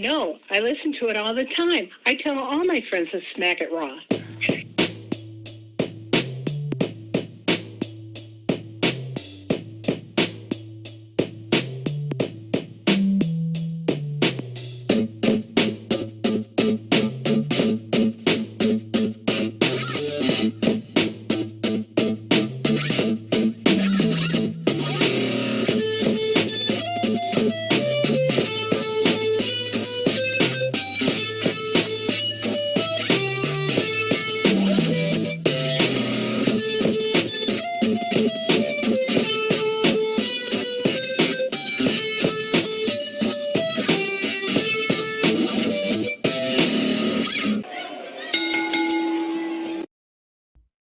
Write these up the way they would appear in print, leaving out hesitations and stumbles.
No, I listen to it all the time. I tell all my friends to smack it raw.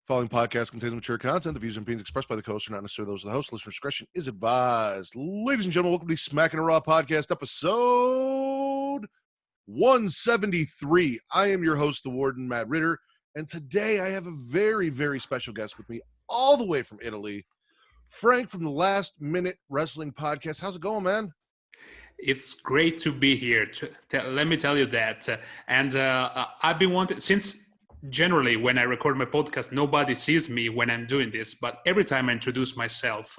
Following podcast contains mature content. The views and opinions expressed by the host are not necessarily those of the host. Listener discretion is advised. Ladies and gentlemen, welcome to the Smackin' Raw podcast, episode 173. I am your host, the Warden, Matt Ritter, and today I have a very, very special guest with me, all the way from Italy, Frank from the Last Minute Wrestling Podcast. How's it going, man? It's great to be here. Let me tell you that. I've been wanting since. Generally, when I record my podcast, nobody sees me when I'm doing this. But every time I introduce myself,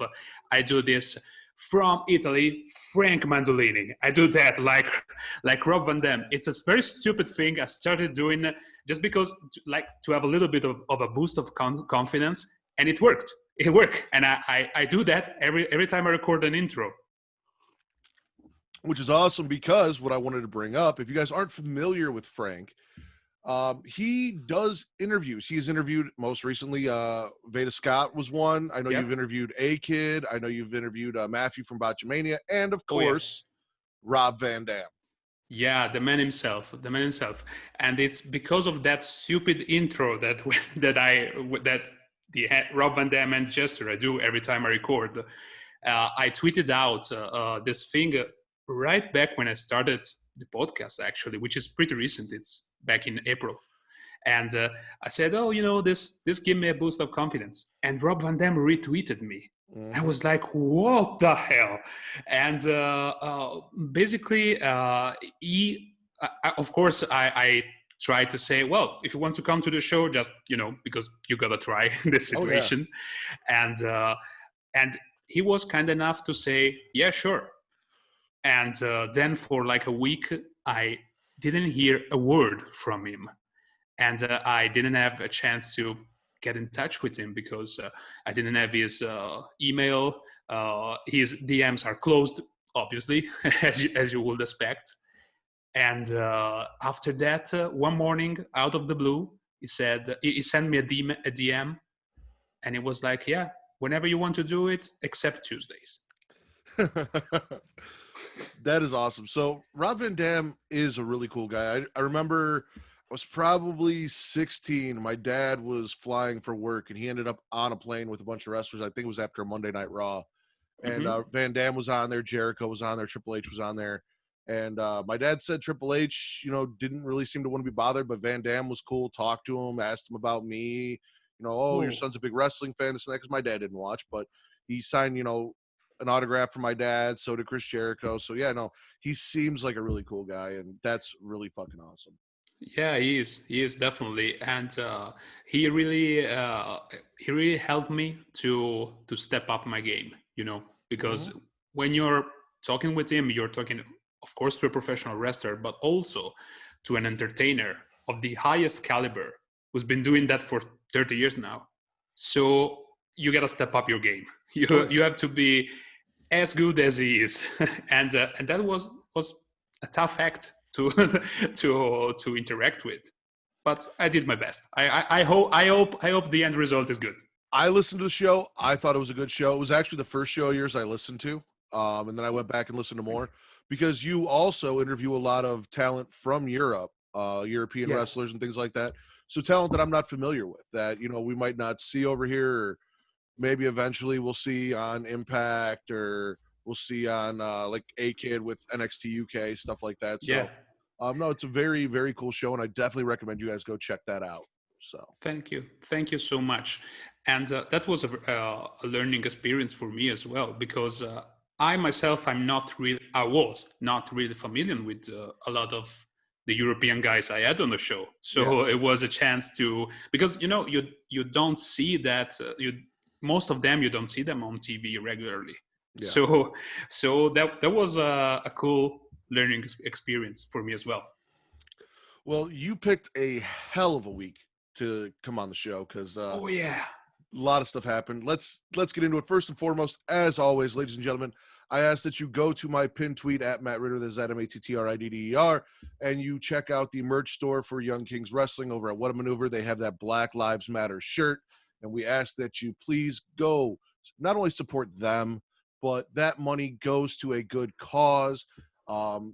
I do this from Italy, Frank Mandolini. I do that like Rob Van Dam. It's a very stupid thing I started doing just because, to have a little bit of a boost of confidence, and it worked. It worked, and I do that every time I record an intro. Which is awesome because what I wanted to bring up, if you guys aren't familiar with Frank, he does interviews. He's interviewed most recently. Veda Scott was one. I know You've interviewed A-Kid. I know you've interviewed Matthew from Botchamania, and of course, Rob Van Dam. Yeah, the man himself. And it's because of that stupid intro that Rob Van Dam and Jester I do every time I record. I tweeted out this thing right back when I started the podcast, actually, which is pretty recent. It's back in April. And I said, this gave me a boost of confidence. And Rob Van Dam retweeted me. Mm-hmm. I was like, what the hell? And basically, I tried to say, well, if you want to come to the show, just, because you got to try this situation. Oh, yeah. And he was kind enough to say, yeah, sure. And then for like a week, I didn't hear a word from him. And I didn't have a chance to get in touch with him because I didn't have his email. His DMs are closed, obviously, as you would expect. And after that, one morning, out of the blue, he sent me a DM, and it was like, yeah, whenever you want to do it, except Tuesdays. That is awesome. So Rob Van Dam is a really cool guy. I remember I was probably 16. My dad was flying for work, and he ended up on a plane with a bunch of wrestlers. I think it was after a Monday Night Raw. And Van Dam was on there. Jericho was on there. Triple H was on there. And my dad said Triple H, didn't really seem to want to be bothered, but Van Dam was cool, talked to him, asked him about me. Your son's a big wrestling fan, this and that, because my dad didn't watch, but he signed, an autograph for my dad. So did Chris Jericho. So he seems like a really cool guy, and that's really fucking awesome. Yeah, he is definitely. And he really helped me to step up my game, because when you're talking with him, you're talking, of course, to a professional wrestler, but also to an entertainer of the highest caliber who's been doing that for 30 years now. So you got to step up your game. You have to be as good as he is, and that was a tough act to interact with, but I did my best. I hope the end result is good. I listened to the show. I thought it was a good show. It was actually the first show of yours I listened to, and then I went back and listened to more because you also interview a lot of talent from Europe, European wrestlers and things like that. So talent that I'm not familiar with, that we might not see over here. Or maybe eventually we'll see on Impact, or we'll see on like A-Kid with NXT UK, stuff like that. So, no, it's a very, very cool show, and I definitely recommend you guys go check that out. So, thank you so much. And that was a learning experience for me as well, because I myself, I was not really familiar with a lot of the European guys I had on the show. So it was a chance to, because you don't see that most of them, you don't see them on TV regularly. Yeah. So that was a cool learning experience for me as well. Well, you picked a hell of a week to come on the show because Oh yeah. a lot of stuff happened. Let's get into it. First and foremost, as always, ladies and gentlemen, I ask that you go to my pinned tweet at Matt Ritter, that's at MATTRIDDER, and you check out the merch store for Young Kings Wrestling over at What a Maneuver. They have that Black Lives Matter shirt, and we ask that you please go not only support them, but that money goes to a good cause. The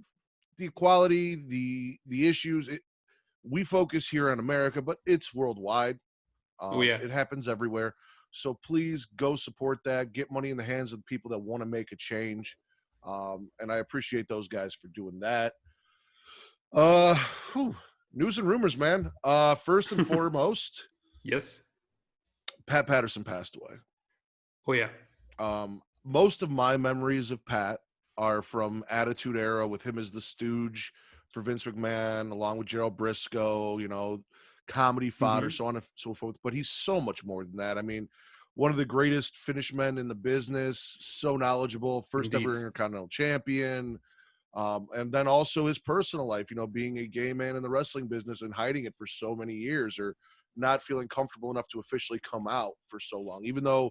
equality, the issues, we focus here on America, but it's worldwide. It happens everywhere. So please go support that. Get money in the hands of the people that want to make a change. And I appreciate those guys for doing that. News and rumors, man. First and foremost, Yes. Pat Patterson passed away. Oh yeah. Most of my memories of Pat are from Attitude Era with him as the stooge for Vince McMahon, along with Gerald Briscoe, comedy fodder, so on and so forth. But he's so much more than that. I mean, one of the greatest finish men in the business, so knowledgeable, first ever Intercontinental Champion. And then also his personal life, being a gay man in the wrestling business and hiding it for so many years, or not feeling comfortable enough to officially come out for so long, even though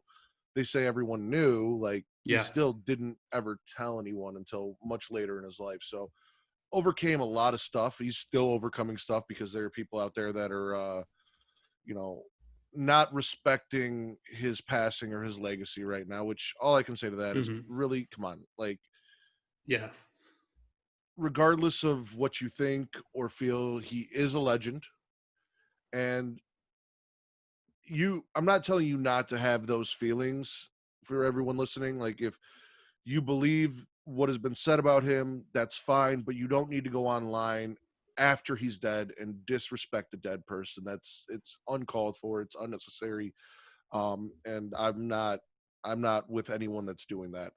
they say everyone knew, he still didn't ever tell anyone until much later in his life. So overcame a lot of stuff. He's still overcoming stuff because there are people out there that are, not respecting his passing or his legacy right now, which all I can say to that is really, come on, regardless of what you think or feel, he is a legend. And I'm not telling you not to have those feelings for everyone listening. Like, if you believe what has been said about him, that's fine, but you don't need to go online after he's dead and disrespect the dead person. It's uncalled for. It's unnecessary. And I'm not with anyone that's doing that.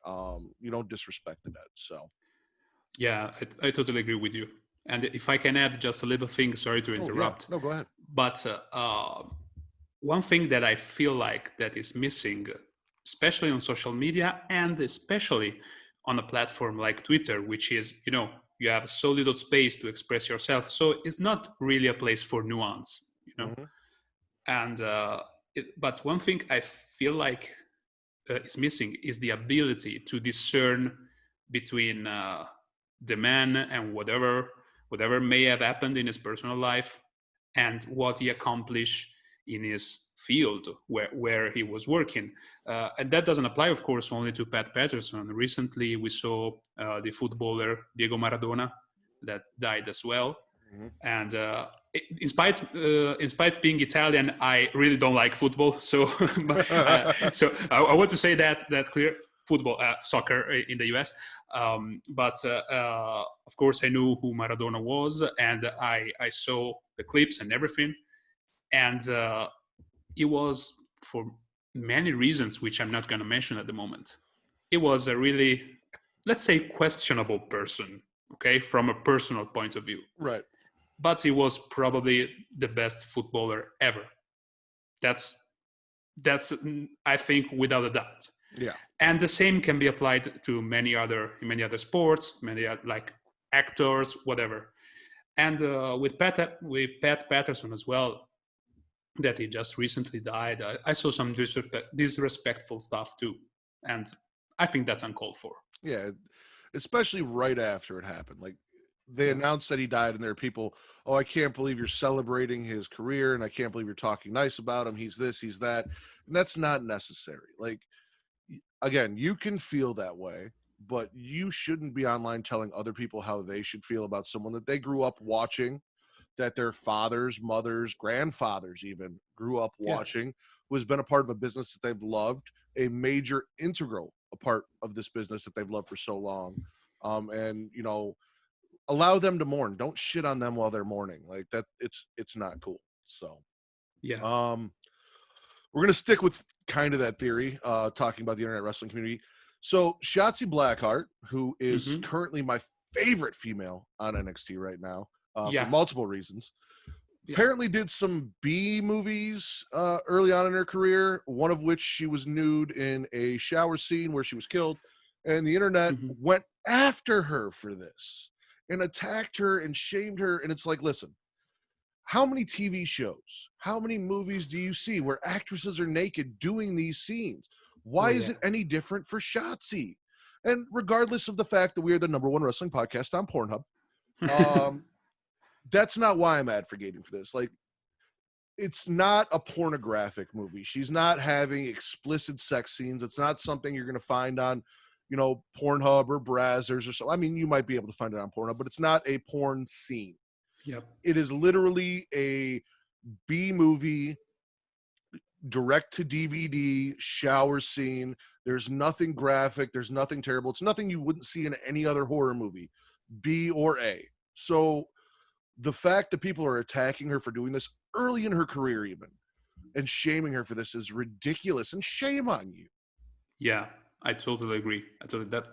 You don't disrespect the dead. So yeah, I totally agree with you. And if I can add just a little thing, sorry to interrupt. No, go ahead. But one thing that I feel like that is missing, especially on social media and especially on a platform like Twitter, which is, you have so little space to express yourself. So it's not really a place for nuance, And but one thing I feel like is missing is the ability to discern between the man and whatever may have happened in his personal life and what he accomplished in his field where he was working. And that doesn't apply, of course, only to Pat Patterson. Recently, we saw the footballer Diego Maradona that died as well. And in spite being Italian, I really don't like football. So, so I want to say that clear. Football, soccer in the US. But of course, I knew who Maradona was, and I saw the clips and everything. And it was, for many reasons, which I'm not going to mention at the moment, it was a really, let's say, questionable person, okay, from a personal point of view. Right. But he was probably the best footballer ever. That's I think, without a doubt. Yeah. And the same can be applied to many other sports, many like actors, whatever. And with Pat Patterson as well, that he just recently died, I saw some disrespectful stuff too, and I think that's uncalled for. Yeah, especially right after it happened. Like, they announced that he died, and there are people, oh, I can't believe you're celebrating his career, and I can't believe you're talking nice about him. He's this, he's that. And that's not necessary. Like, again, you can feel that way, but you shouldn't be online telling other people how they should feel about someone that they grew up watching, that their fathers, mothers, grandfathers even grew up watching, who has been a part of a business that they've loved, a major integral a part of this business that they've loved for so long. And, allow them to mourn. Don't shit on them while they're mourning. Like that, it's not cool. So, we're going to stick with kind of that theory, talking about the internet wrestling community. So Shotzi Blackheart, who is Mm-hmm. currently my favorite female on NXT right now, for Yeah. multiple reasons, Yeah. apparently did some B movies early on in her career, one of which she was nude in a shower scene where she was killed. And the internet Mm-hmm. went after her for this and attacked her and shamed her. And it's like, listen, how many TV shows, how many movies do you see where actresses are naked doing these scenes? Why Oh is yeah. it any different for Shotzi? And regardless of the fact that we are the #1 wrestling podcast on Pornhub, um, that's not why I'm advocating for this. Like, it's not a pornographic movie. She's not having explicit sex scenes. It's not something you're going to find on, Pornhub or Brazzers or so. I mean, you might be able to find it on Pornhub, but it's not a porn scene. Yep. It is literally a B movie, direct to DVD shower scene. There's nothing graphic. There's nothing terrible. It's nothing you wouldn't see in any other horror movie, B or A. So the fact that people are attacking her for doing this early in her career, even, and shaming her for this is ridiculous. And shame on you. Yeah, I totally agree.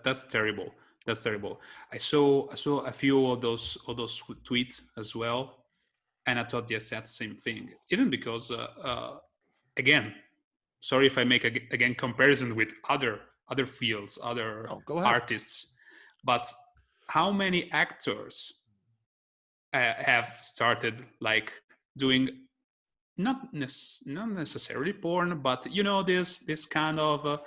That's terrible. That's terrible. I saw a few of those tweets as well, and I thought yes, that's the same thing. Even because again, sorry if I make again comparison with other fields, other Oh, go ahead. artists, but how many actors have started like doing not necessarily porn, but this kind of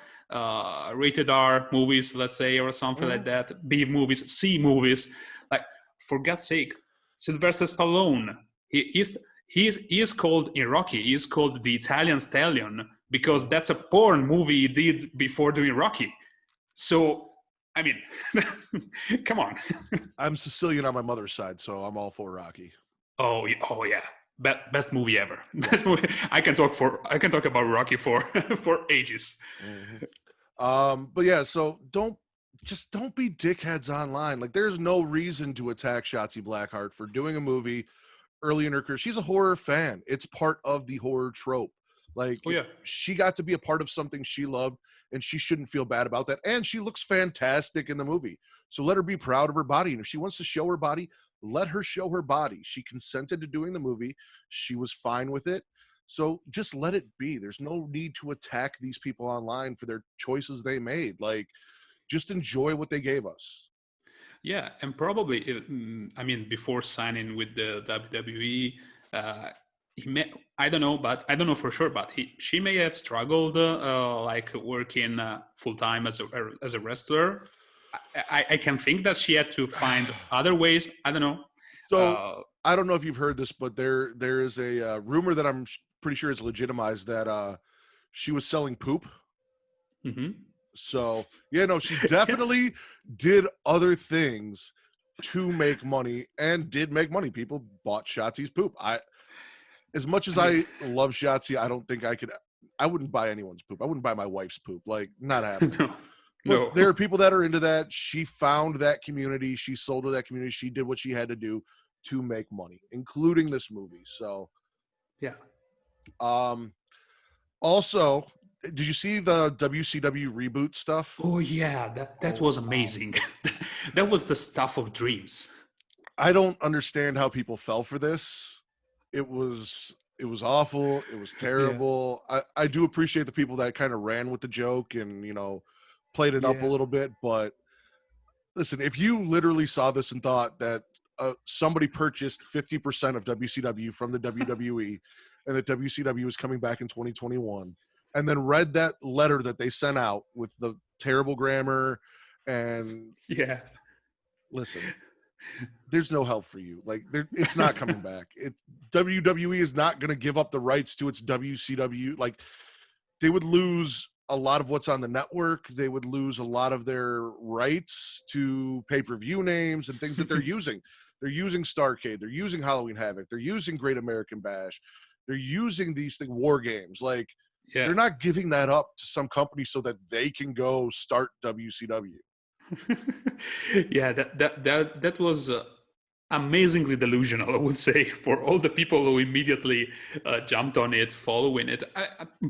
rated R movies, let's say, or something like that, B movies, C movies. Like, for God's sake, Sylvester Stallone, he is called in Rocky, he is called the Italian Stallion because that's a porn movie he did before doing Rocky. So I mean, come on. I'm Sicilian on my mother's side, so I'm all for Rocky. Oh yeah. Best movie ever. Best movie. I can talk about Rocky for for ages. But yeah, so don't be dickheads online. Like, there's no reason to attack Shotzi Blackheart for doing a movie early in her career. She's a horror fan. It's part of the horror trope. Like, Oh yeah. she got to be a part of something she loved, and she shouldn't feel bad about that. And she looks fantastic in the movie. So let her be proud of her body. And if she wants to show her body, let her show her body. She consented to doing the movie. She was fine with it. So just let it be. There's no need to attack these people online for their choices they made. Like, just enjoy what they gave us. Yeah, and probably, I mean, before signing with the WWE, he may, I don't know, but I don't know for sure, but she may have struggled like working full time as a wrestler. I can think that she had to find other ways. I don't know. So I don't know if you've heard this, but there is a rumor that I'm pretty sure is legitimized that she was selling poop. Mm-hmm. So yeah, no, she definitely did other things to make money and did make money. People bought Shotzi's poop. As much as I love Shotzi, I don't think I wouldn't buy anyone's poop. I wouldn't buy my wife's poop. Like, not happening. No. There are people that are into that. She found that community. She sold to that community. She did what she had to do to make money, including this movie. So, yeah. Also, did you see the WCW reboot stuff? Oh yeah, that was amazing. That was the stuff of dreams. I don't understand how people fell for this. It was awful. It was terrible. Yeah. I do appreciate the people that kind of ran with the joke and, played it up a little bit. But listen, if you literally saw this and thought that somebody purchased 50% of WCW from the WWE and that WCW is coming back in 2021, and then read that letter that they sent out with the terrible grammar and listen, there's no help for you. Like, it's not coming back. WWE is not going to give up the rights to its WCW. Like, they would lose a lot of what's on the network. They would lose a lot of their rights to pay-per-view names and things that they're using. They're using Starrcade. They're using Halloween Havoc. They're using Great American Bash. They're using these things, War Games. Like, they're not giving that up to some company so that they can go start WCW. Yeah, that was amazingly delusional, I would say, for all the people who immediately jumped on it, following it.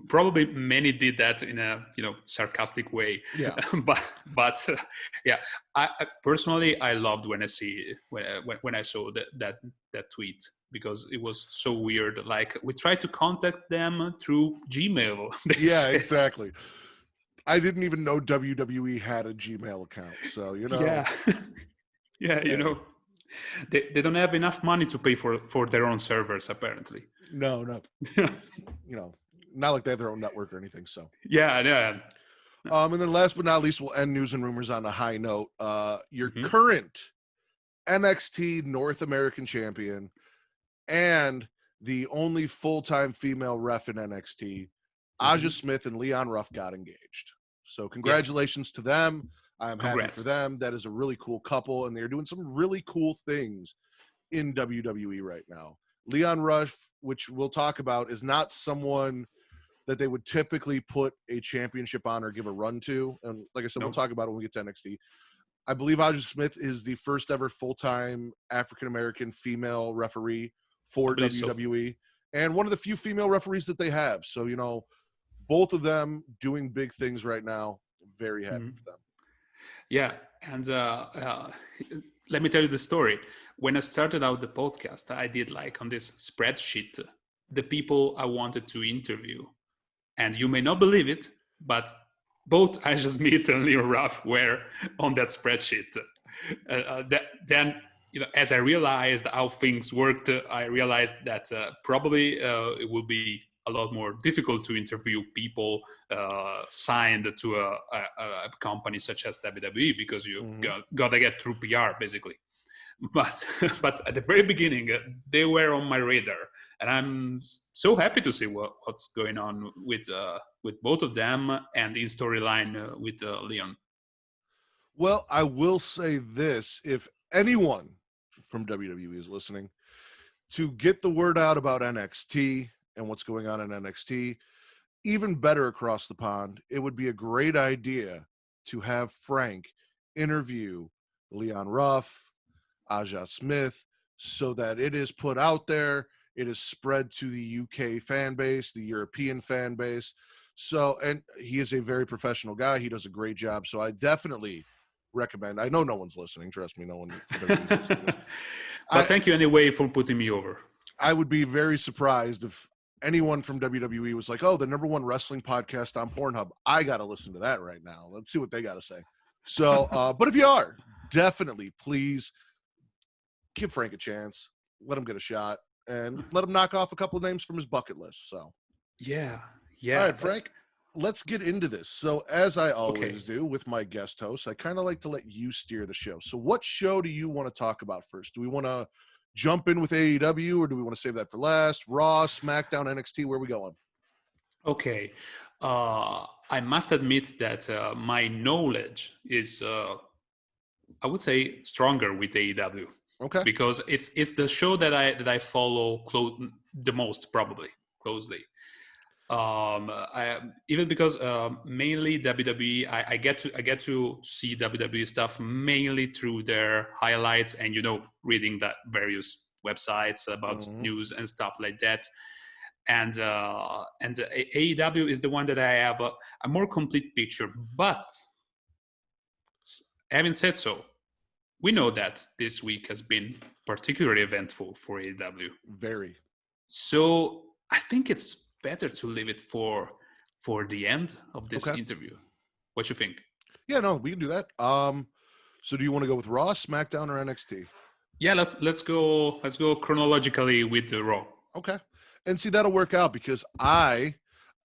Probably many did that in a sarcastic way. Yeah. but yeah, I personally I loved when I saw that tweet, because it was so weird. Like, we tried to contact them through Gmail. They Yeah, said. exactly. I didn't even know WWE had a Gmail account, so Yeah. Yeah. They don't have enough money to pay for their own servers, apparently. No, not like they have their own network or anything. So Yeah. and then last but not least, we'll end news and rumors on a high note. Your Mhm. current NXT North American champion and the only full-time female ref in NXT, Aja Smith and Leon Ruff, got engaged. So congratulations to them. I'm happy for them. That is a really cool couple, and they're doing some really cool things in WWE right now. Leon Ruff, which we'll talk about, is not someone that they would typically put a championship on or give a run to. And like I said, we'll talk about it when we get to NXT. I believe Aja Smith is the first ever full-time African-American female referee for WWE, and one of the few female referees that they have. So, both of them doing big things right now. Very happy for them. Yeah, and let me tell you the story. When I started out the podcast, I did, like, on this spreadsheet the people I wanted to interview. And you may not believe it, but both Aja Smith and Leo Ruff were on that spreadsheet. Then, as I realized how things worked, I realized that probably it will be a lot more difficult to interview people signed to a company such as WWE, because you gotta get through PR, basically. But at the very beginning, they were on my radar, and I'm so happy to see what's going on with both of them, and in storyline with Leon. Well, I will say this: if anyone from WWE is listening, to get the word out about NXT and what's going on in NXT, even better across the pond, it would be a great idea to have Frank interview Leon Ruff, Aja Smith, so that it is put out there, it is spread to the UK fan base, the European fan base. So, and he is a very professional guy. He does a great job. So I definitely recommend. I know no one's listening. Trust me, no one. But thank you anyway for putting me over. I would be very surprised if anyone from WWE was like, "Oh, the number one wrestling podcast on Pornhub. I got to listen to that right now. Let's see what they got to say." So, but if you are, definitely please give Frank a chance. Let him get a shot, and let him knock off a couple of names from his bucket list. So, yeah. All right, Frank, let's get into this. So, as I always do with my guest hosts, I kind of like to let you steer the show. So, what show do you want to talk about first? Do we want to jump in with AEW, or do we want to save that for last? Raw, SmackDown, NXT, where are we going? Okay. I must admit that my knowledge is, I would say, stronger with AEW. Okay. Because it's the show that I follow the most, probably closely. Even because mainly WWE, I get to see WWE stuff mainly through their highlights and reading that various websites about news and stuff like that. And AEW is the one that I have a more complete picture. But having said so, we know that this week has been particularly eventful for AEW. Very. So I think it's better to leave it for the end of this interview. What you think? Yeah, no, we can do that. So do you want to go with Raw, SmackDown, or NXT? Yeah, let's go chronologically with the Raw. Okay. And see, that'll work out because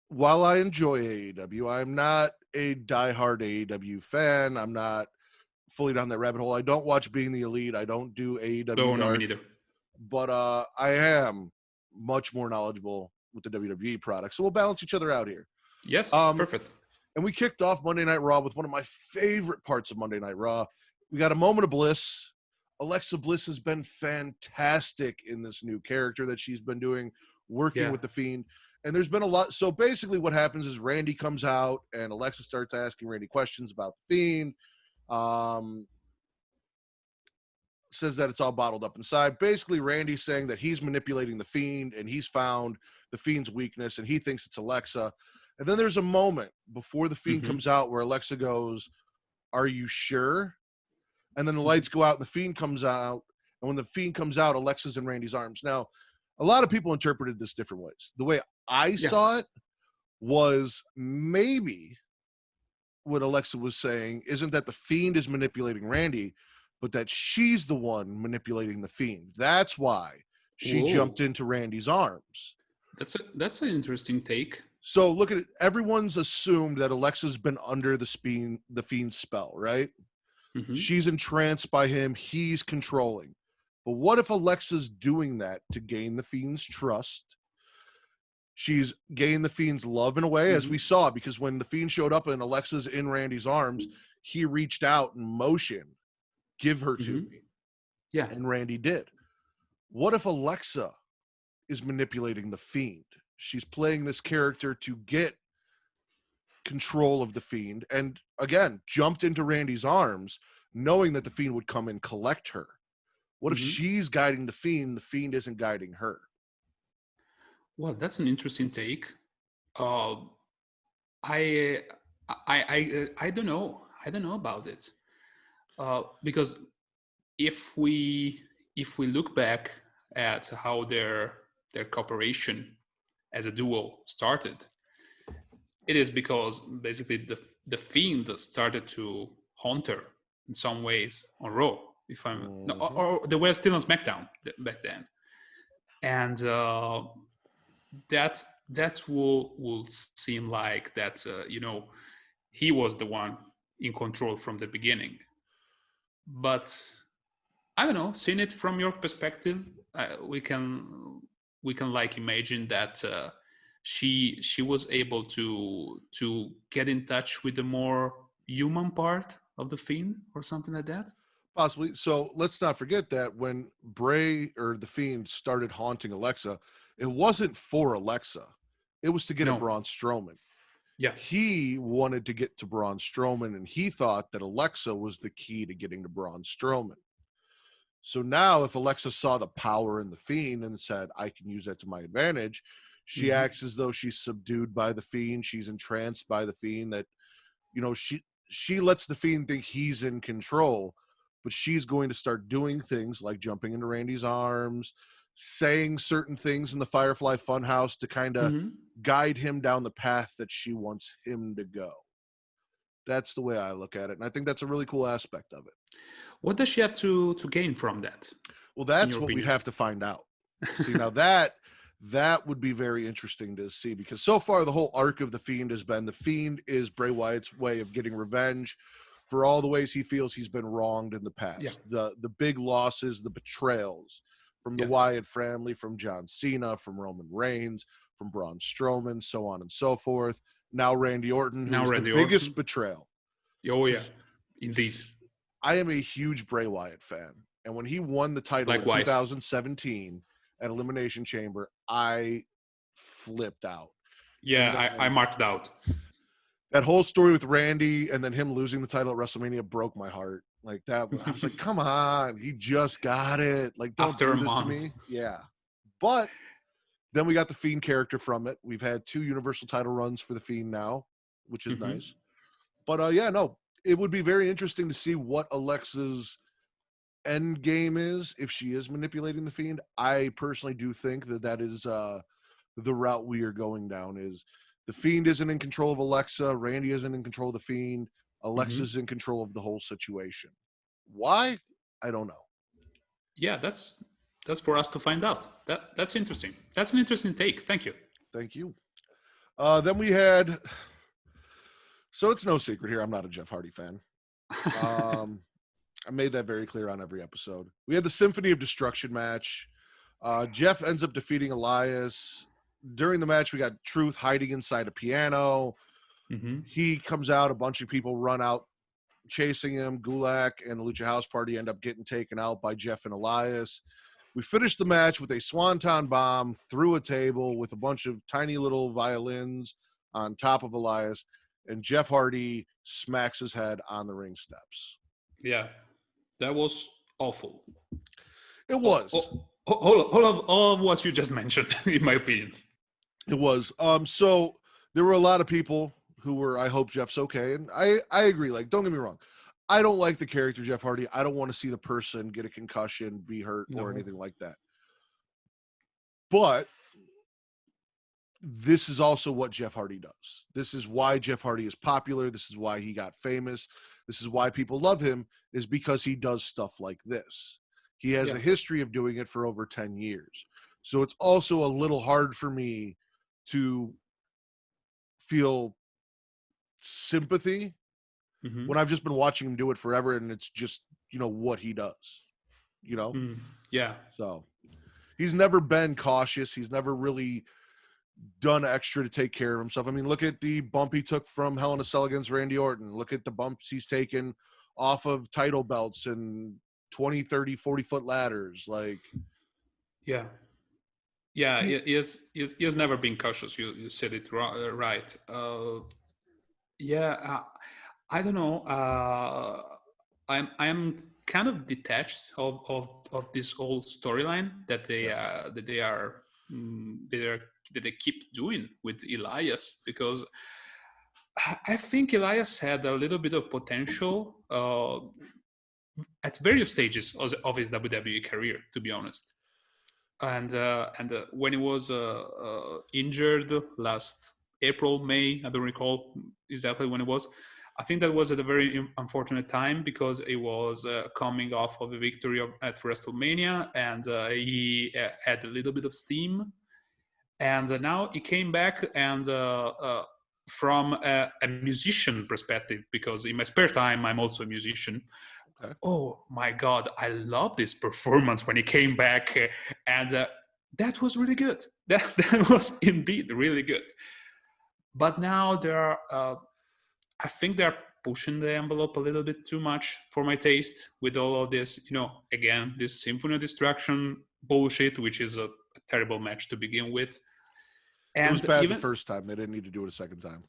while I enjoy AEW, I'm not a diehard AEW fan. I'm not fully down that rabbit hole. I don't watch Being the Elite. I don't do AEW. No, me neither. But I am much more knowledgeable with the WWE product. So we'll balance each other out here. Yes, perfect. And we kicked off Monday Night Raw with one of my favorite parts of Monday Night Raw. We got a moment of bliss. Alexa Bliss has been fantastic in this new character that she's been doing, working with The Fiend. And there's been a lot. So basically what happens is Randy comes out and Alexa starts asking Randy questions about The Fiend. says that it's all bottled up inside. Basically, Randy's saying that he's manipulating the Fiend and he's found the Fiend's weakness and he thinks it's Alexa. And then there's a moment before the Fiend comes out where Alexa goes, "Are you sure?" And then the lights go out and the Fiend comes out. And when the Fiend comes out, Alexa's in Randy's arms. Now, a lot of people interpreted this different ways. The way I saw it was maybe what Alexa was saying isn't that the Fiend is manipulating Randy, but that she's the one manipulating the Fiend. That's why she jumped into Randy's arms. That's an interesting take. So look at it. Everyone's assumed that Alexa's been under the Fiend's spell, right? She's entranced by him. He's controlling. But what if Alexa's doing that to gain the Fiend's trust? She's gained the Fiend's love in a way, as we saw, because when the Fiend showed up and Alexa's in Randy's arms, he reached out and motioned, "Give her to me." Yeah. And Randy did. What if Alexa is manipulating the Fiend? She's playing this character to get control of the Fiend and, again, jumped into Randy's arms knowing that the Fiend would come and collect her. What if she's guiding the Fiend isn't guiding her? Well, that's an interesting take. I don't know. I don't know about it. Because if we look back at how their cooperation as a duo started, it is because basically the Fiend started to haunt her in some ways on Raw, if I'm no, or they were still on SmackDown back then, and that will seem like that he was the one in control from the beginning. But I don't know, seeing it from your perspective, we can like imagine that she was able to get in touch with the more human part of the Fiend or something like that. Possibly. So let's not forget that when Bray or the Fiend started haunting Alexa, it wasn't for Alexa. It was to get at Braun Strowman. Yeah. He wanted to get to Braun Strowman, and he thought that Alexa was the key to getting to Braun Strowman. So now if Alexa saw the power in the Fiend and said, "I can use that to my advantage," she acts as though she's subdued by the Fiend. She's entranced by the Fiend, that, she lets the Fiend think he's in control, but she's going to start doing things like jumping into Randy's arms, saying certain things in the Firefly Funhouse to kind of guide him down the path that she wants him to go. That's the way I look at it. And I think that's a really cool aspect of it. What does she have to gain from that? Well, that's what we'd have to find out. See, now that would be very interesting to see, because so far the whole arc of the Fiend has been the Fiend is Bray Wyatt's way of getting revenge for all the ways he feels he's been wronged in the past. The big losses, the betrayals from the Wyatt family, from John Cena, from Roman Reigns, from Braun Strowman, so on and so forth. Now Randy Orton, who's the biggest betrayal. Oh, yeah. Indeed. I am a huge Bray Wyatt fan. And when he won the title in 2017 at Elimination Chamber, I flipped out. Yeah, I marked out. That whole story with Randy and then him losing the title at WrestleMania broke my heart. Like that, I was like, come on, he just got it. Like, don't After do a this month. to me. Yeah. But then we got the Fiend character from it. We've had 2 Universal title runs for the Fiend now, which is nice. But it would be very interesting to see what Alexa's end game is if she is manipulating the Fiend. I personally do think that is the route we are going down. Is the Fiend isn't in control of Alexa, Randy isn't in control of the Fiend, Alexa's in control of the whole situation. Why? I don't know. Yeah, that's for us to find out. That's interesting. That's an interesting take. Thank you. Thank you. Then we had, so it's no secret here, I'm not a Jeff Hardy fan. I made that very clear on every episode. We had the Symphony of Destruction match. Jeff ends up defeating Elias. During the match, we got Truth hiding inside a piano. He comes out. A bunch of people run out chasing him. Gulak and the Lucha House Party end up getting taken out by Jeff and Elias. We finished the match with a swanton bomb through a table with a bunch of tiny little violins on top of Elias. And Jeff Hardy smacks his head on the ring steps. Yeah, that was awful. It was. All of what you just mentioned, in my opinion. It was. So there were a lot of people who were, I hope Jeff's okay. And I agree. Like, don't get me wrong. I don't like the character Jeff Hardy. I don't want to see the person get a concussion, be hurt, or anything like that. But this is also what Jeff Hardy does. This is why Jeff Hardy is popular. This is why he got famous. This is why people love him, is because he does stuff like this. He has a history of doing it for over 10 years. So it's also a little hard for me to feel sympathy when I've just been watching him do it forever, and it's just, what he does, Yeah. So he's never been cautious. He's never really done extra to take care of himself. I mean, look at the bump he took from Hell in a Cell against Randy Orton. Look at the bumps he's taken off of title belts and 20, 30, 40-foot ladders. Like, yeah. Yeah, he has never been cautious. You said it right. I don't know. I'm kind of detached of this whole storyline that they keep doing with Elias, because I think Elias had a little bit of potential at various stages of his WWE career, to be honest. And when he was injured last April, May, I don't recall exactly when it was. I think that was at a very unfortunate time, because he was coming off of a victory at WrestleMania, and he had a little bit of steam. And now he came back, and from a musician perspective, because in my spare time, I'm also a musician. Okay. Oh my God, I love this performance when he came back, and that was really good. That was indeed really good. But now I think they're pushing the envelope a little bit too much for my taste with all of this, again, this Symphony of Destruction bullshit, which is a terrible match to begin with. And it was bad the first time. They didn't need to do it a second time.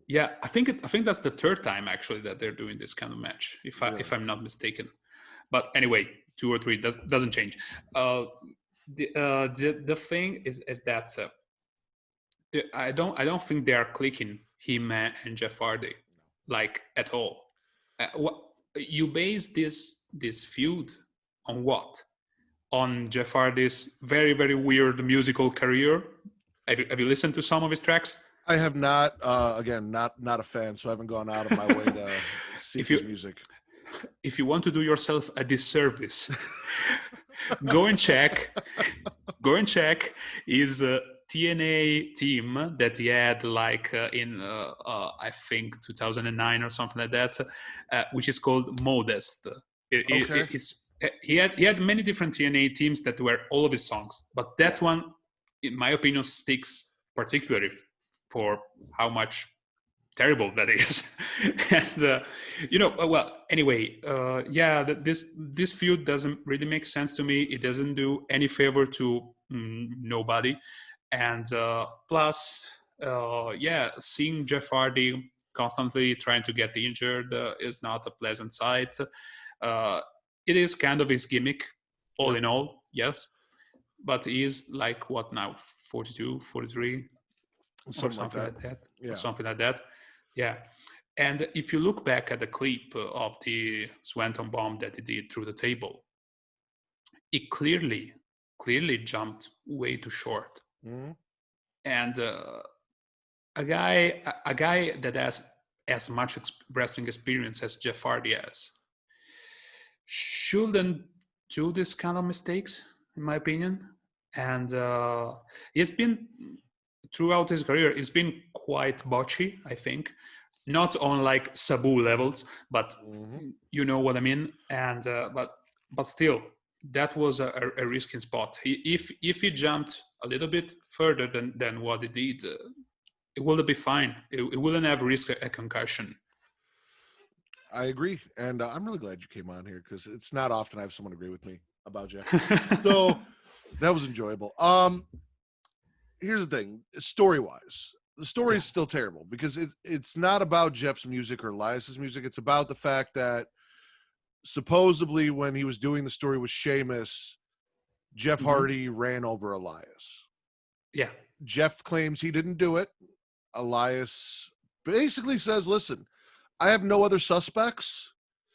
Yeah, I think that's the third time actually that they're doing this kind of match, if I'm not mistaken. But anyway, 2 or 3 doesn't change. The thing is that I don't think they are clicking, him and Jeff Hardy, like, at all. You base this feud on what? On Jeff Hardy's very, very weird musical career. Have you listened to some of his tracks? I have not. Again, not a fan, so I haven't gone out of my way to seek his music. If you want to do yourself a disservice, go and check his TNA team that he had, like, in I think 2009 or something like that, which is called Modest. He had many different TNA teams that were all of his songs, but that one, in my opinion, sticks particularly for how much terrible that is. And well, anyway, this feud doesn't really make sense to me. It doesn't do any favor to nobody. And plus, seeing Jeff Hardy constantly trying to get injured is not a pleasant sight. It is kind of his gimmick, all in all, yes. But he is, like, what now, 42, 43? Something like that. Yeah. Something like that. Yeah. And if you look back at the clip of the Swanton bomb that he did through the table, it clearly jumped way too short. Mm-hmm. And a guy that has as much wrestling experience as Jeff Hardy has shouldn't do this kind of mistakes, in my opinion. And he's been, throughout his career, it's been quite botchy, I think. Not on, like, Sabu levels, but you know what I mean. And but still, that was a risky spot. If he jumped a little bit further than what he did, it would be fine. It wouldn't have risked a concussion. I agree, and I'm really glad you came on here, because it's not often I have someone agree with me about Jeff. So that was enjoyable. Here's the thing, story-wise, the story is still terrible, because it's not about Jeff's music or Elias's music. It's about the fact that supposedly when he was doing the story with Sheamus, Jeff Mhm. Hardy ran over Elias. Yeah. Jeff claims he didn't do it. Elias basically says, listen, I have no other suspects.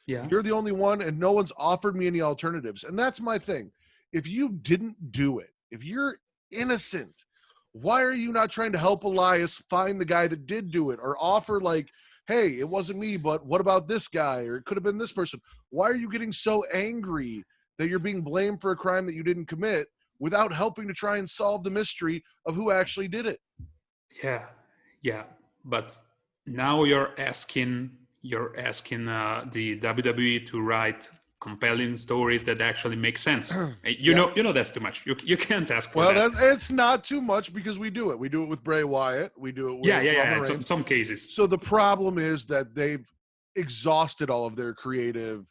Yeah. You're the only one, and no one's offered me any alternatives. And that's my thing. If you didn't do it, if you're innocent, why are you not trying to help Elias find the guy that did do it, or offer like, hey, it wasn't me, but what about this guy? Or it could have been this person. Why are you getting so angry that you're being blamed for a crime that you didn't commit without helping to try and solve the mystery of who actually did it? Yeah. But now you're asking the WWE to write compelling stories that actually make sense. You know that's too much. You can't ask for that. Well, it's not too much because we do it. We do it with Bray Wyatt. We do it with Roman Reigns. In some cases. So the problem is that they've exhausted all of their creative,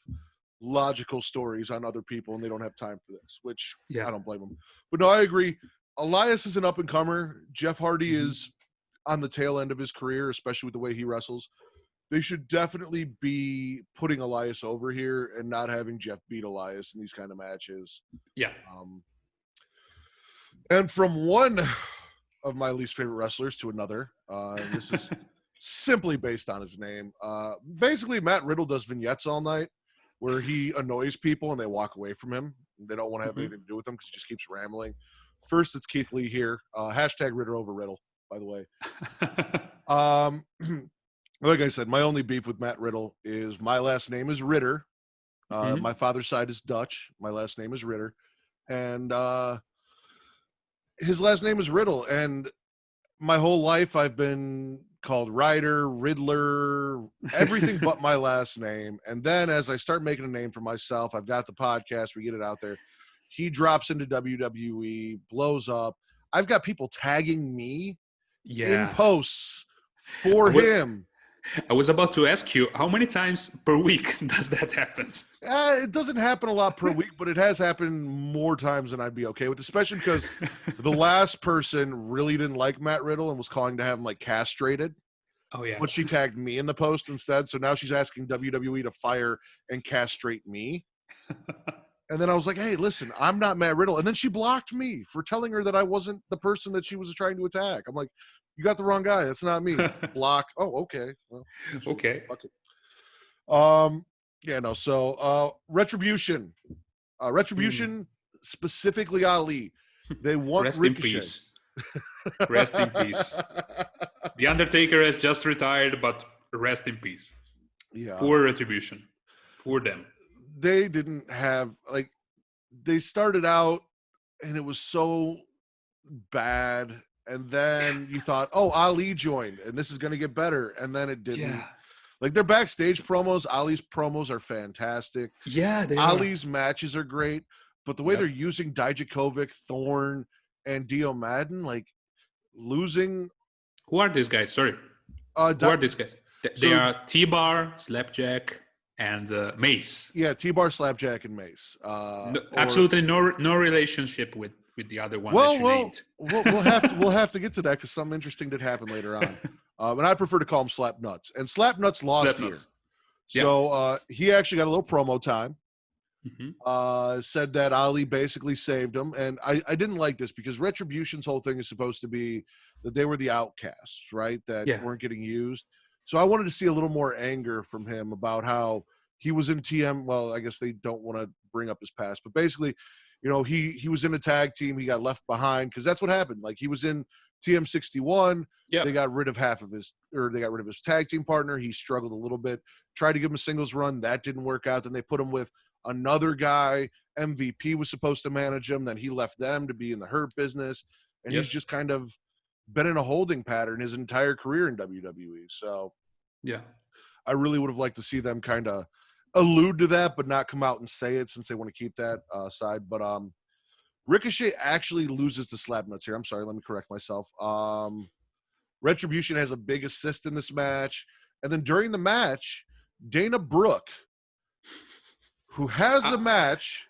logical stories on other people, and they don't have time for this, which I don't blame them. But no, I agree. Elias is an up-and-comer. Jeff Hardy is on the tail end of his career, especially with the way he wrestles. They should definitely be putting Elias over here and not having Jeff beat Elias in these kind of matches. Yeah. And from one of my least favorite wrestlers to another, this is simply based on his name. Basically, Matt Riddle does vignettes all night where he annoys people and they walk away from him. They don't want to have anything to do with him because he just keeps rambling. First, it's Keith Lee here. Hashtag Ritter over Riddle, by the way. Like I said, my only beef with Matt Riddle is my last name is Ritter. My father's side is Dutch. My last name is Ritter. And his last name is Riddle. And my whole life I've been called Ryder, Riddler, everything but my last name. And then as I start making a name for myself, I've got the podcast, we get it out there. He drops into WWE, blows up. I've got people tagging me in posts for him. I was about to ask you, how many times per week does that happen? It doesn't happen a lot per week, but it has happened more times than I'd be okay with, especially because the last person really didn't like Matt Riddle and was calling to have him like castrated. Oh, yeah. But she tagged me in the post instead. So now she's asking WWE to fire and castrate me. And then I was like, hey, listen, I'm not Matt Riddle. And then she blocked me for telling her that I wasn't the person that she was trying to attack. I'm like, you got the wrong guy. That's not me. Block. Oh, okay. Well, okay. Fuck it. Yeah, no. So, Retribution. Retribution, specifically Ali. They want Rest Ricochet. in peace. Rest in peace. The Undertaker has just retired, but rest in peace. Yeah. Poor Retribution. Poor them. They didn't have, like, they started out and it was so bad. And then you thought, oh, Ali joined and this is going to get better. And then it didn't. Yeah. Like their backstage promos, Ali's promos are fantastic. Yeah, they Ali's matches are great. But the way they're using Dijakovic, Thorne, and Dio Madden, like losing. Who are these guys? Sorry. Who are these guys? They are T-Bar, Slapjack, and Mace. Yeah, T-Bar, Slapjack, and Mace. Absolutely no relationship with the other one that you named. We'll have to get to that because something interesting did happen later on. And I prefer to call him Slap Nuts. And Slap Nuts lost here. So he actually got a little promo time. Said that Ali basically saved him. And I didn't like this because Retribution's whole thing is supposed to be that they were the outcasts, right? That weren't getting used. So I wanted to see a little more anger from him about how he was in TM. Well, I guess they don't want to bring up his past, but basically, you know, he was in a tag team. He got left behind because that's what happened. Like he was in TM61. They got rid of they got rid of his tag team partner. He struggled a little bit, tried to give him a singles run. That didn't work out. Then they put him with another guy. MVP was supposed to manage him. Then he left them to be in the Hurt business. And he's just kind of been in a holding pattern his entire career in WWE. So I really would have liked to see them kind of allude to that, but not come out and say it since they want to keep that side. But Ricochet actually loses the Slap Nuts here. I'm sorry, let me correct myself. Retribution has a big assist in this match. And then during the match, Dana Brooke, who has a match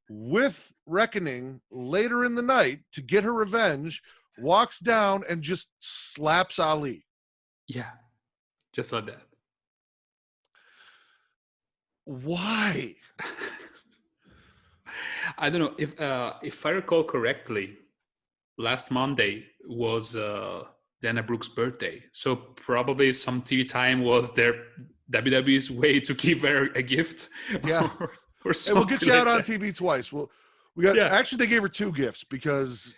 with Reckoning later in the night to get her revenge, walks down and just slaps Ali. Yeah, just like that. Why? I don't know if I recall correctly. Last Monday was Dana Brooke's birthday, so probably some TV time was their WWE's way to give her a gift, Yeah. or Hey, we'll get something you like out on that. TV twice. We got Yeah, actually they gave her 2 gifts because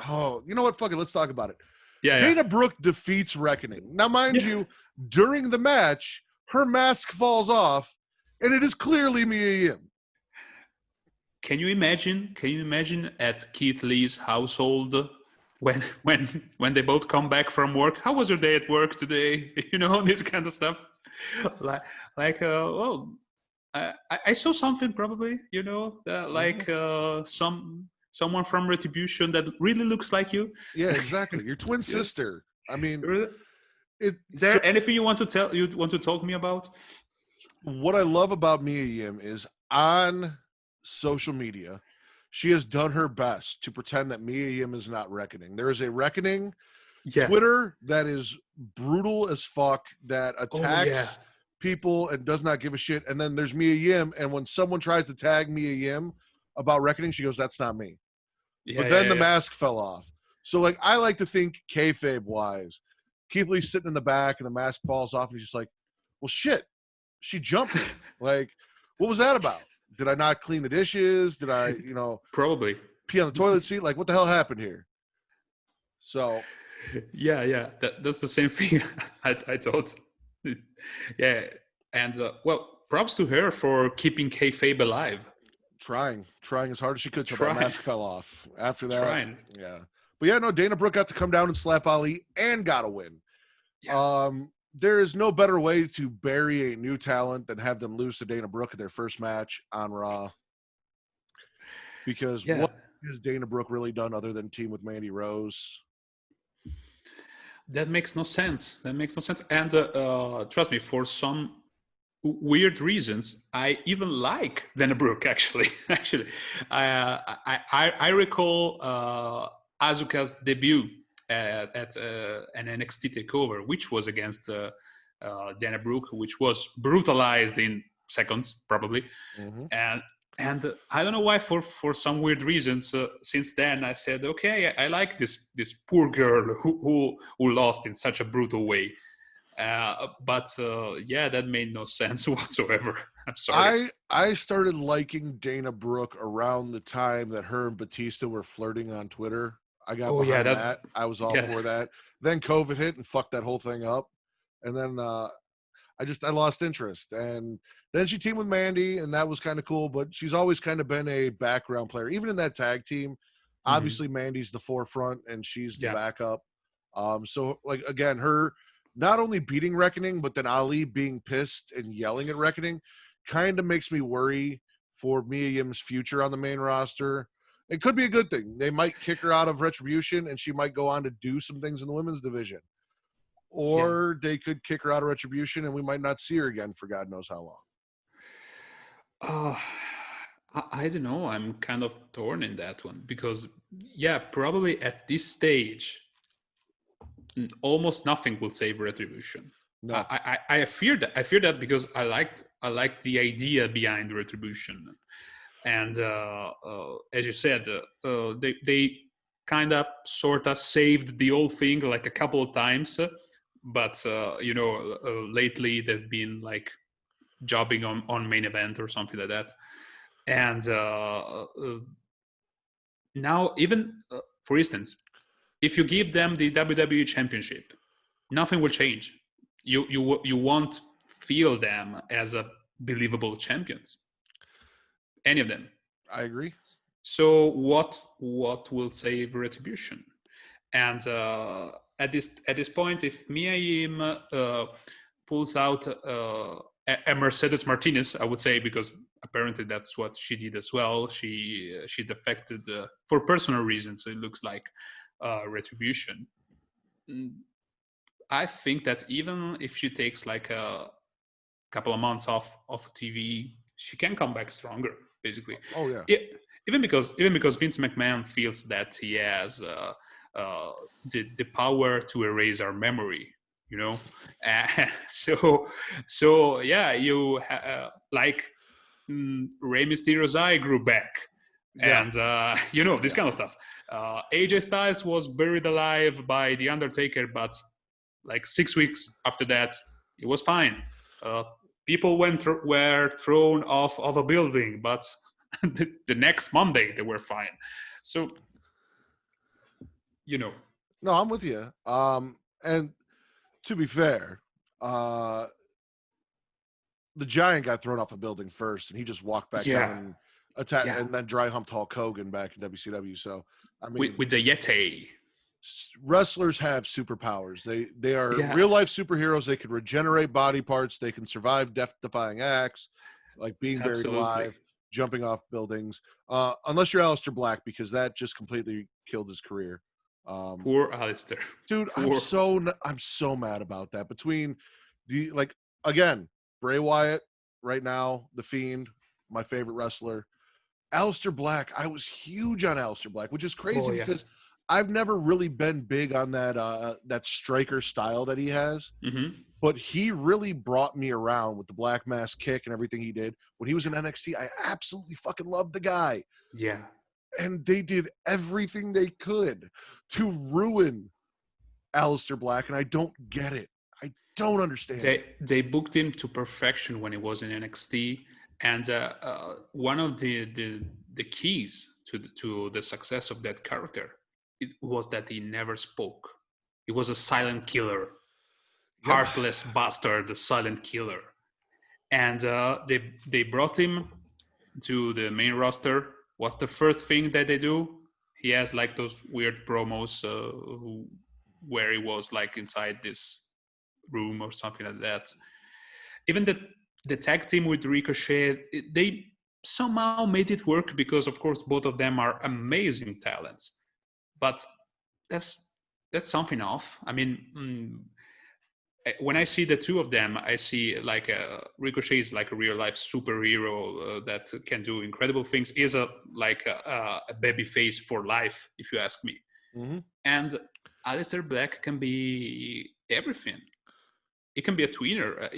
you know what? Fuck it, let's talk about it. yeah, Dana Brooke defeats Reckoning. Now, mind Yeah. you, during the match, her mask falls off, and it is clearly Mia Yim. Can you imagine? Can you imagine at Keith Lee's household when they both come back from work? How was your day at work today? You know, this kind of stuff. like well, I saw something probably. You know, like someone from Retribution that really looks like you. Yeah, exactly. Your twin Yeah. sister. I mean, Is so there anything you want to tell? You want to talk to me about? what I love about Mia Yim is on social media, she has done her best to pretend that Mia Yim is not Reckoning. There is a Reckoning Yeah. Twitter that is brutal as fuck, that attacks yeah. people and does not give a shit. And then there's Mia Yim, and when someone tries to tag Mia Yim about Reckoning, she goes, "That's not me." Yeah, But then the yeah. mask fell off. So, like, I like to think kayfabe wise, Keith Lee's sitting in the back and the mask falls off, and he's just like, "Well, shit, she jumped me." Like, what was that about? Did I not clean the dishes? Did I, Probably. pee on the toilet seat? Like, what the hell happened here? So, Yeah. That's the same thing I thought. Yeah, and well, props to her for keeping kayfabe alive. trying as hard as she could till Trying. that mask fell off. After that, Trying. yeah. But yeah, no, Dana Brooke got to come down and slap Ali and got a win. Yeah. There is no better way to bury a new talent than have them lose to Dana Brooke in their first match on Raw. Because Yeah. what has Dana Brooke really done other than team with Mandy Rose? That makes no sense. And trust me, for some weird reasons, I even like Dana Brooke. Actually, I recall Asuka's debut at an NXT takeover, which was against Dana Brooke, which was brutalized in seconds, probably. Mm-hmm. And I don't know why, for some weird reasons, since then I said, okay, I like this poor girl who lost in such a brutal way. But yeah, that made no sense whatsoever. I'm sorry. I started liking Dana Brooke around the time that her and Batista were flirting on Twitter. I got behind that. I was all for that. Then COVID hit and fucked that whole thing up. And then I lost interest. And then she teamed with Mandy, and that was kind of cool. But she's always kind of been a background player, even in that tag team. Obviously, Mandy's the forefront, and she's the backup. So, like, again, her not only beating Reckoning, but then Ali being pissed and yelling at Reckoning kind of makes me worry for Mia Yim's future on the main roster. It could be a good thing. They might kick her out of Retribution, and she might go on to do some things in the women's division. Or they could kick her out of Retribution, and we might not see her again for God knows how long. I don't know. I'm kind of torn in that one because, yeah, probably at this stage, almost nothing will save Retribution. No. I fear that. I fear that because I liked the idea behind Retribution, and as you said, they kind of sort of saved the whole thing like a couple of times, but lately they've been like jobbing on main event or something like that, and now even for instance, if you give them the WWE Championship, nothing will change. You won't feel them as a believable champions. Any of them. I agree. So what will save Retribution? And at this point, if Mia Yim pulls out a Mercedes Martinez, I would say, because apparently that's what she did as well. She defected for personal reasons. It looks like Retribution. I think that even if she takes like a couple of months off TV, she can come back stronger, basically. Oh yeah. Even because Vince McMahon feels that he has the power to erase our memory, so yeah, you like Rey Mysterio's eye grew back. Yeah. And, this kind of stuff. AJ Styles was buried alive by The Undertaker, but like 6 weeks after that, it was fine. People were thrown off of a building, but the next Monday they were fine. So, No, I'm with you. And to be fair, the Giant got thrown off a building first, and he just walked back down and attacked, and then dry humped Hulk Hogan back in WCW. So, I mean, with the Yeti. Wrestlers have superpowers. They are real life superheroes. They can regenerate body parts. They can survive death-defying acts, like being buried alive, jumping off buildings. Unless you're Aleister Black, because that just completely killed his career. Poor Aleister. Dude, Poor. I'm so mad about that. Between again, Bray Wyatt right now, The Fiend, my favorite wrestler. Aleister Black, I was huge on Aleister Black, which is crazy because I've never really been big on that striker style that he has. Mm-hmm. But he really brought me around with the Black Mass kick and everything he did. When he was in NXT, I absolutely fucking loved the guy. Yeah. And they did everything they could to ruin Aleister Black, and I don't get it. I don't understand. They booked him to perfection when he was in NXT, and one of the keys to the success of that character was that he never spoke. He was a silent killer, heartless bastard, the silent killer, and they brought him to the main roster. What's the first thing that they do? He has like those weird promos where he was like inside this room or something like that. Even the tag team with Ricochet, they somehow made it work because, of course, both of them are amazing talents. But that's something off. I mean, when I see the two of them, I see like Ricochet is like a real life superhero that can do incredible things. Is a baby face for life, if you ask me. Mm-hmm. And Aleister Black can be everything. He can be a tweener.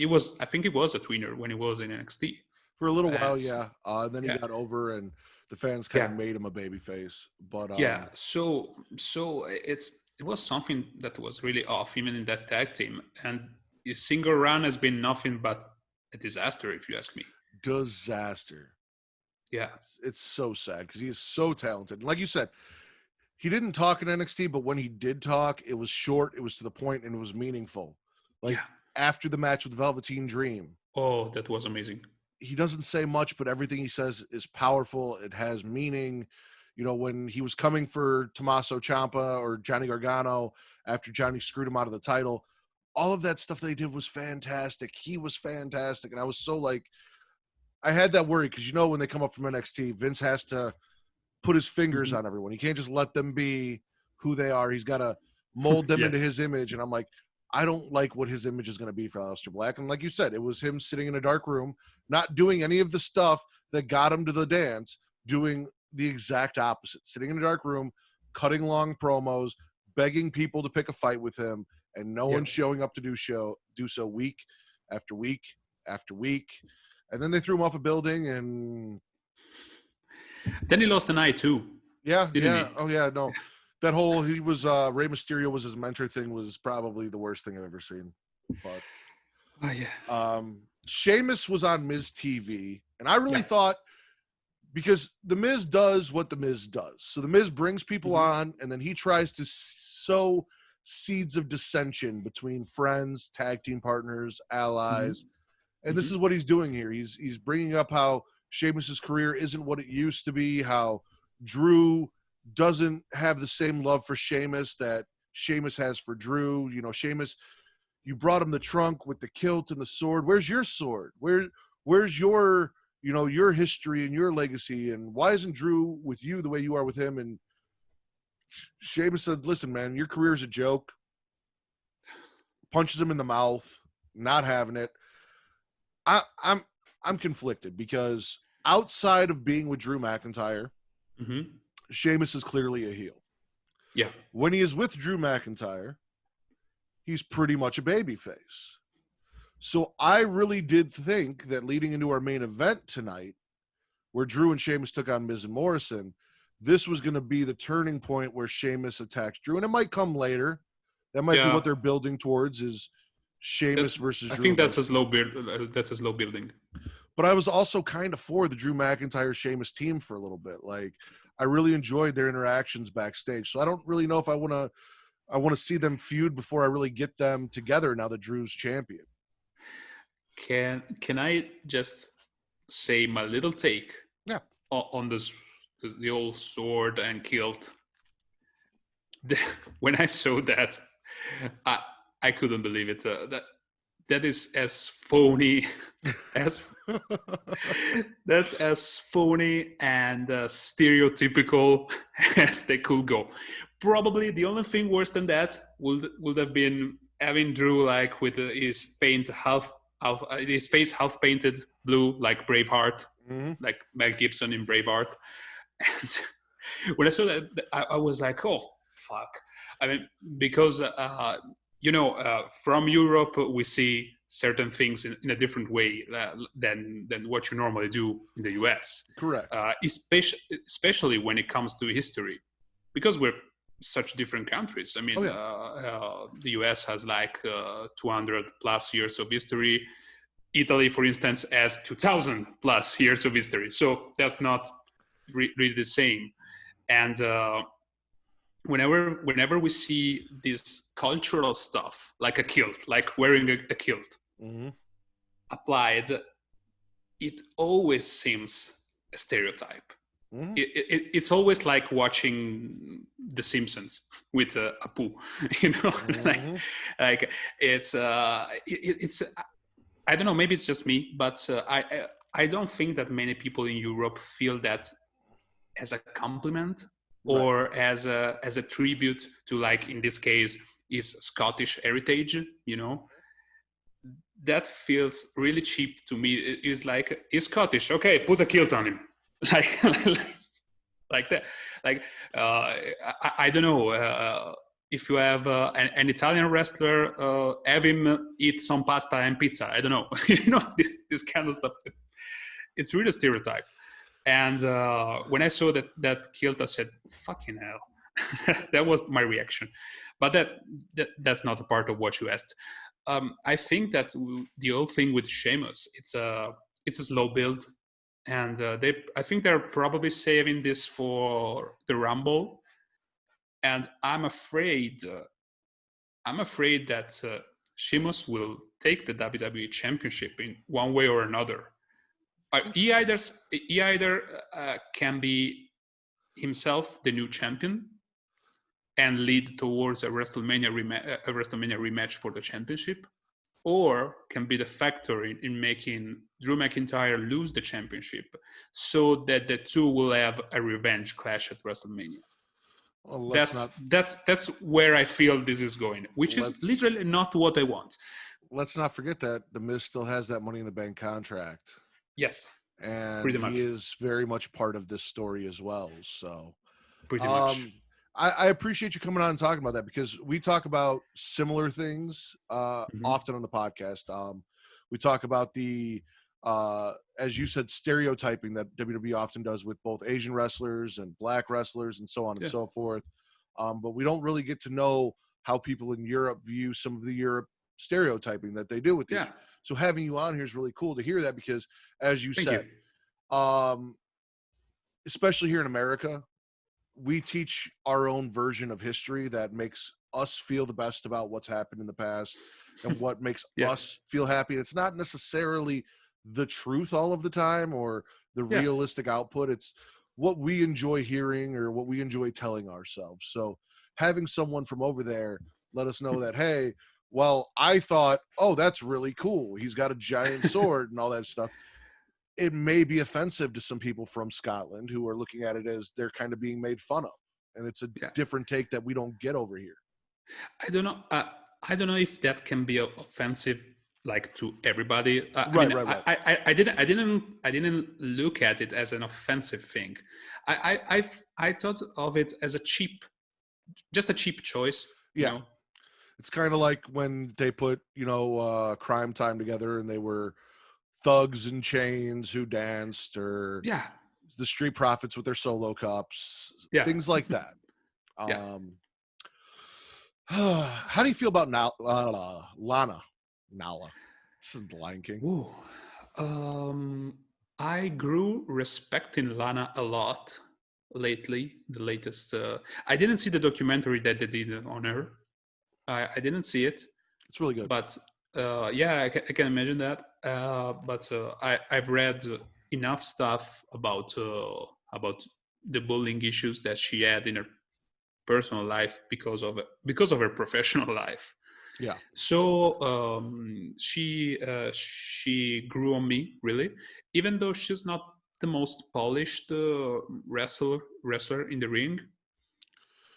I think he was a tweener when he was in NXT for a little while. Yeah. Then he got over, and the fans kind of made him a baby face. But so it was something that was really off, even in that tag team. And his single run has been nothing but a disaster, if you ask me. Disaster. Yeah. It's so sad because he is so talented. Like you said, he didn't talk in NXT, but when he did talk, it was short, it was to the point, and it was meaningful. Like after the match with Velveteen Dream. Oh, that was amazing. He doesn't say much, but everything he says is powerful. It has meaning. When he was coming for Tommaso Ciampa or Johnny Gargano after Johnny screwed him out of the title, all of that stuff they did was fantastic. He was fantastic. And I was so I had that worry because, when they come up from NXT, Vince has to put his fingers on everyone. He can't just let them be who they are. He's got to mold them into his image. And I'm like, I don't like what his image is going to be for Aleister Black. And like you said, it was him sitting in a dark room, not doing any of the stuff that got him to the dance, doing the exact opposite, sitting in a dark room, cutting long promos, begging people to pick a fight with him, and no one showing up to do so week after week after week. And then they threw him off a building, and then he lost an eye too. Yeah. Oh yeah, no. That whole he was Rey Mysterio was his mentor thing was probably the worst thing I've ever seen. But Sheamus was on Miz TV, and I really thought, because the Miz does what the Miz does. So the Miz brings people on, and then he tries to sow seeds of dissension between friends, tag team partners, allies. And this is what he's doing here. He's bringing up how Sheamus's career isn't what it used to be, how Drew doesn't have the same love for Sheamus that Sheamus has for Drew. Sheamus, you brought him the trunk with the kilt and the sword. Where's your sword? Where's your your history and your legacy, and why isn't Drew with you the way you are with him? And Sheamus said, listen, man, your career is a joke. Punches him in the mouth, not having it. I'm conflicted because outside of being with Drew McIntyre, Sheamus is clearly a heel. Yeah. When he is with Drew McIntyre, he's pretty much a babyface. So I really did think that leading into our main event tonight, where Drew and Sheamus took on Miz and Morrison, this was going to be the turning point where Sheamus attacks Drew, and it might come later. That might be what they're building towards, is Sheamus versus Drew. I think that's a slow build. That's a slow building. But I was also kind of for the Drew McIntyre Sheamus team for a little bit. Like, I really enjoyed their interactions backstage. So I don't really know if I want to see them feud before I really get them together now that Drew's champion. Can I just say my little take? Yeah. On the old sword and kilt. When I saw that, I couldn't believe it. That is as phony as that's as phony and stereotypical as they could go. Probably the only thing worse than that would have been having Drew like with his paint his face half painted blue like Braveheart, like Mel Gibson in Braveheart. And when I saw that, I was like, oh fuck. I mean, because from Europe we see certain things in a different way than what you normally do in the US. Correct. Especially when it comes to history, because we're such different countries. I mean, the US has like 200 plus years of history. Italy, for instance, has 2,000 plus years of history. So that's not really the same. And whenever we see this cultural stuff, like a kilt, like wearing a kilt applied, it always seems a stereotype. It's always like watching The Simpsons with Apu, like it's I don't know, maybe it's just me, but I don't think that many people in Europe feel that as a compliment or as a tribute to, like in this case, is Scottish heritage. That feels really cheap to me. It's like, he's Scottish, okay, put a kilt on him. like that. Like I don't know. If you have an Italian wrestler, have him eat some pasta and pizza. I don't know. This kind of stuff. It's really a stereotype. And when I saw that kilt, I said, "Fucking hell!" That was my reaction. But that's not a part of what you asked. I think that the whole thing with Sheamus, it's a slow build, and I think they're probably saving this for the Rumble. And I'm afraid that Sheamus will take the WWE Championship in one way or another. He either can be himself the new champion and lead towards a WrestleMania rematch for the championship, or can be the factor in making Drew McIntyre lose the championship, so that the two will have a revenge clash at WrestleMania. Well, that's where I feel this is going, which is literally not what I want. Let's not forget that The Miz still has that Money in the Bank contract. Yes, and pretty much. He is very much part of this story as well. So, pretty much. I appreciate you coming on and talking about that, because we talk about similar things often on the podcast. We talk about the, as you said, stereotyping that WWE often does with both Asian wrestlers and black wrestlers and so on and so forth. But we don't really get to know how people in Europe view some of the Europe stereotyping that they do with these. So having you on here is really cool to hear that, because as you said, especially here in America, we teach our own version of history that makes us feel the best about what's happened in the past and what makes us feel happy. It's not necessarily the truth all of the time or the realistic output. It's what we enjoy hearing or what we enjoy telling ourselves. So having someone from over there let us know that, hey, well, I thought, oh, that's really cool. He's got a giant sword and all that stuff. It may be offensive to some people from Scotland who are looking at it as they're kind of being made fun of. And it's a different take that we don't get over here. I don't know. I don't know if that can be offensive, like, to everybody. Right. I didn't look at it as an offensive thing. I thought of it as just a cheap choice. You know? It's kind of like when they put, Crime Time together and they were thugs in chains who danced, or Yeah, the Street Profits with their solo cups, yeah, things like that. yeah. How do you feel about Lana? Nala. This is the Lion King. Ooh. Um, I grew respecting Lana a lot lately. The latest, I didn't see the documentary that they did on her. I didn't see it, It's really good. but yeah, I can imagine that. But I've read enough stuff about the bullying issues that she had in her personal life because of her professional life. Yeah. So she grew on me, really, even though she's not the most polished wrestler in the ring.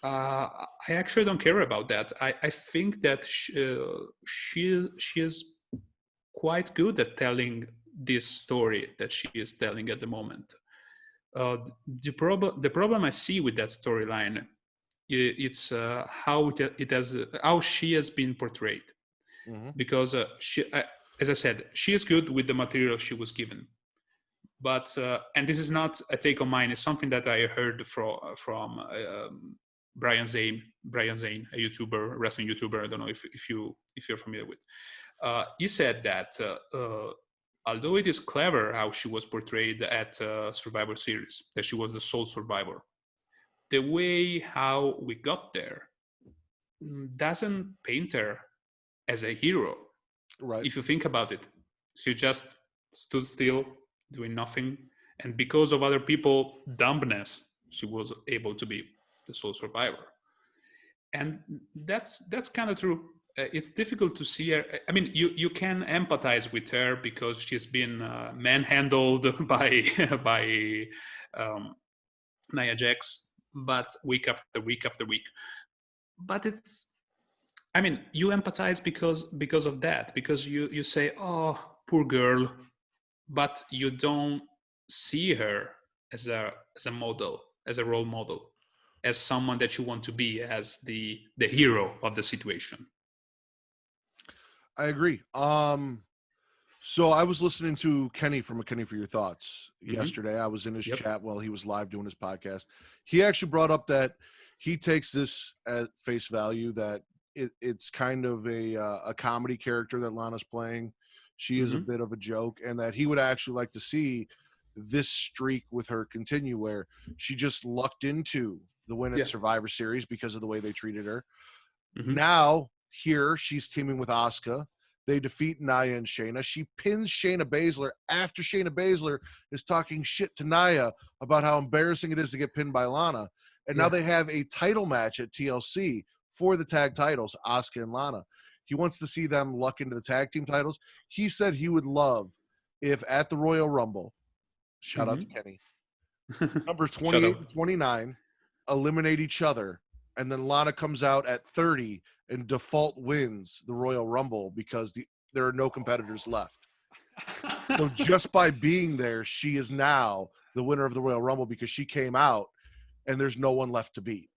I actually don't care about that. I think that she is quite good at telling this story that she is telling at the moment. The problem I see with that storyline, it's how she has been portrayed. Mm-hmm. Because as I said, she is good with the material she was given. But and this is not a take on mine. It's something that I heard from Brian Zane, a YouTuber, wrestling YouTuber. I don't know if you're familiar with. He said that although it is clever how she was portrayed at Survivor Series, that she was the sole survivor, the way how we got there doesn't paint her as a hero. Right. If you think about it, she just stood still, doing nothing, and because of other people dumbness, she was able to be the sole survivor. And that's kind of true. It's difficult to see her. I mean, you can empathize with her because she's been manhandled by Nia Jax, but week after week after week. But it's, I mean, you empathize because of that, because you say, "Oh, poor girl," but you don't see her as a model, as a role model, as someone that you want to be, as the hero of the situation. I agree. So I was listening to Kenny from A Kenny for Your Thoughts yesterday. I was in his Yep. chat while he was live doing his podcast. He actually brought up that he takes this at face value, that it's kind of a comedy character that Lana's playing. She is a bit of a joke, and that he would actually like to see this streak with her continue, where she just lucked into the win at Survivor Series because of the way they treated her. Now here she's teaming with Asuka. They defeat Nia and Shayna. She pins Shayna Baszler after Shayna Baszler is talking shit to Nia about how embarrassing it is to get pinned by Lana. And now they have a title match at TLC for the tag titles, Asuka and Lana. He wants to see them luck into the tag team titles. He said he would love if at the Royal Rumble, shout out to Kenny, number 28 and 29 eliminate each other, and then Lana comes out at 30 and default wins the Royal Rumble because there are no competitors left. So just by being there, she is now the winner of the Royal Rumble because she came out and there's no one left to beat.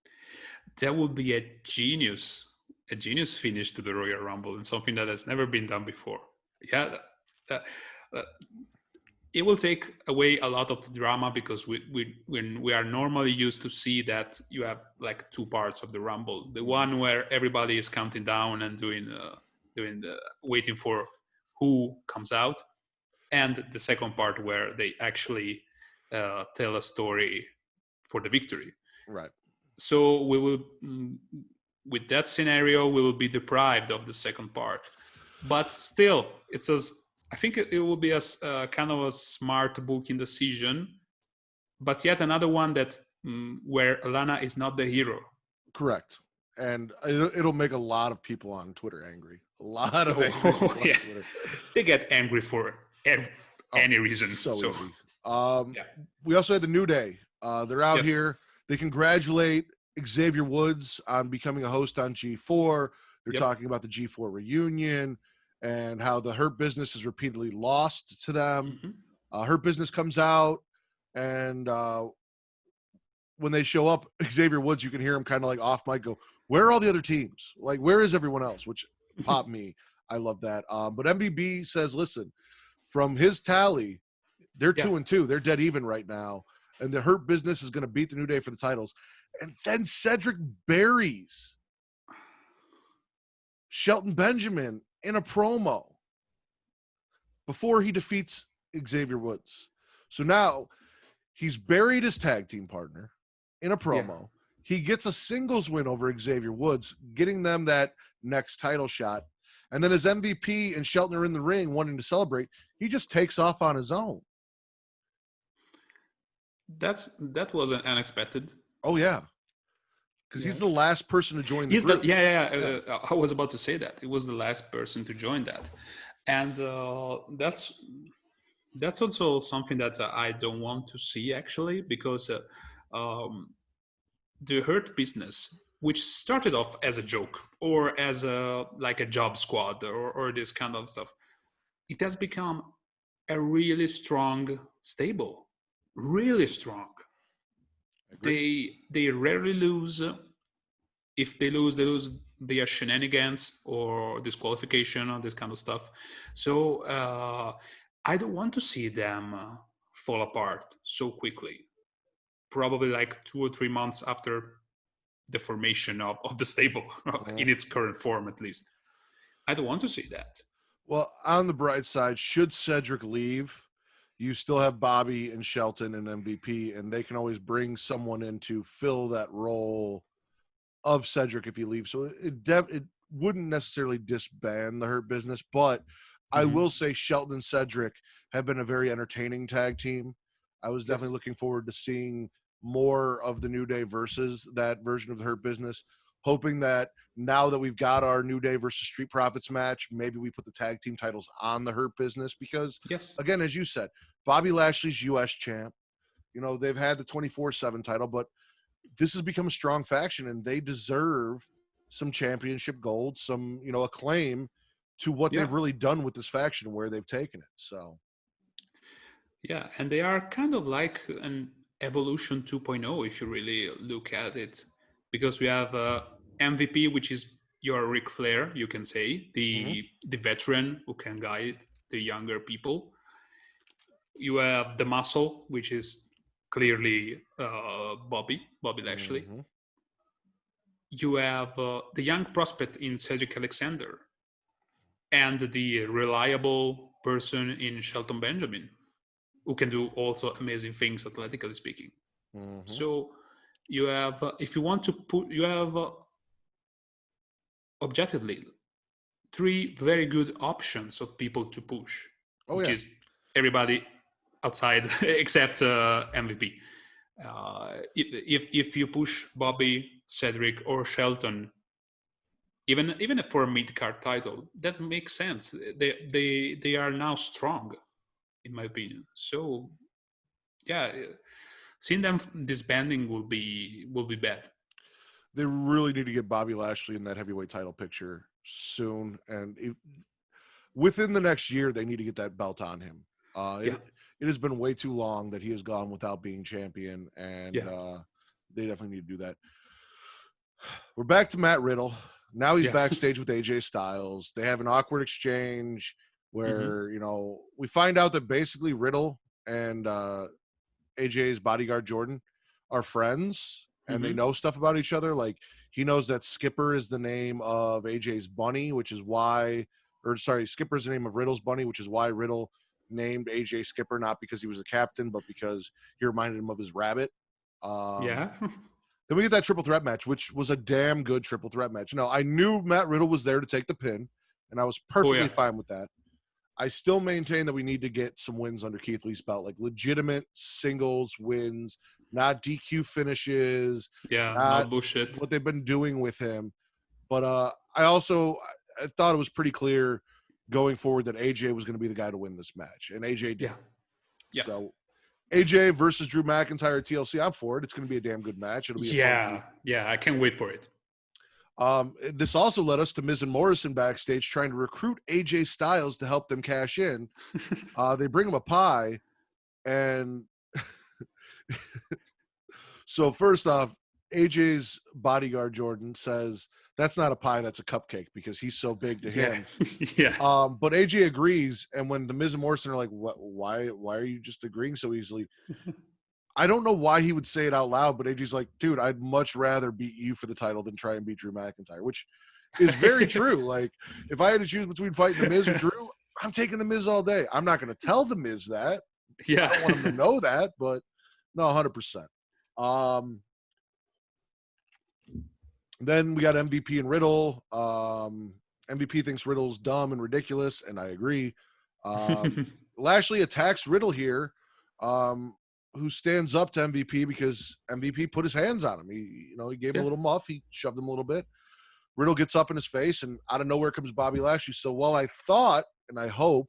That would be a genius finish to the Royal Rumble, and something that has never been done before. Yeah, it will take away a lot of the drama, because we are normally used to see that you have like two parts of the Rumble: the one where everybody is counting down and doing the waiting for who comes out, and the second part where they actually tell a story for the victory. Right. So we will, with that scenario, we will be deprived of the second part. But still, I think it will be a kind of a smart booking decision, but yet another one that where Lana is not the hero. Correct. And it'll make a lot of people on Twitter angry. A lot of angry people on Twitter. They get angry for any reason. So easy. We also had the New Day. They're out here. They congratulate Xavier Woods on becoming a host on G4. They're talking about the G4 reunion and how the Hurt Business is repeatedly lost to them. Hurt Business comes out and when they show up, Xavier Woods, you can hear him kind of like off mic go, "Where are all the other teams? Like, where is everyone else?" Which popped me. I love that. But MVB says, listen, from his tally, they're 2-2. They're dead even right now. And the Hurt Business is going to beat the New Day for the titles. And then Cedric buries Shelton Benjamin in a promo before he defeats Xavier Woods. So now he's buried his tag team partner in a promo. Yeah. He gets a singles win over Xavier Woods, getting them that next title shot. And then as MVP and Shelton are in the ring wanting to celebrate, he just takes off on his own. That was unexpected. Oh, yeah. Because he's the last person to join the group. I was about to say that. He was the last person to join that. And that's also something that I don't want to see, actually, because the Hurt Business, which started off as a joke or as a job squad or this kind of stuff, it has become a really strong stable, really strong. They rarely lose. If they lose via shenanigans or disqualification or this kind of stuff. So I don't want to see them fall apart so quickly. Probably like 2 or 3 months after the formation of the stable, in its current form at least. I don't want to see that. Well, on the bright side, should Cedric leave, you still have Bobby and Shelton and MVP, and they can always bring someone in to fill that role of Cedric if he leaves. So it wouldn't necessarily disband the Hurt Business, but I will say Shelton and Cedric have been a very entertaining tag team. I was definitely looking forward to seeing more of the New Day versus that version of the Hurt Business, hoping that now that we've got our New Day versus Street Profits match, maybe we put the tag team titles on the Hurt Business because, again, as you said, Bobby Lashley's U.S. champ. You know, they've had the 24/7 title, but this has become a strong faction, and they deserve some championship gold, some, acclaim to what they've really done with this faction and where they've taken it. So, yeah, and they are kind of like an Evolution 2.0 if you really look at it, because we have MVP, which is your Ric Flair, you can say, the veteran who can guide the younger people. You have the Muscle, which is clearly Bobby Lashley. You have the young prospect in Cedric Alexander, and the reliable person in Shelton Benjamin, who can do also amazing things athletically speaking. So you have, if you want to put, you have objectively 3 very good options of people to push, which is everybody outside except MVP. If you push Bobby, Cedric, or Shelton, even for a mid-card title, that makes sense. They are now strong, in my opinion. So, yeah, seeing them disbanding will be bad. They really need to get Bobby Lashley in that heavyweight title picture soon, and within the next year, they need to get that belt on him. It has been way too long that he has gone without being champion, and they definitely need to do that. We're back to Matt Riddle. Now he's backstage with AJ Styles. They have an awkward exchange where, we find out that basically Riddle and AJ's bodyguard Jordan are friends, and they know stuff about each other. Like, he knows that Skipper is the name of AJ's bunny, which is why, Skipper is the name of Riddle's bunny, which is why Riddle named AJ Skipper, not because he was a captain, but because he reminded him of his rabbit. Then we get that triple threat match, which was a damn good triple threat match. No, I knew Matt Riddle was there to take the pin, and I was perfectly fine with that. I still maintain that we need to get some wins under Keith Lee's belt, like legitimate singles wins, not DQ finishes. Not bullshit. What they've been doing with him. But I thought it was pretty clear going forward that AJ was going to be the guy to win this match, and AJ did. So AJ versus Drew McIntyre at TLC, I'm for it. It's going to be a damn good match. It'll be a fun I can't wait for it. This also led us to Miz and Morrison backstage trying to recruit AJ Styles to help them cash in. They bring him a pie, and So first off, AJ's bodyguard Jordan says that's not a pie, that's a cupcake because he's so big to him. Yeah. But AJ agrees, and when the Miz and Morrison are like, "What? Why are you just agreeing so easily?" I don't know why he would say it out loud, but AJ's like, "Dude, I'd much rather beat you for the title than try and beat Drew McIntyre," which is very true. Like, if I had to choose between fighting the Miz or Drew, I'm taking the Miz all day. I'm not going to tell the Miz that. Yeah. I don't want him to know that, but no, 100%. Then we got MVP and Riddle. MVP thinks Riddle's dumb and ridiculous, and I agree. Lashley attacks Riddle here, who stands up to MVP because MVP put his hands on him. He gave him a little muff. He shoved him a little bit. Riddle gets up in his face, and out of nowhere comes Bobby Lashley. So while I thought, and I hope,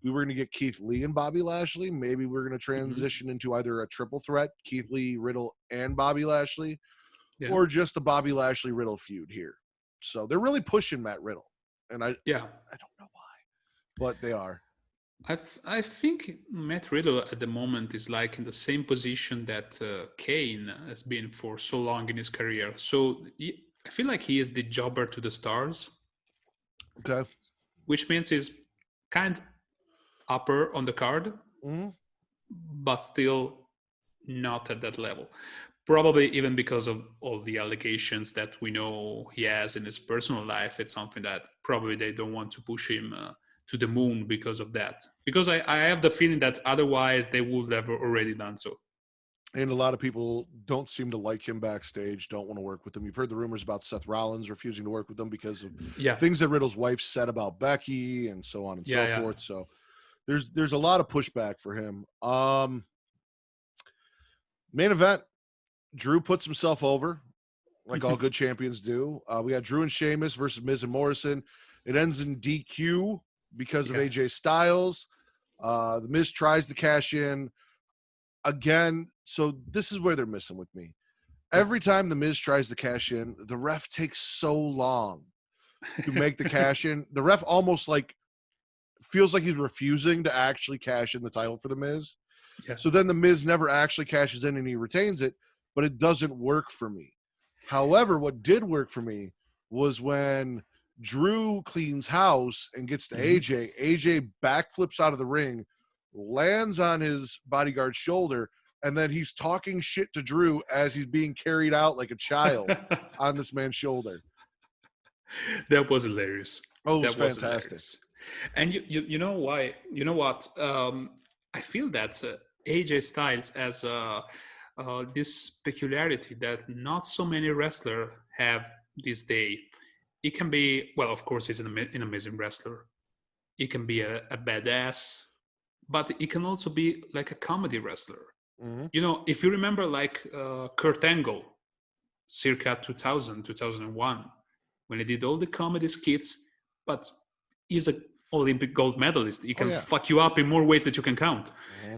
we were going to get Keith Lee and Bobby Lashley, maybe we're going to transition into either a triple threat, Keith Lee, Riddle, and Bobby Lashley, or just a Bobby Lashley Riddle feud here. So they're really pushing Matt Riddle, and I don't know why, but they are. I think Matt Riddle at the moment is like in the same position that Kane has been for so long in his career. So I feel like he is the jobber to the stars. Okay. Which means he's kind of upper on the card, but still not at that level. Probably even because of all the allegations that we know he has in his personal life. It's something that probably they don't want to push him to the moon because of that. Because I have the feeling that otherwise they would have already done so. And a lot of people don't seem to like him backstage, don't want to work with him. You've heard the rumors about Seth Rollins refusing to work with him because of things that Riddle's wife said about Becky and so on and so forth. So there's a lot of pushback for him. Main event, Drew puts himself over like all good champions do. We got Drew and Sheamus versus Miz and Morrison. It ends in DQ because of AJ Styles. The Miz tries to cash in again. So this is where they're missing with me. Every time the Miz tries to cash in, the ref takes so long to make the cash in. The ref almost like feels like he's refusing to actually cash in the title for the Miz. Yeah. So then the Miz never actually cashes in and he retains it, but it doesn't work for me. However, what did work for me was when Drew cleans house and gets to AJ. AJ backflips out of the ring, lands on his bodyguard's shoulder, and then he's talking shit to Drew as he's being carried out like a child on this man's shoulder. That was hilarious. Oh, it was fantastic. And you know why? You know what? I feel that AJ Styles has this peculiarity that not so many wrestlers have this day. It can be, well, of course, he's an amazing wrestler. It can be a badass, but it can also be like a comedy wrestler. You know, if you remember like Kurt Angle, circa 2000, 2001, when he did all the comedy skits, but he's an Olympic gold medalist. He can fuck you up in more ways that you can count.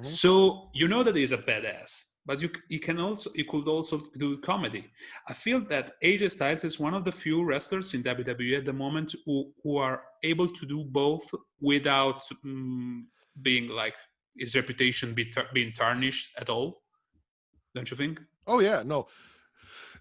So you know that he's a badass, but you could also do comedy. I feel that AJ Styles is one of the few wrestlers in WWE at the moment who are able to do both without being like his reputation being tarnished at all. Don't you think? Oh yeah, no.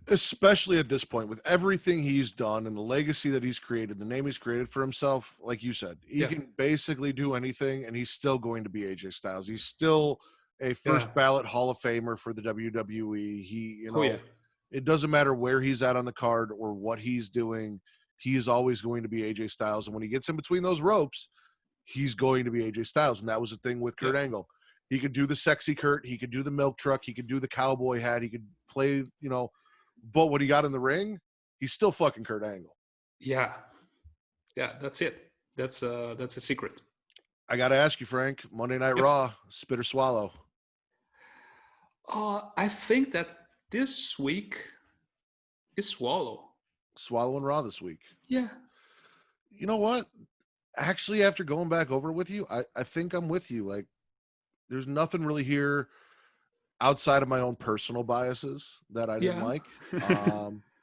Especially at this point, with everything he's done and the legacy that he's created, the name he's created for himself, like you said, he can basically do anything, and he's still going to be AJ Styles. He's still a first ballot Hall of Famer for the WWE. It doesn't matter where he's at on the card or what he's doing. He is always going to be AJ Styles. And when he gets in between those ropes, he's going to be AJ Styles. And that was the thing with Kurt Angle. He could do the sexy Kurt. He could do the milk truck. He could do the cowboy hat. He could play, but when he got in the ring, he's still fucking Kurt Angle. Yeah, that's it. That's a secret. I got to ask you, Frank, Monday Night Raw, spit or swallow? I think that this week is swallow. Swallow and Raw this week. Yeah. You know what? Actually, after going back over with you, I think I'm with you. Like, there's nothing really here outside of my own personal biases that I didn't like.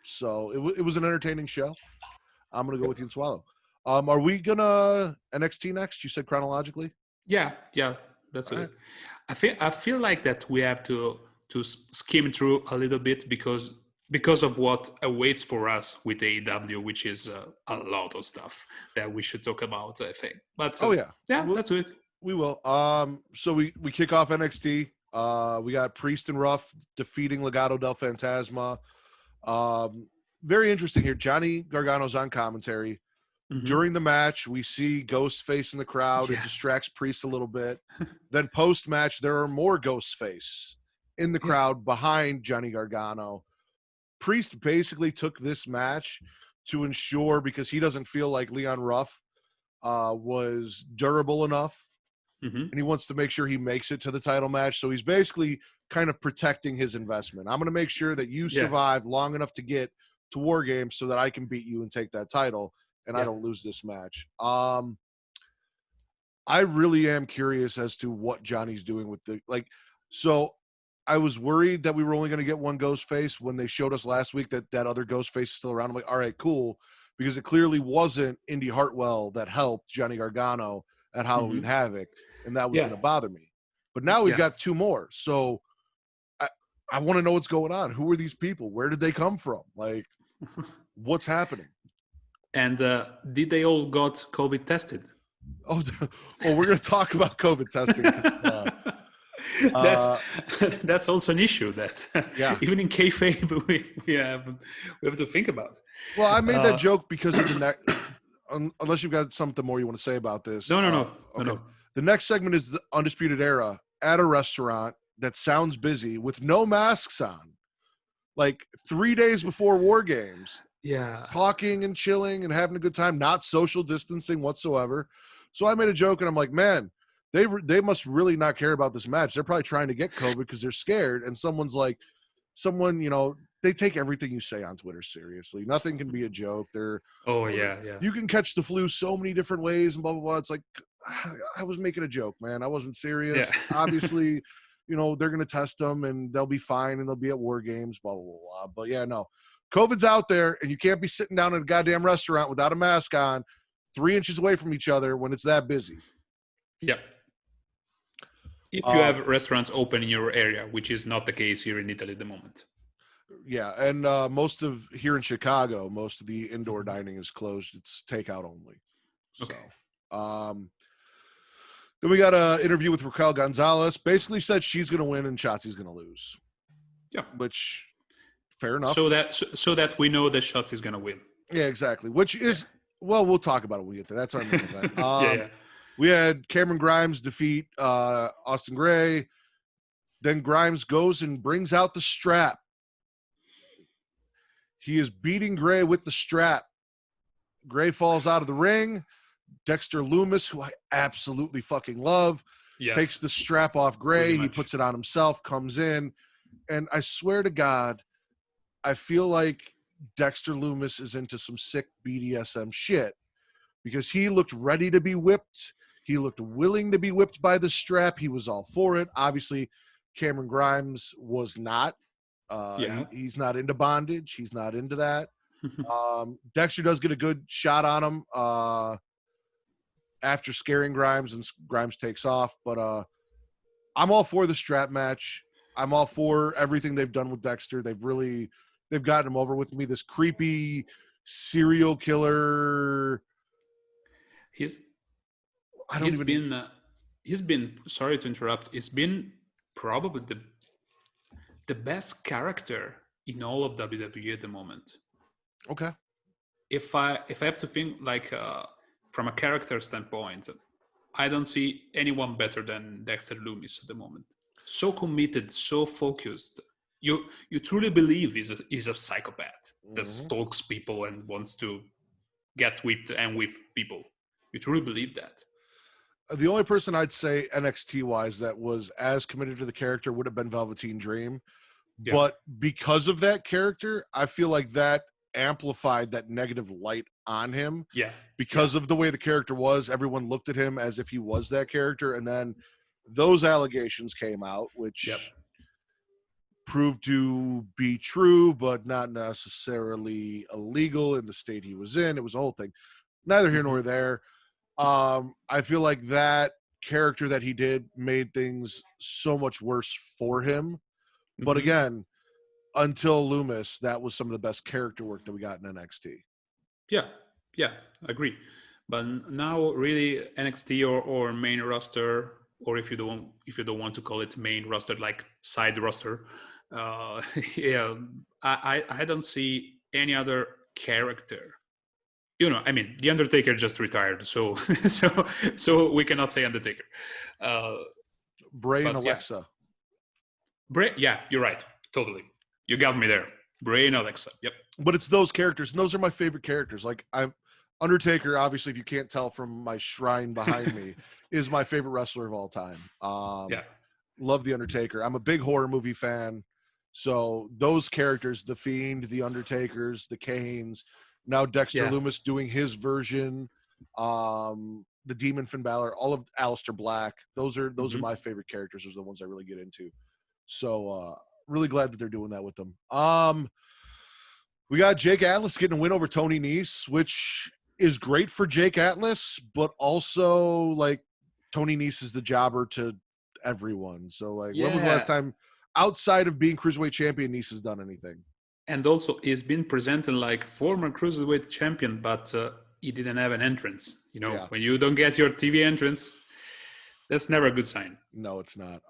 So it was an entertaining show. I'm going to go with you and swallow. Are we going to NXT next? You said chronologically? Yeah. That's it. Right. I feel like that we have to skim through a little bit because of what awaits for us with AEW, which is a lot of stuff that we should talk about, I think. But let's do it. We will. So we kick off NXT. We got Priest and Ruff defeating Legado del Fantasma. Very interesting here. Johnny Gargano's on commentary. Mm-hmm. During the match, we see Ghostface in the crowd. It distracts Priest a little bit. Then post-match, there are more Ghostface in the crowd behind Johnny Gargano. Priest basically took this match to ensure, because he doesn't feel like Leon Ruff was durable enough, and he wants to make sure he makes it to the title match. So he's basically kind of protecting his investment. I'm going to make sure that you survive long enough to get to War Games so that I can beat you and take that title, and I don't lose this match. I really am curious as to what Johnny's doing with so I was worried that we were only going to get one Ghostface when they showed us last week that other Ghostface is still around. I'm like, all right, cool, because it clearly wasn't Indy Hartwell that helped Johnny Gargano at Halloween Havoc, and that was going to bother me. But now we've got two more, so I want to know what's going on. Who are these people? Where did they come from? Like, what's happening? And did they all got COVID tested? Oh, we're going to talk about COVID testing. That's also an issue that even in kayfabe we have to think about. Well, I made that joke because of the next. Unless you've got something more you want to say about this. No. Okay. No. The next segment is the Undisputed Era at a restaurant that sounds busy with no masks on, like 3 days before War Games. Yeah, talking and chilling and having a good time, not social distancing whatsoever. So I made a joke, and I'm like, man, they must really not care about this match. They're probably trying to get COVID because they're scared. And they take everything you say on Twitter seriously. Nothing can be a joke. You can catch the flu so many different ways and blah, blah, blah. It's like, I was making a joke, man. I wasn't serious. Yeah. Obviously, they're going to test them and they'll be fine and they'll be at War Games, blah, blah, blah, blah. But yeah, no. COVID's out there, and you can't be sitting down at a goddamn restaurant without a mask on 3 inches away from each other when it's that busy. Yeah. If you have restaurants open in your area, which is not the case here in Italy at the moment. Yeah, and here in Chicago, most of the indoor dining is closed. It's takeout only. Okay. So, then we got an interview with Raquel Gonzalez. Basically said she's going to win and Shotzi's going to lose. Yeah. Which... fair enough. So that we know that Shotzi's going to win. Yeah, exactly. Which is, well, we'll talk about it when we get there. That's our main event. We had Cameron Grimes defeat Austin Gray. Then Grimes goes and brings out the strap. He is beating Gray with the strap. Gray falls out of the ring. Dexter Lumis, who I absolutely fucking love, takes the strap off Gray. He puts it on himself, comes in. And I swear to God, I feel like Dexter Lumis is into some sick BDSM shit because he looked ready to be whipped. He looked willing to be whipped by the strap. He was all for it. Obviously, Cameron Grimes was not. He's not into bondage. He's not into that. Dexter does get a good shot on him after scaring Grimes, and Grimes takes off. But I'm all for the strap match. I'm all for everything they've done with Dexter. They've gotten him over with me. This creepy serial killer. He's been sorry to interrupt. He's been probably the best character in all of WWE at the moment. Okay. If I have to think from a character standpoint, I don't see anyone better than Dexter Lumis at the moment. So committed, so focused. You truly believe he's a psychopath that stalks people and wants to get whipped and whip people. You truly believe that. The only person I'd say NXT-wise that was as committed to the character would have been Velveteen Dream. Yeah. But because of that character, I feel like that amplified that negative light on him. Yeah. Because of the way the character was, everyone looked at him as if he was that character. And then those allegations came out, which proved to be true, but not necessarily illegal in the state he was in. It was a whole thing. Neither here nor there. I feel like that character that he did made things so much worse for him But Mhm. again, until Loomis, that was some of the best character work that we got in NXT. Yeah, yeah, I agree. But now, really, NXT or main roster, or if you don't want to call it main roster, like side roster, yeah, I don't see any other character. I mean, the Undertaker just retired, so so we cannot say Undertaker. Uh, Bray and but yeah, Alexa. Bray. Yeah, you're right. Totally, you got me there. Bray and Alexa. Yep. But it's those characters, and those are my favorite characters. Like I'm Undertaker, obviously, if you can't tell from my shrine behind me, is my favorite wrestler of all time. Yeah. Love the Undertaker. I'm a big horror movie fan, so those characters, the Fiend, the Undertakers, the Canes, now Dexter Yeah. Loomis doing his version, the Demon Finn Balor, all of Aleister Black. Those are my favorite characters. Those are the ones I really get into. So really glad that they're doing that with them. We got Jake Atlas getting a win over Tony Nese, which is great for Jake Atlas, but also like Tony Nese is the jobber to everyone. So like, when was the last Yeah. time outside of being cruiserweight champion Nese has done anything? And also, he's been presented like former cruiserweight champion, but he didn't have an entrance. Yeah. When you don't get your TV entrance, that's never a good sign. No, it's not.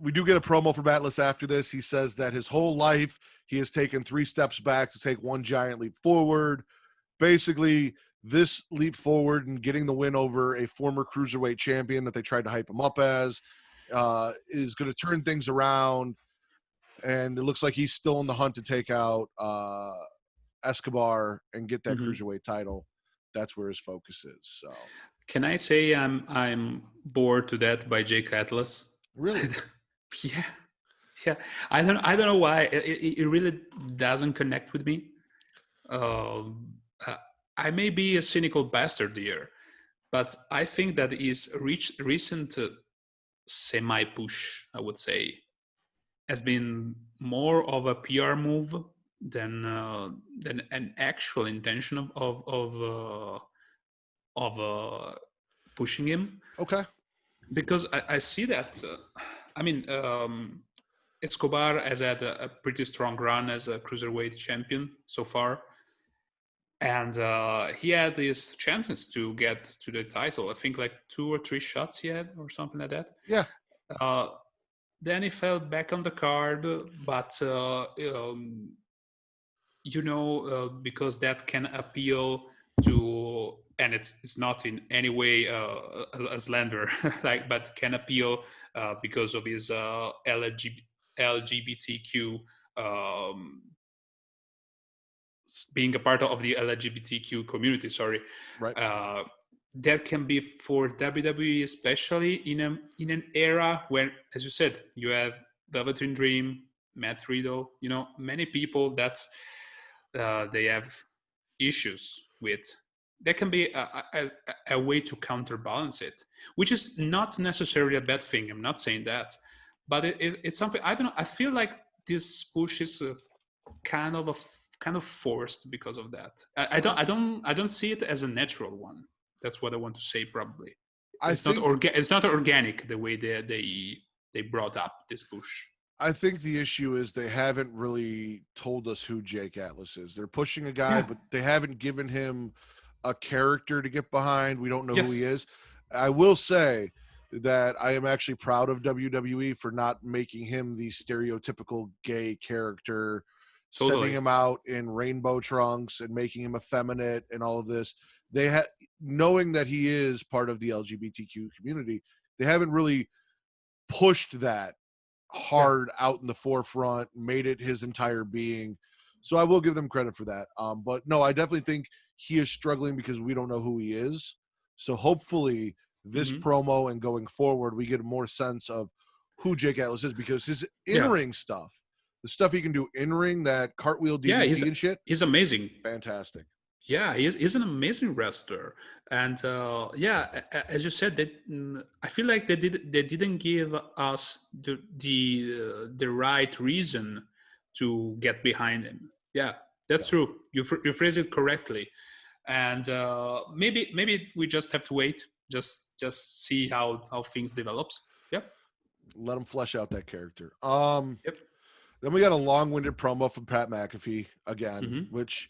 We do get a promo from Atlas after this. He says that his whole life he has taken 3 steps back to take 1 giant leap forward. Basically, this leap forward and getting the win over a former cruiserweight champion that they tried to hype him up as is going to turn things around. And it looks like he's still in the hunt to take out Escobar and get that cruiserweight title. That's where his focus is. So, can I say I'm bored to death by Jake Atlas? Really? Yeah. I don't know why it really doesn't connect with me. I may be a cynical bastard here, but I think that his recent semi-push, I would say, has been more of a PR move than an actual intention of pushing him. Okay. Because I see that. Escobar has had a pretty strong run as a cruiserweight champion so far. And he had his chances to get to the title. I think like 2 or 3 shots he had or something like that. Yeah. Then he fell back on the card, but because that can appeal to, and it's not in any way a slander, but can appeal because of his LGBTQ, being a part of the LGBTQ community. Sorry, right. That can be for WWE, especially in an era where, as you said, you have Velveteen Dream, Matt Riddle, many people that they have issues with. That can be a way to counterbalance it, which is not necessarily a bad thing. I'm not saying that, but it's something, I don't know. I feel like this push is kind of forced because of that. I don't see it as a natural one. That's what I want to say. Probably it's not organic the way they brought up this push. I think the issue is they haven't really told us who Jake Atlas is. They're pushing a guy, but they haven't given him a character to get behind. We don't know who he is. I will say that I am actually proud of WWE for not making him the stereotypical gay character, sending him out in rainbow trunks and making him effeminate and all of this. They knowing that he is part of the LGBTQ community, they haven't really pushed that hard out in the forefront, made it his entire being. So I will give them credit for that. But no, I definitely think he is struggling because we don't know who he is. So hopefully this promo and going forward, we get more sense of who Jake Atlas is, because his in-ring stuff, the stuff he can do in-ring, that cartwheel DDT and shit, he's amazing. Fantastic. Yeah, he's an amazing wrestler, and as you said, I feel like they didn't give us the right reason to get behind him. Yeah, that's true. You phrase it correctly, and maybe we just have to wait, just see how things develops. Yep. Let him flesh out that character. Yep. Then we got a long-winded promo from Pat McAfee again, Mm-hmm. which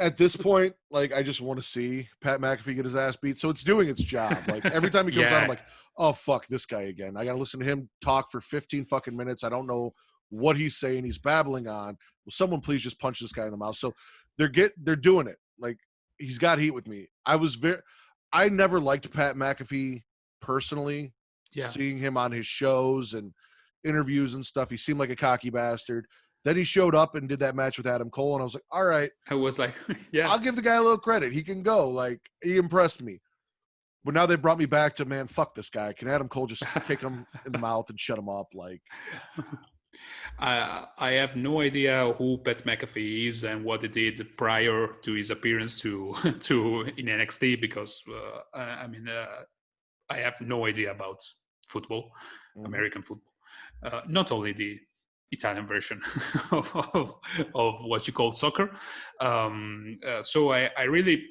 at this point, like, I just want to see Pat McAfee get his ass beat. So it's doing its job. Like, every time he comes on, I'm Yeah. like, oh, fuck this guy again. I got to listen to him talk for 15 fucking minutes. I don't know what he's saying. He's babbling on. Will someone please just punch this guy in the mouth? So they're doing it. Like, he's got heat with me. I never liked Pat McAfee personally. Yeah. Seeing him on his shows and interviews and stuff, he seemed like a cocky bastard. Then he showed up and did that match with Adam Cole, and I was like, all right, I was like, yeah. I'll give the guy a little credit. He can go. Like, he impressed me. But now they brought me back to, man, fuck this guy. Can Adam Cole just kick him in the mouth and shut him up? Like, I have no idea who Pat McAfee is and what he did prior to his appearance to in NXT, because I have no idea about football, American football. Not only the Italian version of what you call soccer. So I really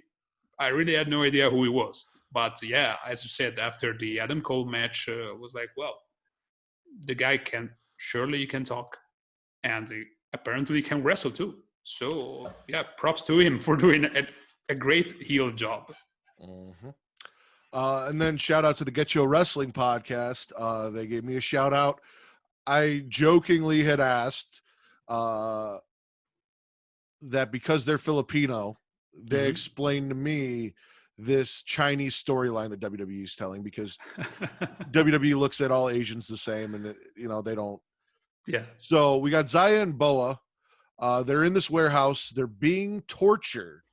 had no idea who he was. But yeah, as you said, after the Adam Cole match, was like, well, the guy can talk, and he apparently can wrestle too. So yeah, props to him for doing a great heel job. mm-hmm. And then shout out to the Get Your Wrestling podcast. They gave me a shout out. I jokingly had asked that because they're Filipino, they explained to me this Chinese storyline that WWE is telling, because WWE looks at all Asians the same, and they don't. Yeah. So we got Zaya and Boa. They're in this warehouse. They're being tortured.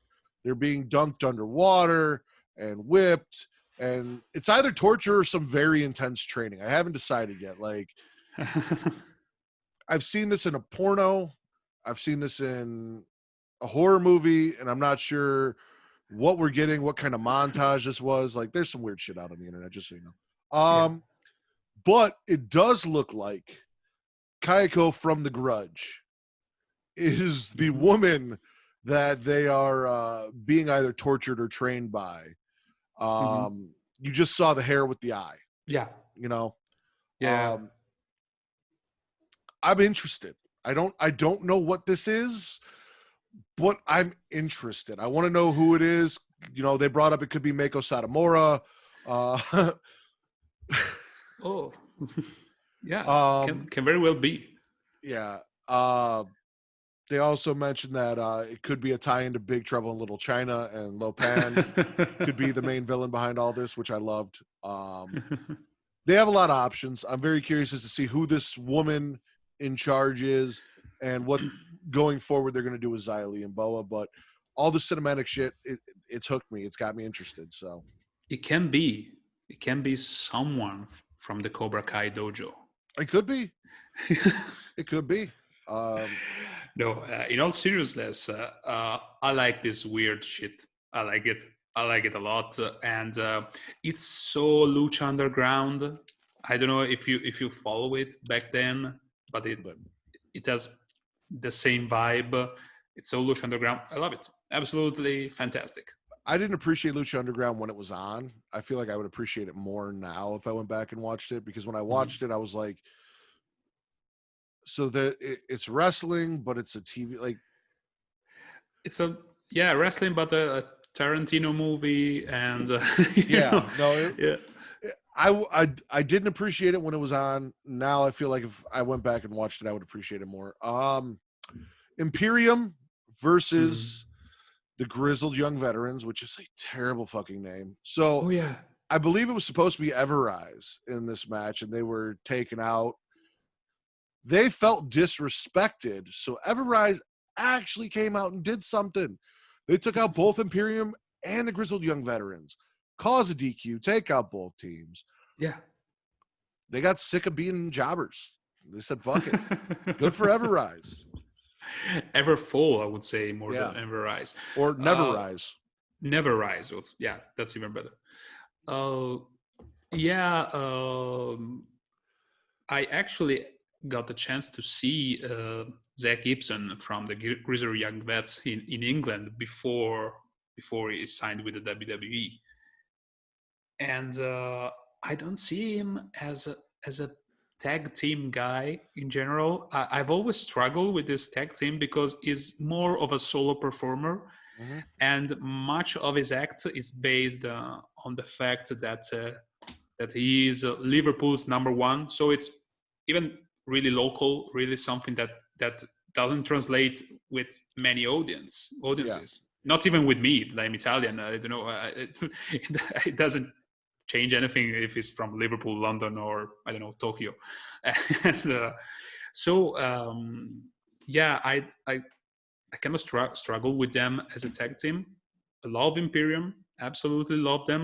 They're being dunked underwater and whipped. And it's either torture or some very intense training. I haven't decided yet. Like, I've seen this in a porno. I've seen this in a horror movie, and I'm not sure what we're getting, what kind of montage this was. Like, there's some weird shit out on the internet, just so you know. But it does look like Kayako from The Grudge is the woman that they are being either tortured or trained by. You just saw the hair with the eye. Yeah. Yeah. I'm interested. I don't know what this is, but I'm interested. I want to know who it is. They brought up it could be Meiko Satomura. Oh, yeah. Can very well be. Yeah. They also mentioned that it could be a tie into Big Trouble in Little China, and Lopan could be the main villain behind all this, which I loved. They have a lot of options. I'm very curious as to see who this woman in charge is and what going forward they're going to do with Xia Li and Boa. But all the cinematic shit, it's hooked me. It's got me interested. So it can be someone from the Cobra Kai dojo. It could be. It could be. No, in all seriousness, I like this weird shit. I like it a lot, and it's so Lucha Underground. I don't know if you follow it back then, but it has the same vibe. It's so Lucha Underground. I love it. Absolutely fantastic. I didn't appreciate Lucha Underground when it was on. I feel like I would appreciate it more now if I went back and watched it, because when I watched it, I was like, so it's wrestling, but it's a TV, like, it's wrestling, but a Tarantino movie, and I didn't appreciate it when it was on. Now I feel like if I went back and watched it, I would appreciate it more. Imperium versus the Grizzled Young Veterans, which is a terrible fucking name. So I believe it was supposed to be Everrise in this match, and they were taken out. They felt disrespected, so Everrise actually came out and did something. They took out both Imperium and the Grizzled Young Veterans, cause a DQ, take out both teams. Yeah. They got sick of being jobbers. They said, fuck it. Good for Everrise. Everfull, I would say, more than Everrise. Or Never Rise. Never Rise. That's even better. I actually got the chance to see Zach Gibson from the Grizzled Young Vets in England before he signed with the WWE, and I don't see him as a tag team guy in general. I've always struggled with this tag team because he's more of a solo performer, Mm-hmm. and much of his act is based on the fact that he is Liverpool's number one. So it's even really local, really something that doesn't translate with many Yeah. audiences. Not even with me, that I'm Italian. I don't know. It doesn't change anything if it's from Liverpool, London, or I don't know, Tokyo. And yeah, I kind of struggle with them as a tag team. I love Imperium, absolutely love them.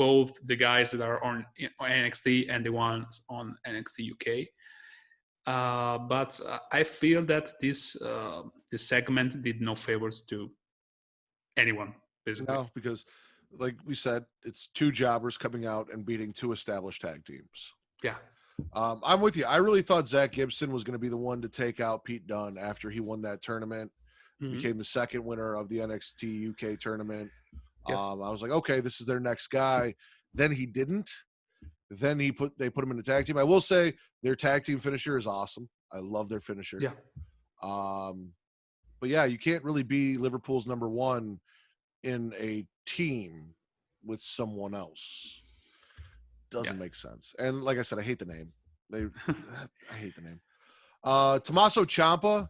Both the guys that are on NXT and the ones on NXT UK. But I feel that this segment did no favors to anyone, basically. No, because like we said, it's two jobbers coming out and beating two established tag teams. Yeah. I'm with you. I really thought Zach Gibson was going to be the one to take out Pete Dunne after he won that tournament, became the second winner of the NXT UK tournament. Yes. I was like, okay, this is their next guy. Then he didn't. Then they put him in the tag team. I will say their tag team finisher is awesome. I love their finisher. Yeah. But yeah, you can't really be Liverpool's number one in a team with someone else. Doesn't make sense. And like I said, I hate the name. I hate the name. Tommaso Ciampa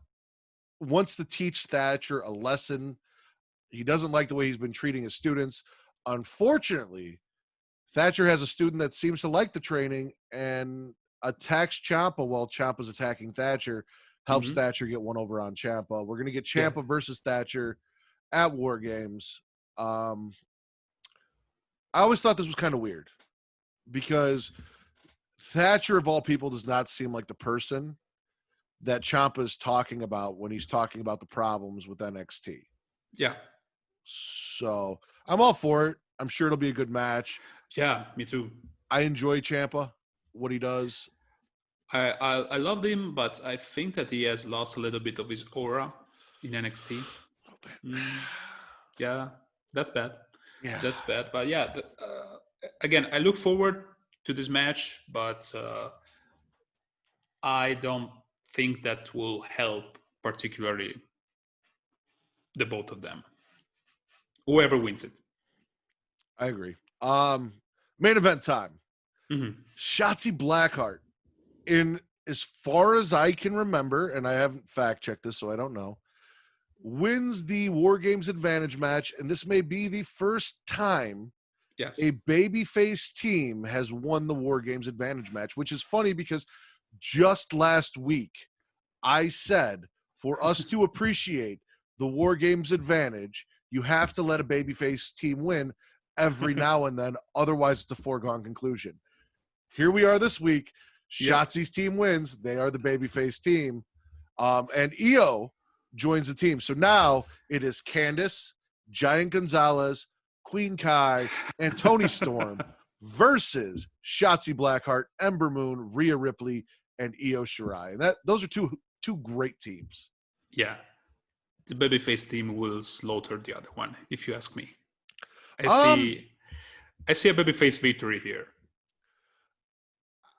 wants to teach Thatcher a lesson. He doesn't like the way he's been treating his students. Unfortunately, Thatcher has a student that seems to like the training and attacks Ciampa while Ciampa's attacking Thatcher, helps Thatcher get one over on Ciampa. We're going to get Ciampa versus Thatcher at War Games. I always thought this was kind of weird because Thatcher, of all people, does not seem like the person that Ciampa is talking about when he's talking about the problems with NXT. Yeah. So I'm all for it. I'm sure it'll be a good match. Yeah, me too. I enjoy Ciampa, what he does. I loved him, but I think that he has lost a little bit of his aura in NXT. A little bit. Yeah, that's bad. Yeah, that's bad. But yeah, again, I look forward to this match, but I don't think that will help particularly the both of them. Whoever wins it. I agree. Main event time. Shotzi Blackheart, in as far as I can remember, and I haven't fact checked this, so I don't know, wins the War Games Advantage match, and this may be the first time a babyface team has won the War Games Advantage match, which is funny because just last week I said for us to appreciate the War Games Advantage, you have to let a babyface team win every now and then, otherwise it's a foregone conclusion. Here we are this week. Shotzi's team wins. They are the babyface team. And Io joins the team. So now it is Candice, Giant Gonzalez, Queen Kai, and Toni Storm versus Shotzi Blackheart, Ember Moon, Rhea Ripley, and Io Shirai. And those are two great teams. Yeah. The babyface team will slaughter the other one, if you ask me. I see a babyface victory here.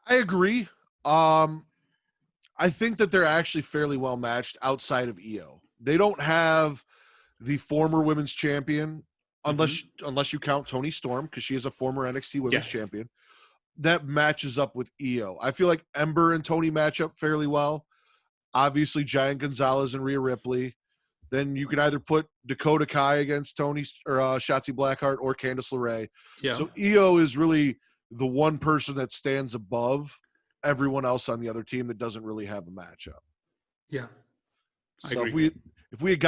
I agree. I think that they're actually fairly well matched outside of Io. They don't have the former women's champion, unless you count Toni Storm, because she is a former NXT women's champion. That matches up with Io. I feel like Ember and Toni match up fairly well. Obviously, Giant Gonzalez and Rhea Ripley. Then you can either put Dakota Kai against Toni or Shotzi Blackheart or Candice LeRae. Yeah. So Io is really the one person that stands above everyone else on the other team that doesn't really have a matchup. Yeah. So if we had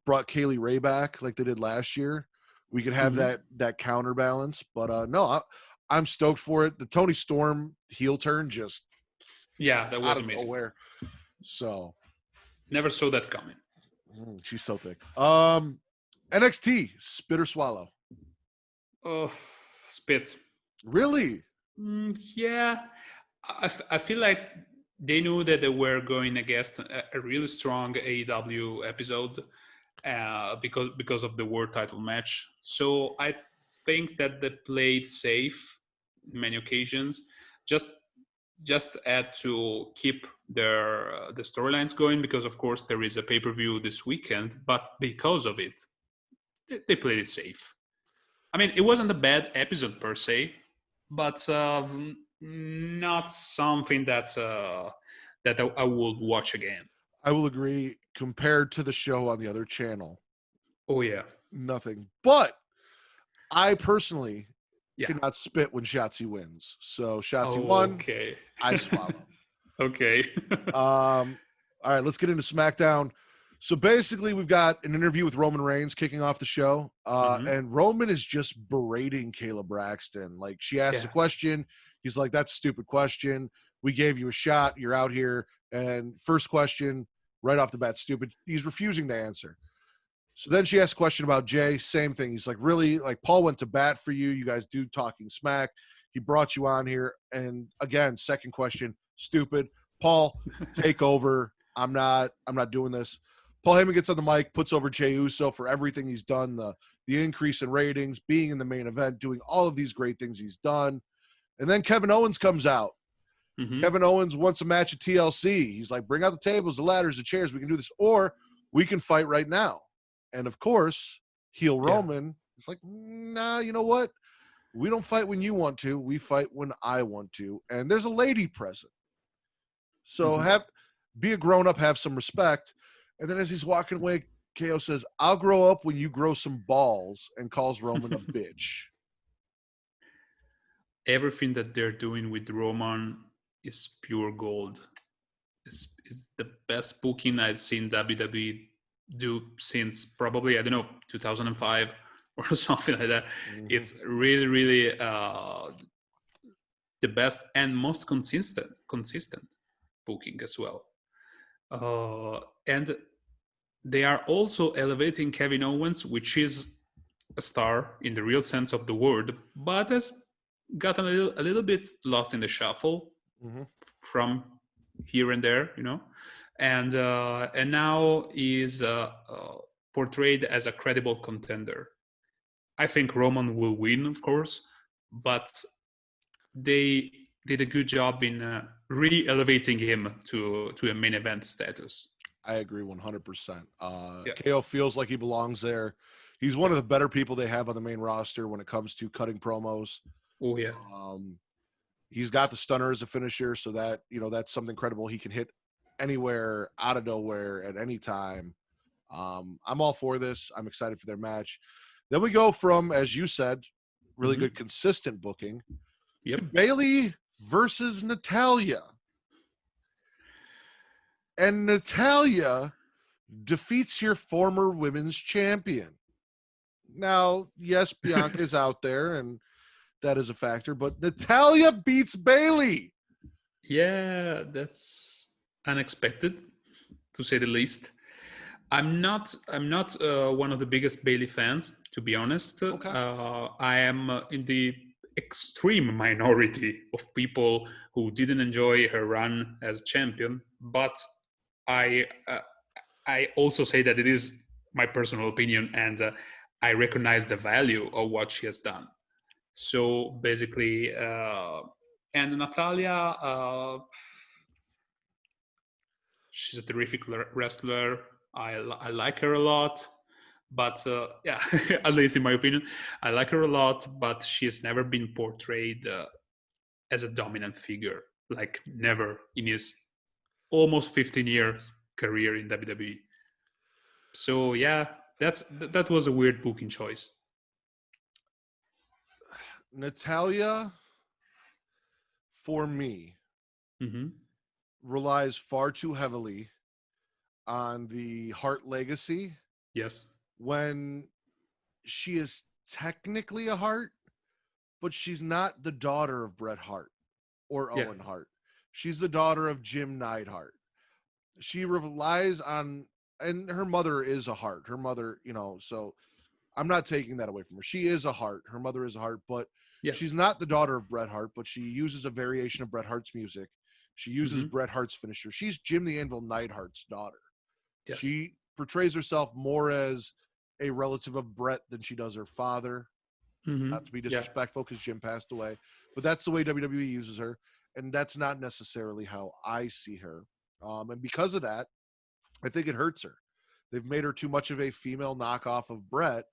brought Kaylee Ray back like they did last year, we could have that counterbalance. But no, I'm stoked for it. The Toni Storm heel turn just that was amazing. Nowhere. So never saw that coming. She's so thick. NXT, spit or swallow? Oh, spit. Really? Yeah. I feel like they knew that they were going against a really strong AEW episode because of the world title match. So I think that they played safe on many occasions. just add to keep the storylines going, because of course there is a pay-per-view this weekend, but because of it, they played it safe. I mean, it wasn't a bad episode per se, but not something that I would watch again. I will agree. Compared to the show on the other channel, Oh yeah, nothing. But I personally yeah. cannot spit when Shotzi wins. So Shotzi won. Okay. I swallow. Okay. All right, let's get into SmackDown. So basically, we've got an interview with Roman Reigns kicking off the show, and Roman is just berating Kayla Braxton. Like, she asks a question, he's like, "That's a stupid question. We gave you a shot. You're out here, and first question right off the bat, stupid." He's refusing to answer. So then she asks a question about Jay. Same thing. He's like, "Really? Like, Paul went to bat for you. You guys do talking smack. He brought you on here." And again, second question, stupid. Paul, take over. I'm not doing this. Paul Heyman gets on the mic, puts over Jey Uso for everything he's done, the increase in ratings, being in the main event, doing all of these great things he's done. And then Kevin Owens comes out. Kevin Owens wants a match at TLC. He's like, "Bring out the tables, the ladders, the chairs. We can do this. Or we can fight right now." And of course, heel Roman is like, "Nah, you know what? We don't fight when you want to. We fight when I want to." And there's a lady present. So be a grown-up, have some respect. And then as he's walking away, KO says, "I'll grow up when you grow some balls," and calls Roman a bitch. Everything that they're doing with Roman is pure gold. It's the best booking I've seen WWE do since probably, I don't know, 2005 or something like that. It's really, really the best and most consistent booking as well. And they are also elevating Kevin Owens, which is a star in the real sense of the word, but has gotten a little bit lost in the shuffle from here and there, and now is portrayed as a credible contender. I think Roman will win, of course, but they did a good job in re-elevating him to a main event status. I agree 100%. KO feels like he belongs there. He's one of the better people they have on the main roster when it comes to cutting promos. Oh, yeah. He's got the stunner as a finisher, so that, that's something credible. He can hit anywhere, out of nowhere, at any time. I'm all for this. I'm excited for their match. Then we go from, as you said, really good consistent booking. Yep. Bayley versus Natalya. And Natalya defeats your former women's champion. Now, yes, Bianca's out there, and that is a factor, but Natalya beats Bayley. Yeah, that's unexpected, to say the least. I'm not one of the biggest Bayley fans, to be honest. Okay. I am in the extreme minority of people who didn't enjoy her run as champion, but I also say that it is my personal opinion, and I recognize the value of what she has done. So basically, and Natalya, she's a terrific wrestler. I like her a lot, but yeah, at least in my opinion, I like her a lot. But she has never been portrayed as a dominant figure, like never in his almost 15 years career in WWE. So yeah, that was a weird booking choice. Natalya, for me, relies far too heavily on the Hart legacy. Yes. When she is technically a Hart, but she's not the daughter of Bret Hart or Owen Hart. She's the daughter of Jim Neidhart. She relies on, and her mother is a Hart. Her mother, so I'm not taking that away from her. She is a Hart. Her mother is a Hart, but she's not the daughter of Bret Hart, but she uses a variation of Bret Hart's music. She uses Bret Hart's finisher. She's Jim the Anvil Neidhart's daughter. Yes. She portrays herself more as a relative of Bret than she does her father. Not to be disrespectful because Jim passed away, but that's the way WWE uses her. and that's not necessarily how I see her. And because of that, I think it hurts her. They've made her too much of a female knockoff of Brett,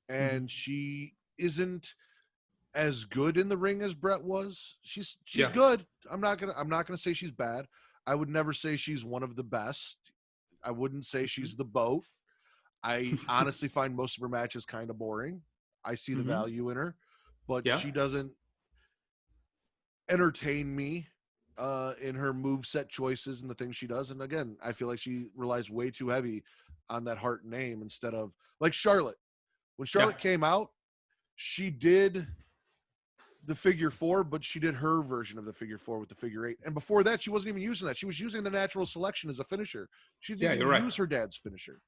and she isn't as good in the ring as Brett was. She's Yeah. good. I'm not gonna say she's bad. I would never say she's one of the best. I wouldn't say she's the boat. I honestly find most of her matches kind of boring. I see the value in her, but Yeah. she doesn't entertain me in her move set choices and the things she does. And again, I feel like she relies way too heavy on that Hart name instead of like Charlotte. When Charlotte came out, she did the figure four, but she did her version of the figure four with the figure eight. And before that, she wasn't even using that. She was using the natural selection as a finisher. She didn't even use her dad's finisher.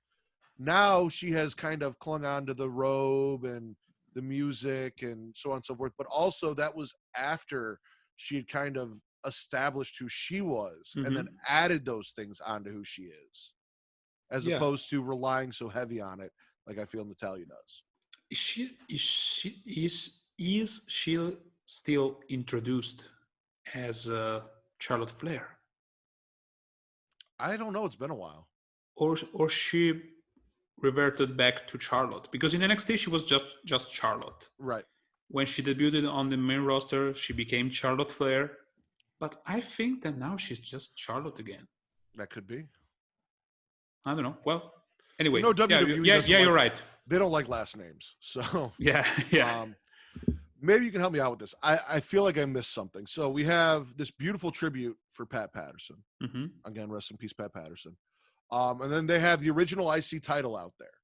Now she has kind of clung on to the robe and the music and so on and so forth. But also that was after she had kind of established who she was and then added those things onto who she is, as opposed to relying so heavy on it like I feel Natalya does. Is she still introduced as Charlotte Flair? I don't know. It's been a while. Or she reverted back to Charlotte, because in NXT she was just Charlotte. Right. When she debuted on the main roster, she became Charlotte Flair. But I think that now she's just Charlotte again. That could be. I don't know. Well, anyway, WWE you're right. They don't like last names, so yeah. Maybe you can help me out with this. I feel like I missed something. So we have this beautiful tribute for Pat Patterson. Again, rest in peace, Pat Patterson. And then they have the original IC title out there.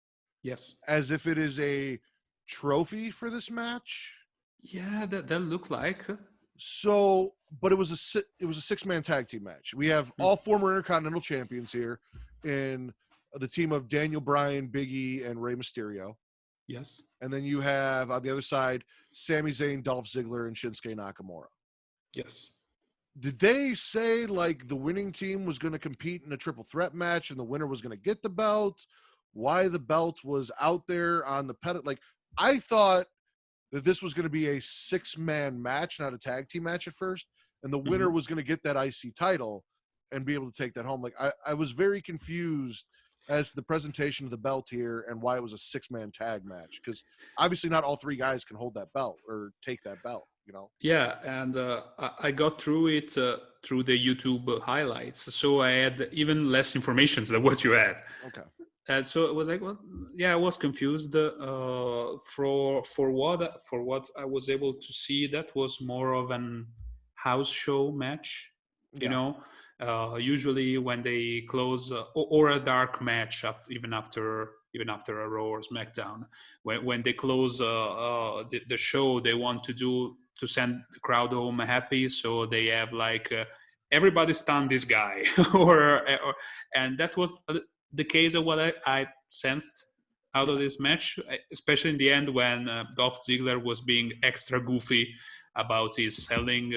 Yes. As if it is a trophy for this match. Yeah, that looked like. So, but it was a 6-man tag team match. We have all former Intercontinental champions here in the team of Daniel Bryan, Big E, and Rey Mysterio. Yes. And then you have on the other side Sami Zayn, Dolph Ziggler, and Shinsuke Nakamura. Yes. Did they say like the winning team was going to compete in a triple threat match and the winner was going to get the belt? Why the belt was out there on the pedestal? Like, I thought that this was going to be a 6-man match, not a tag team match at first, and the winner was going to get that IC title and be able to take that home. Like, I was very confused as to the presentation of the belt here and why it was a 6-man tag match, because obviously not all 3 guys can hold that belt or take that belt, you know? Yeah, and I got through it through the YouTube highlights, so I had even less information than what you had. Okay. And so it was like, well, yeah, I was confused. For what I was able to see, that was more of an house show match. You know, usually when they close or a dark match even after a Raw or SmackDown, when they close the show, they want to send the crowd home happy, so they have like everybody stun this guy, and that was the case of what I sensed out of this match, especially in the end when Dolph Ziggler was being extra goofy about his selling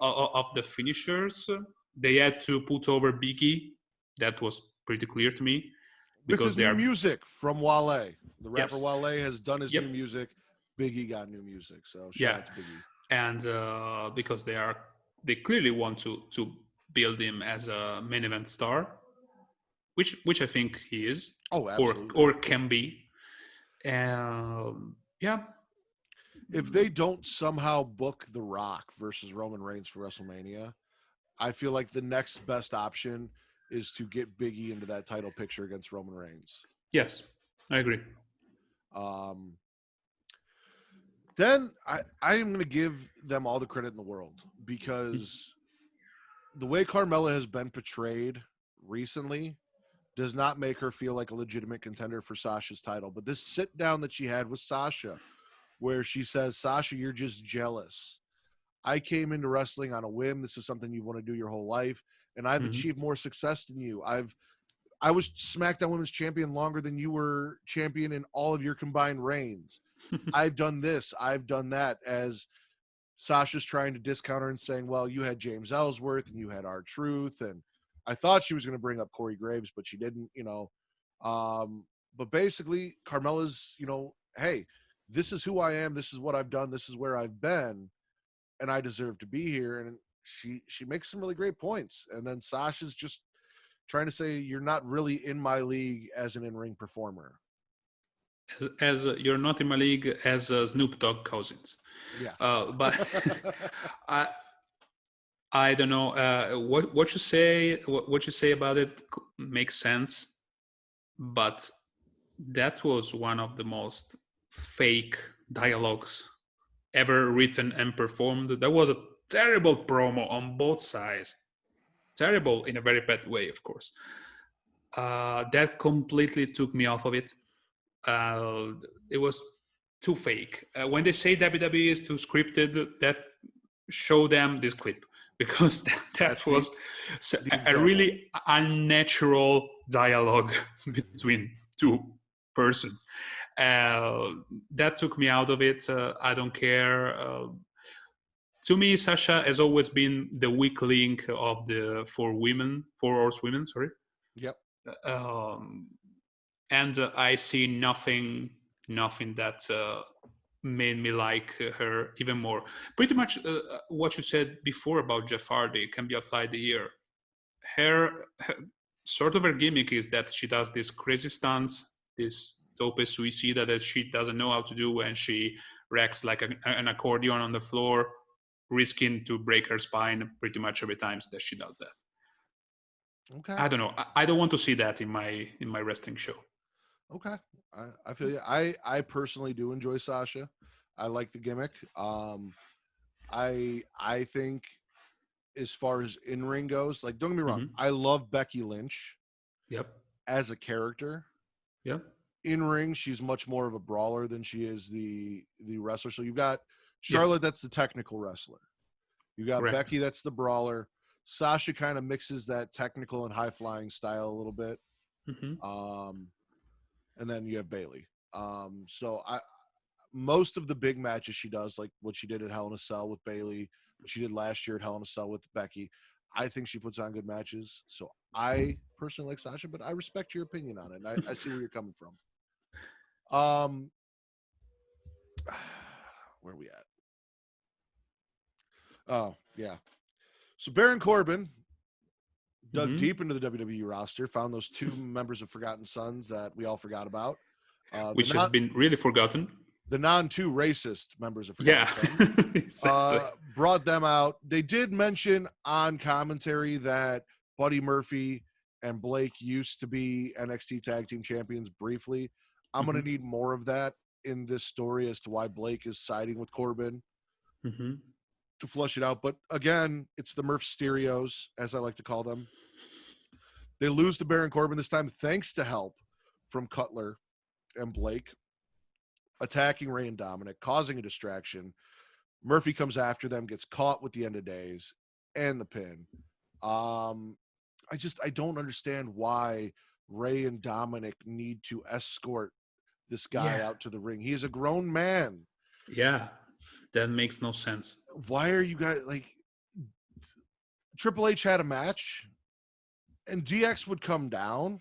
of the finishers. They had to put over Big E. That was pretty clear to me. Because new music from Wale. The rapper Wale has done his new music. Big E got new music. So shout out to Big E. And because they clearly want to build him as a main event star, which I think he is. Oh, absolutely. Or can be. If they don't somehow book The Rock versus Roman Reigns for WrestleMania, I feel like the next best option is to get Big E into that title picture against Roman Reigns. Yes, I agree. Then I am going to give them all the credit in the world, because the way Carmella has been portrayed recently does not make her feel like a legitimate contender for Sasha's title. But this sit down that she had with Sasha, where she says, Sasha, you're just jealous. I came into wrestling on a whim. This is something you want to do your whole life, and I've achieved more success than you. I was SmackDown Women's Champion longer than you were champion in all of your combined reigns. I've done this, I've done that, as Sasha's trying to discount her and saying, well, you had James Ellsworth and you had R-Truth, and I thought she was going to bring up Corey Graves, but she didn't, you know. But basically, Carmella's, you know, hey, this is who I am, this is what I've done, this is where I've been. and I deserve to be here. And she makes some really great points. And then Sasha's just trying to say you're not really in my league as an in-ring performer. As you're not in my league as Snoop Dogg Cousins. Yeah. But I don't know what you say. What you say about it makes sense, but that was one of the most fake dialogues ever written and performed. That was a terrible promo on both sides. Terrible in a very bad way, of course. That completely took me off of it. It was too fake. When they say WWE is too scripted, that show them this clip, because that was a really unnatural dialogue between two persons. That took me out of it. I don't care. To me, Sasha has always been the weak link of the four horsewomen. Sorry. Yep. And I see nothing that made me like her even more. Pretty much what you said before about Jeff Hardy can be applied here. Her sort of her gimmick is that she does this crazy stunts, this tope suicida that she doesn't know how to do, and she wrecks like an accordion on the floor, risking to break her spine pretty much every time that she does that. Okay. I don't know. I don't want to see that in my wrestling show. Okay. I feel you. I personally do enjoy Sasha. I like the gimmick. I think as far as in-ring goes, like, don't get me wrong, I love Becky Lynch. Yep. As a character. Yep. In-ring, she's much more of a brawler than she is the wrestler. So you've got Charlotte, that's the technical wrestler. You got Correct. Becky, that's the brawler. Sasha kind of mixes that technical and high-flying style a little bit. And then you have Bayley. So most of the big matches she does, like what she did at Hell in a Cell with Bayley, what she did last year at Hell in a Cell with Becky, I think she puts on good matches. So I personally like Sasha, but I respect your opinion on it. And I see where you're coming from. Where are we at? Oh, yeah. So Baron Corbin dug deep into the WWE roster, found those two members of Forgotten Sons that we all forgot about. Which has been really forgotten. The non-two racist members of Forgotten Sons. Exactly. Brought them out. They did mention on commentary that Buddy Murphy and Blake used to be NXT Tag Team Champions briefly. I'm going to need more of that in this story as to why Blake is siding with Corbin to flush it out. But again, it's the Murph Stereos, as I like to call them. They lose to Baron Corbin this time thanks to help from Cutler and Blake, attacking Ray and Dominic, causing a distraction. Murphy comes after them, gets caught with the end of days and the pin. I don't understand why Ray and Dominic need to escort this guy out to the ring. He is a grown man. Yeah, that makes no sense. Why are you guys like? Triple H had a match, and DX would come down,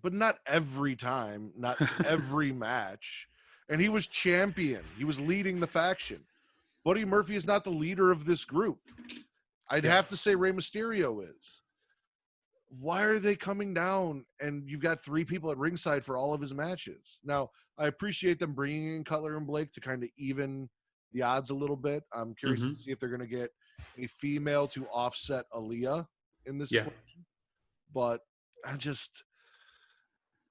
but not every time, not every match. And he was champion. He was leading the faction. Buddy Murphy is not the leader of this group. I'd have to say Rey Mysterio is. Why are they coming down and you've got three people at ringside for all of his matches? Now, I appreciate them bringing in Cutler and Blake to kind of even the odds a little bit. I'm curious to see if they're going to get a female to offset Aaliyah in this. Yeah. But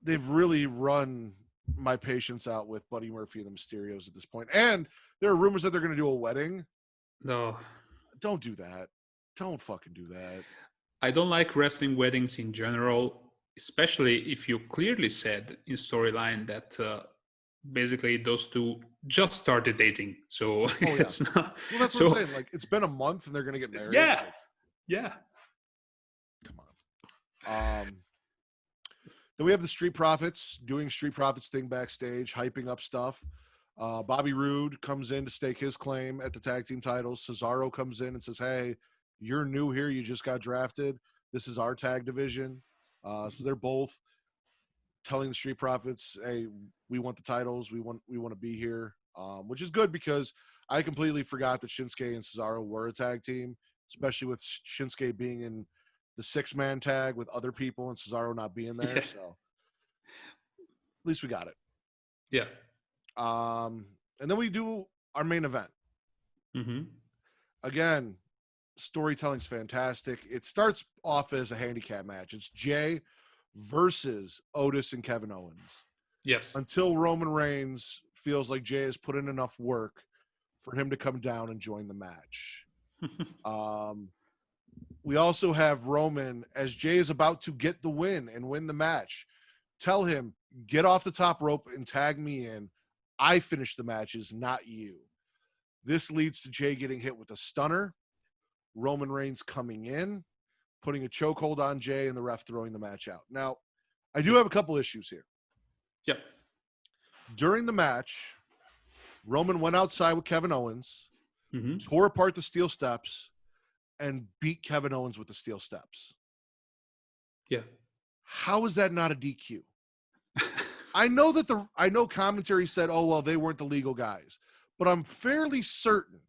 they've really run my patience out with Buddy Murphy and the Mysterios at this point. And there are rumors that they're going to do a wedding. No. Don't do that. Don't fucking do that. I don't like wrestling weddings in general, especially if you clearly said in storyline that basically those two just started dating. So it's not. Well, that's what I'm saying. Like, it's been a month and they're going to get married. Yeah. Like, yeah. Come on. Then we have the Street Profits doing Street Profits thing backstage, hyping up stuff. Bobby Roode comes in to stake his claim at the tag team titles. Cesaro comes in and says, hey, you're new here. You just got drafted. This is our tag division. So they're both telling the Street Profits, hey, we want the titles. We want to be here. which is good because I completely forgot that Shinsuke and Cesaro were a tag team, especially with Shinsuke being in the 6-man tag with other people and Cesaro not being there. Yeah. So at least we got it. Yeah. And then we do our main event. Mm-hmm. Again, storytelling's fantastic. It starts off as a handicap match. It's Jay versus Otis and Kevin Owens. Yes. Until Roman Reigns feels like Jay has put in enough work for him to come down and join the match. We also have Roman, as Jay is about to get the win and win the match, tell him, get off the top rope and tag me in. I finish the matches, not you. This leads to Jay getting hit with a stunner, Roman Reigns coming in, putting a chokehold on Jay, and the ref throwing the match out. Now, I do have a couple issues here. Yep. During the match, Roman went outside with Kevin Owens, Mm-hmm. tore apart the steel steps, and beat Kevin Owens with the steel steps. Yeah. How is that not a DQ? I know commentary said, oh, well, they weren't the legal guys. But I'm fairly certain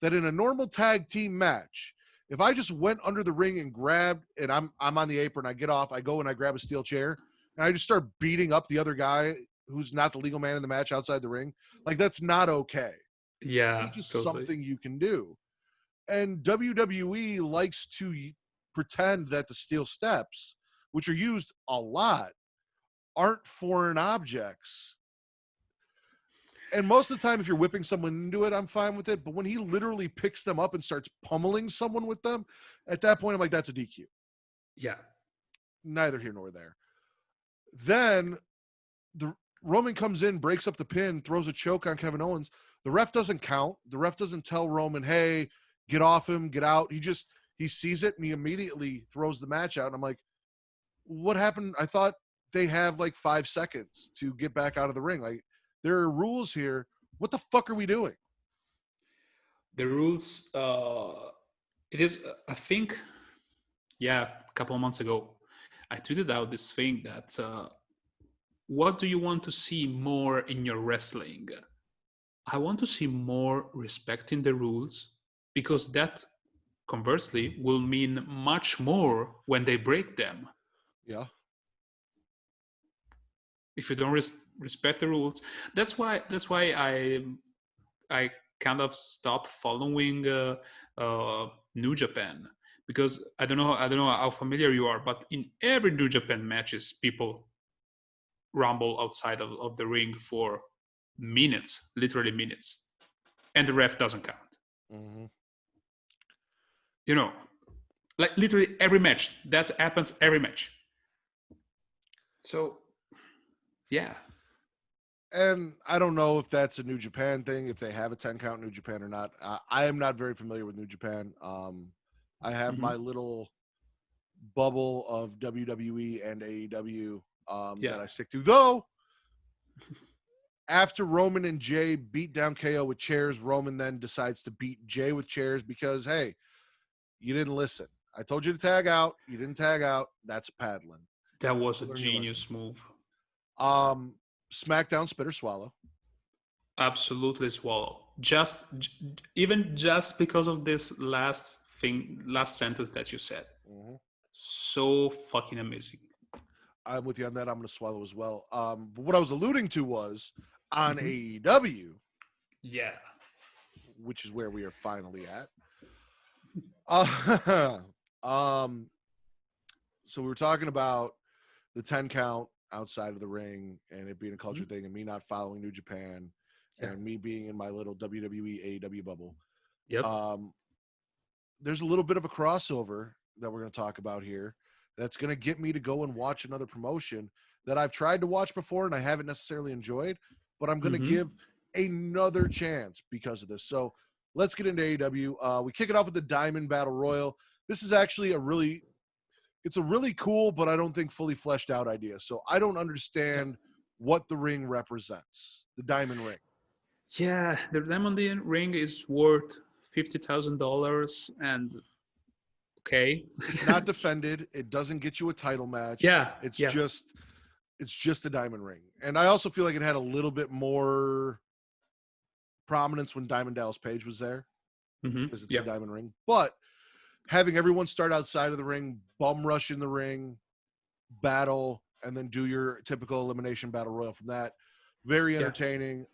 that in a normal tag team match, if I just went under the ring and grabbed, and I'm on the apron, I get off, I go and I grab a steel chair, and I just start beating up the other guy who's not the legal man in the match outside the ring, like that's not okay. Yeah. It's just Totally. something you can do. And WWE likes to pretend that the steel steps, which are used a lot, aren't foreign objects. And most of the time, if you're whipping someone into it, I'm fine with it. But when he literally picks them up and starts pummeling someone with them, at that point, I'm like, that's a DQ. Yeah. Neither here nor there. Then the Roman comes in, breaks up the pin, throws a choke on Kevin Owens. The ref doesn't count. The ref doesn't tell Roman, hey, get off him, get out. He sees it and he immediately throws the match out. And I'm like, what happened? I thought they have like 5 seconds to get back out of the ring. Like, there are rules here. What the fuck are we doing? The rules, it is, I think, a couple of months ago, I tweeted out this thing that what do you want to see more in your wrestling? I want to see more respecting the rules, because that, conversely, will mean much more when they break them. Yeah. If you don't respect the rules, that's why I kind of stopped following New Japan, because I don't know how familiar you are, but in every New Japan matches, people rumble outside of the ring for minutes, literally minutes, and the ref doesn't count. Mm-hmm. You know, like literally every match that happens, every match. So, yeah. And I don't know if that's a New Japan thing, if they have a 10 count New Japan or not. I am not very familiar with New Japan. I have my little bubble of WWE and AEW that I stick to. Though, after Roman and Jay beat down KO with chairs, Roman then decides to beat Jay with chairs because, hey, you didn't listen. I told you to tag out. You didn't tag out. That's paddling. That was a genius move. SmackDown spit or swallow. Absolutely swallow. Just because of this last sentence that you said. Mm-hmm. So fucking amazing. I'm with you on that. I'm going to swallow as well. But what I was alluding to was on AEW. Yeah. Which is where we are finally at. So we were talking about the 10 count outside of the ring and it being a culture thing and me not following New Japan and me being in my little WWE AEW bubble. Yep. There's a little bit of a crossover that we're going to talk about here that's going to get me to go and watch another promotion that I've tried to watch before and I haven't necessarily enjoyed, but I'm going to give another chance because of this. So let's get into AEW. We kick it off with the Diamond Battle Royal. This is actually it's a really cool, but I don't think fully fleshed out idea. So I don't understand what the ring represents, the diamond ring. Yeah, the diamond ring is worth $50,000 and okay. It's not defended. It doesn't get you a title match. Yeah. It's just a diamond ring. And I also feel like it had a little bit more prominence when Diamond Dallas Page was there because it's Yeah. the Diamond Ring. But having everyone start outside of the ring, bum rush in the ring, battle, and then do your typical elimination battle royal from that. Very entertaining.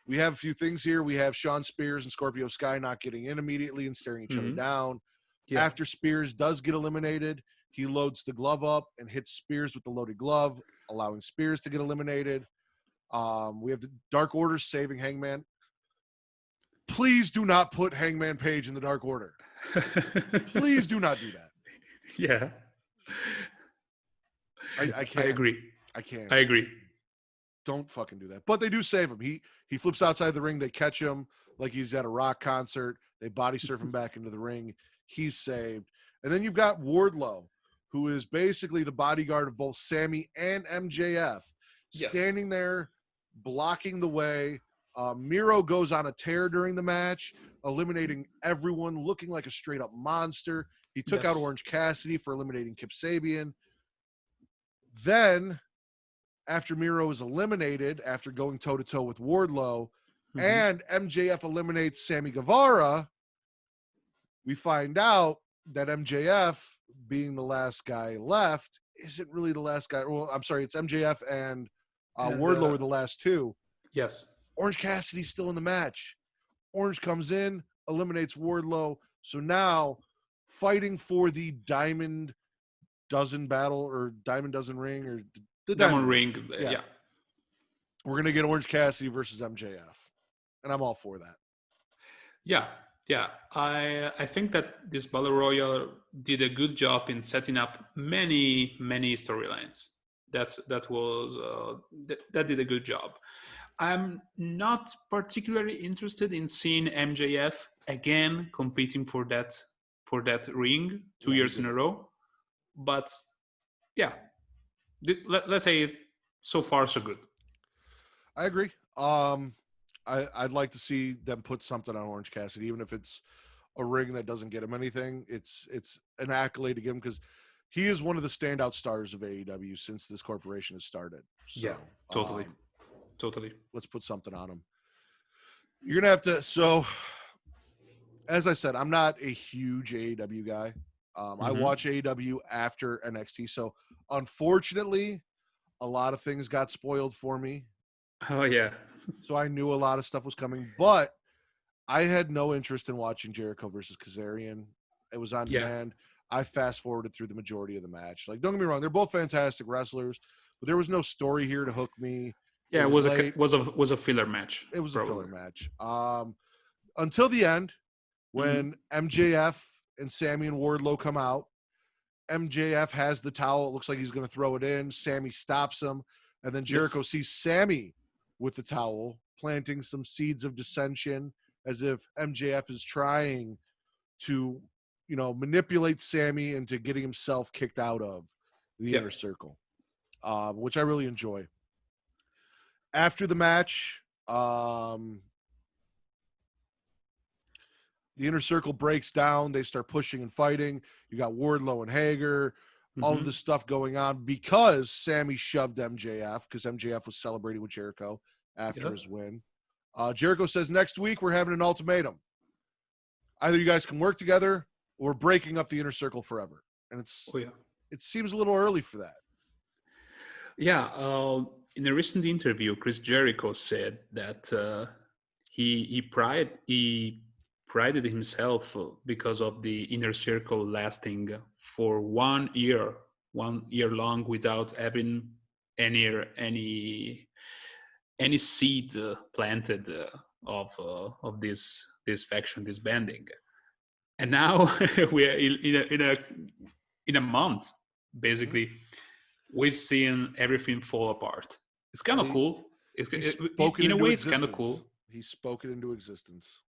We have a few things here. We have Shawn Spears and Scorpio Sky not getting in immediately and staring each other down. Yeah. After Spears does get eliminated, he loads the glove up and hits Spears with the loaded glove, allowing Spears to get eliminated. We have the Dark Order saving Hangman. Please do not put Hangman Page in the Dark Order. Please do not do that. Yeah. I can't. I agree. I can't. I agree. Don't fucking do that. But they do save him. He flips outside the ring. They catch him like he's at a rock concert. They body surf him back into the ring. He's saved. And then you've got Wardlow, who is basically the bodyguard of both Sammy and MJF, standing there, blocking the way. Miro goes on a tear during the match, eliminating everyone, looking like a straight-up monster. He took out Orange Cassidy for eliminating Kip Sabian. Then, after Miro is eliminated, after going toe-to-toe with Wardlow, and MJF eliminates Sammy Guevara, we find out that MJF, being the last guy left, isn't really the last guy. Well, I'm sorry, it's MJF and Wardlow are the last two. Yes. Orange Cassidy's still in the match. Orange comes in, eliminates Wardlow. So now, fighting for the Diamond Dozen battle or Diamond Dozen ring or the Diamond Ring. Yeah. We're going to get Orange Cassidy versus MJF. And I'm all for that. Yeah. Yeah. I think that this Battle Royal did a good job in setting up many storylines. That did a good job. I'm not particularly interested in seeing MJF again competing for that ring 2 years in a row. But yeah, let's say so far so good. I agree. I'd like to see them put something on Orange Cassidy, even if it's a ring that doesn't get him anything. It's an accolade to give him because he is one of the standout stars of AEW since this corporation has started. So, yeah, totally. Let's put something on him. You're gonna have to. So, as I said, I'm not a huge AEW guy. I watch AEW after NXT, so unfortunately, a lot of things got spoiled for me. Oh yeah. So I knew a lot of stuff was coming, but I had no interest in watching Jericho versus Kazarian. It was on demand. I fast forwarded through the majority of the match. Like, don't get me wrong, they're both fantastic wrestlers, but there was no story here to hook me. Yeah, it was a filler match. It was a filler match. Until the end, when MJF and Sammy and Wardlow come out. MJF has the towel. It looks like he's going to throw it in. Sammy stops him. And then Jericho sees Sammy with the towel, planting some seeds of dissension as if MJF is trying to, manipulate Sammy into getting himself kicked out of the inner circle, which I really enjoy. After the match, the inner circle breaks down. They start pushing and fighting. You got Wardlow and Hager, all of this stuff going on because Sammy shoved MJF because MJF was celebrating with Jericho after his win. Jericho says, next week we're having an ultimatum. Either you guys can work together or we're breaking up the inner circle forever. And it seems a little early for that. Yeah. In a recent interview, Chris Jericho said that he prided himself because of the inner circle lasting for 1 year, 1 year long without having any seed planted of this faction, this banding. And now we are in a month, basically, we've seen everything fall apart. It's kind of cool. In a way, it's kind of cool. He spoke it into existence.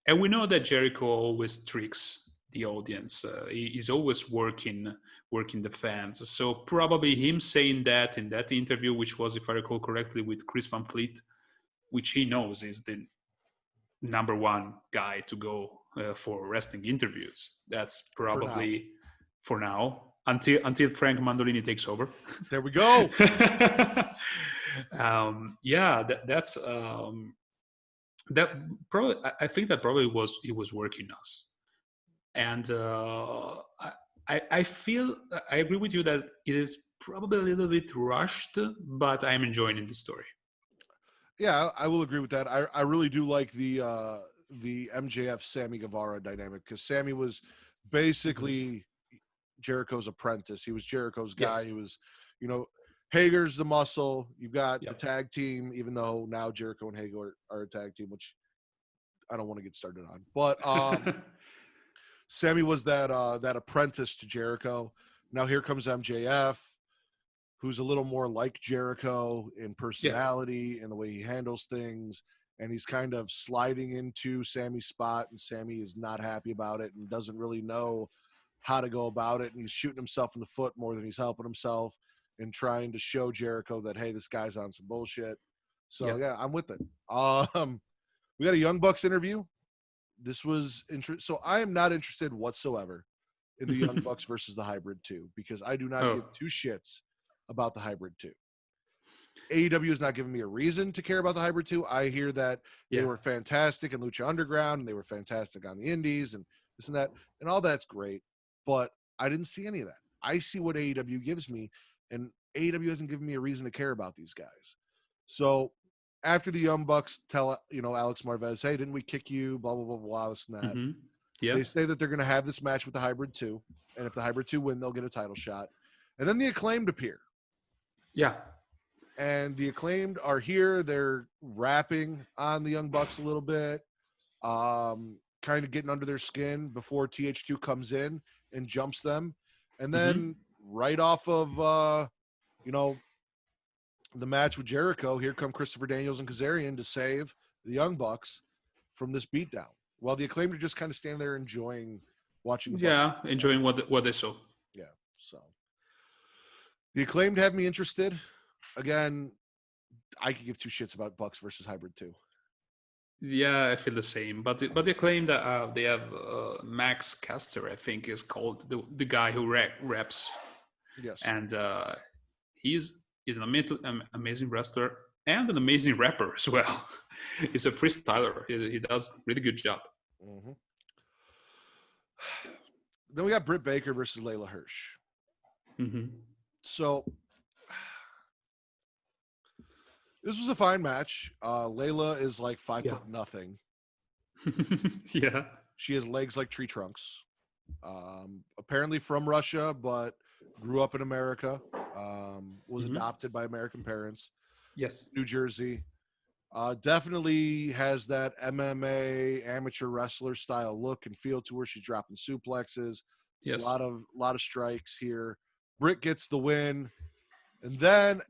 And we know that Jericho always tricks the audience. He's always working the fans. So probably him saying that in that interview, which was, if I recall correctly, with Chris Van Fleet, which he knows is the number one guy to go for wrestling interviews. That's probably for now until Frank Mandolini takes over. There we go. That's that probably, I think that probably he was working us. And I feel, I agree with you that it is probably a little bit rushed, but I'm enjoying the story. Yeah, I will agree with that. I really do like the MJF Sammy Guevara dynamic, because Sammy was basically Jericho's apprentice. He was Jericho's guy. Yes. He was, Hager's the muscle. You've got the Yep. tag team, even though now Jericho and Hager are a tag team, which I don't want to get started on. But Sammy was that apprentice to Jericho. Now here comes MJF, who's a little more like Jericho in personality and the way he handles things. And he's kind of sliding into Sammy's spot, and Sammy is not happy about it and doesn't really know how to go about it. And he's shooting himself in the foot more than he's helping himself, and trying to show Jericho that, hey, this guy's on some bullshit. So yeah, I'm with it. We got a Young Bucks interview. This was so I am not interested whatsoever in the Young Bucks versus the Hybrid 2, because I do not give two shits about the Hybrid 2. AEW is not giving me a reason to care about the Hybrid 2. I hear that they were fantastic in Lucha Underground, and they were fantastic on the Indies, and this and that, and all that's great, but I didn't see any of that. I see what AEW gives me, and AEW hasn't given me a reason to care about these guys. So after the Young Bucks tell Alex Marvez, hey, didn't we kick you, blah blah blah blah, this and that. Mm-hmm. Yeah. They say that they're going to have this match with the Hybrid 2, and if the Hybrid 2 win, they'll get a title shot. And then the Acclaimed appear. Yeah. And the Acclaimed are here. They're rapping on the Young Bucks a little bit, kind of getting under their skin before TH2 comes in and jumps them. And then right off of, the match with Jericho, here come Christopher Daniels and Kazarian to save the Young Bucks from this beatdown, while the Acclaimed are just kind of standing there enjoying watching the Bucks. Enjoying what they saw. Yeah, so the Acclaimed have me interested. Again, I could give two shits about Bucks versus Hybrid 2. Yeah, I feel the same. But they claim that they have Max Caster, I think is called, the guy who raps. Yes. And he's an amazing wrestler and an amazing rapper as well. He's a freestyler. He does a really good job. Mm-hmm. Then we got Britt Baker versus Layla Hirsch. Mm-hmm. So this was a fine match. Layla is like 5'0". Yeah. She has legs like tree trunks. Apparently from Russia, but grew up in America. Was adopted by American parents. Yes. New Jersey. Definitely has that MMA amateur wrestler style look and feel to her. She's dropping suplexes. Yes. A lot of strikes here. Britt gets the win. And then,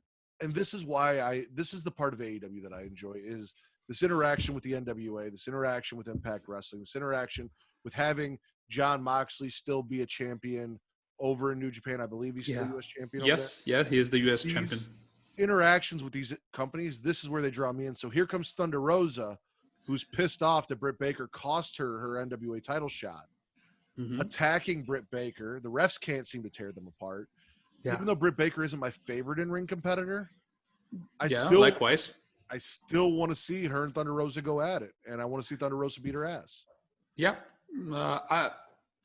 and this is why this is the part of AEW that I enjoy, is this interaction with the NWA, this interaction with Impact Wrestling, this interaction with having Jon Moxley still be a champion over in New Japan. I believe he's still U.S. champion. Yes, yeah, he is the U.S. champion. Interactions with these companies, this is where they draw me in. So here comes Thunder Rosa, who's pissed off that Britt Baker cost her NWA title shot, attacking Britt Baker. The refs can't seem to tear them apart. Yeah. Even though Britt Baker isn't my favorite in-ring competitor, likewise. I still want to see her and Thunder Rosa go at it, and I want to see Thunder Rosa beat her ass. Yeah,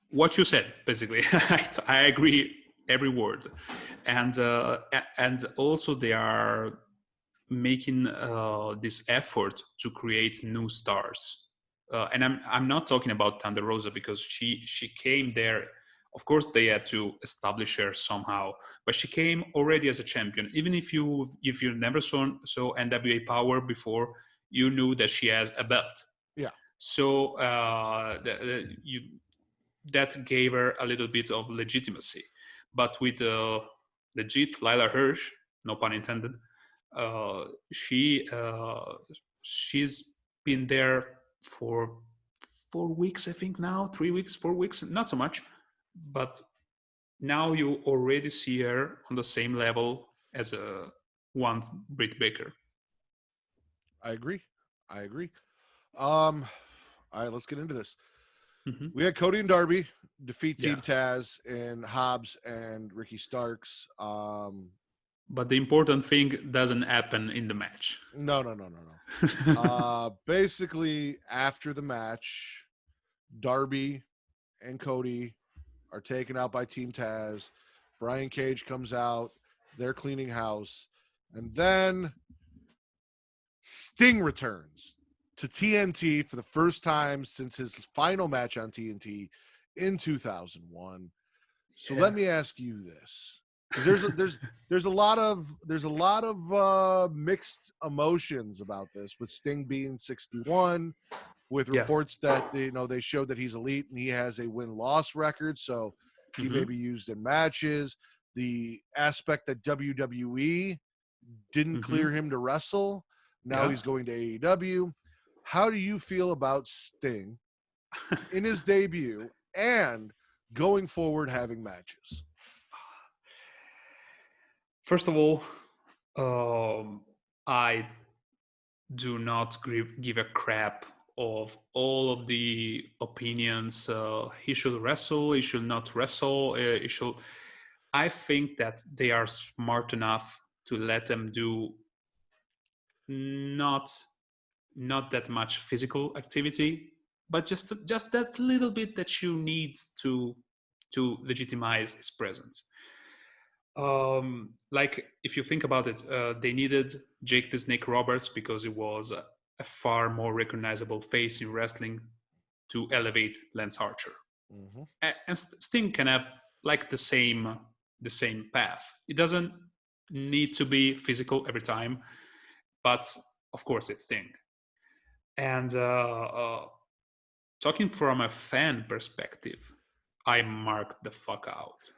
what you said, basically. I agree every word, and also they are making this effort to create new stars, and I'm not talking about Thunder Rosa, because she came there. Of course, they had to establish her somehow, but she came already as a champion. Even if you never saw NWA Power before, you knew that she has a belt. Yeah. So that gave her a little bit of legitimacy. But with legit Layla Hirsch, no pun intended, she's been there for 4 weeks, I think now, 3 weeks, 4 weeks, not so much. But now you already see her on the same level as one Britt Baker. I agree. All right, let's get into this. We had Cody and Darby defeat Team Taz and Hobbs and Ricky Starks. But the important thing doesn't happen in the match. No. Basically, after the match, Darby and Cody are taken out by Team Taz. Brian Cage comes out. They're cleaning house. And then Sting returns to TNT for the first time since his final match on TNT in 2001. So let me ask you this. There's a lot of mixed emotions about this, with Sting being 61, with reports that they showed that he's elite and he has a win-loss record, so he may be used in matches. The aspect that WWE didn't clear him to wrestle, now he's going to AEW. How do you feel about Sting in his debut and going forward having matches? First of all, I do not give a crap of all of the opinions. He should wrestle, he should not wrestle, he should. I think that they are smart enough to let them do not that much physical activity, but just that little bit that you need to legitimize his presence. Like, if you think about it, they needed Jake the Snake Roberts because he was a far more recognizable face in wrestling to elevate Lance Archer. And Sting can have like the same path. It doesn't need to be physical every time, but of course it's Sting. And talking from a fan perspective, I marked the fuck out.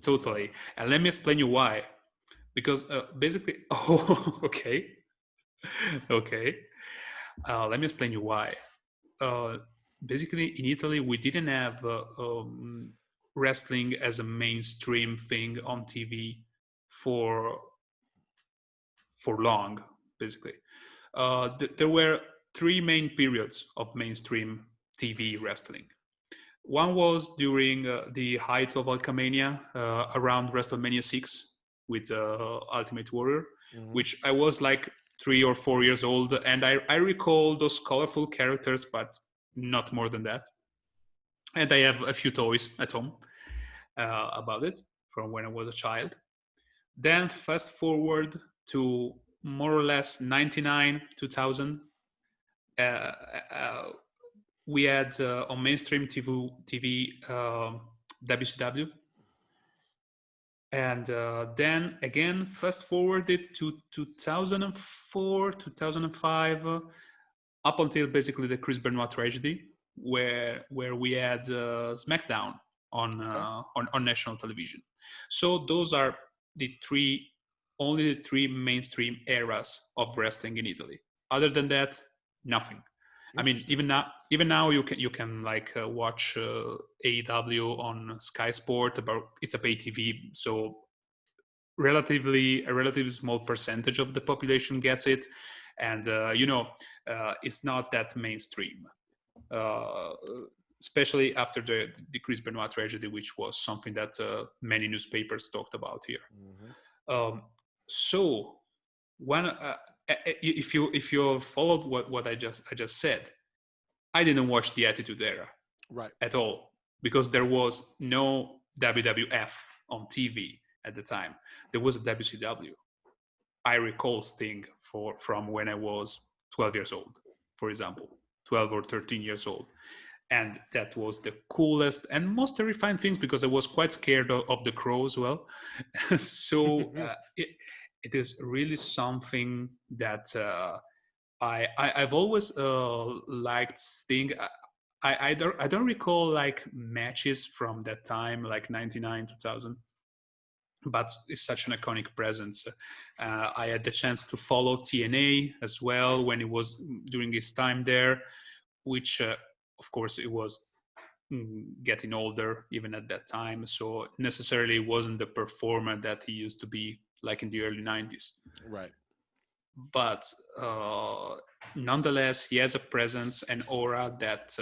Totally. And let me explain you why. Because basically, okay. Let me explain you why. Basically, in Italy, we didn't have wrestling as a mainstream thing on TV for long, basically. There were three main periods of mainstream TV wrestling. One was during the height of Hulkamania, around WrestleMania 6 with Ultimate Warrior, which I was like 3 or 4 years old, and I recall those colorful characters, but not more than that. And I have a few toys at home about it from when I was a child. Then fast forward to more or less 99, 2000. We had on mainstream TV WCW. And then again, fast forwarded to 2004, 2005, up until basically the Chris Benoit tragedy, where we had SmackDown on national television. So those are only the three mainstream eras of wrestling in Italy. Other than that, nothing. I mean, even now you can like watch AEW on Sky Sport. It's a pay TV, so a relatively small percentage of the population gets it, and it's not that mainstream. Especially after the Chris Benoit tragedy, which was something that many newspapers talked about here. So when if you followed what I just said, I didn't watch the Attitude Era at all, because there was no WWF on TV at the time. There was a WCW. I recall Sting from when I was 12 years old, for example, 12 or 13 years old. And that was the coolest and most terrifying things, because I was quite scared of the Crow as well. So it is really something that I've always liked Sting. I don't recall like matches from that time, like 99, 2000, but it's such an iconic presence. I had the chance to follow TNA as well when it was during his time there, which of course it was getting older even at that time, so necessarily wasn't the performer that he used to be like in the early 90s. Right. But nonetheless, he has a presence and aura that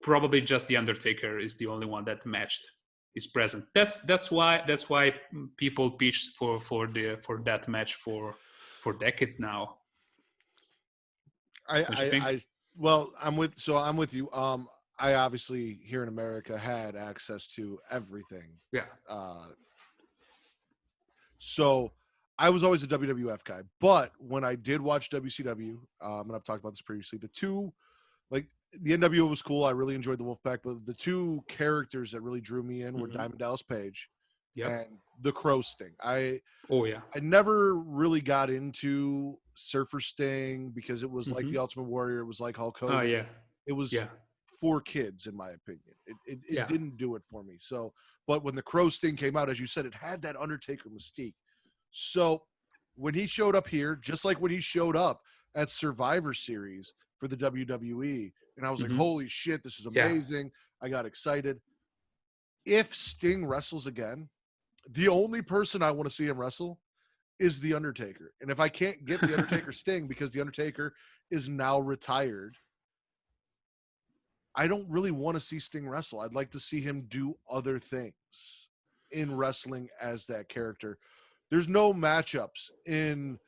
probably just The Undertaker is the only one that matched is present. That's why people pitched for that match for decades now. Don't you think? Well, I'm with you. I obviously here in America had access to everything. Yeah. So I was always a WWF guy, but when I did watch WCW, and I've talked about this previously, the two, like the NWO was cool. I really enjoyed the Wolfpack, but the two characters that really drew me in were Diamond Dallas Page and the Crow Sting. I never really got into Surfer Sting because it was like the Ultimate Warrior. It was like Hulk Hogan. Oh yeah. It was for kids, in my opinion. It didn't do it for me. So, but when the Crow Sting came out, as you said, it had that Undertaker mystique. So when he showed up here, just like when he showed up at Survivor Series for the WWE, and I was like, holy shit, this is amazing. I got excited. If Sting wrestles again, the only person I want to see him wrestle is The Undertaker. And if I can't get The Undertaker Sting because The Undertaker is now retired, I don't really want to see Sting wrestle. I'd like to see him do other things in wrestling as that character. There's no matchups in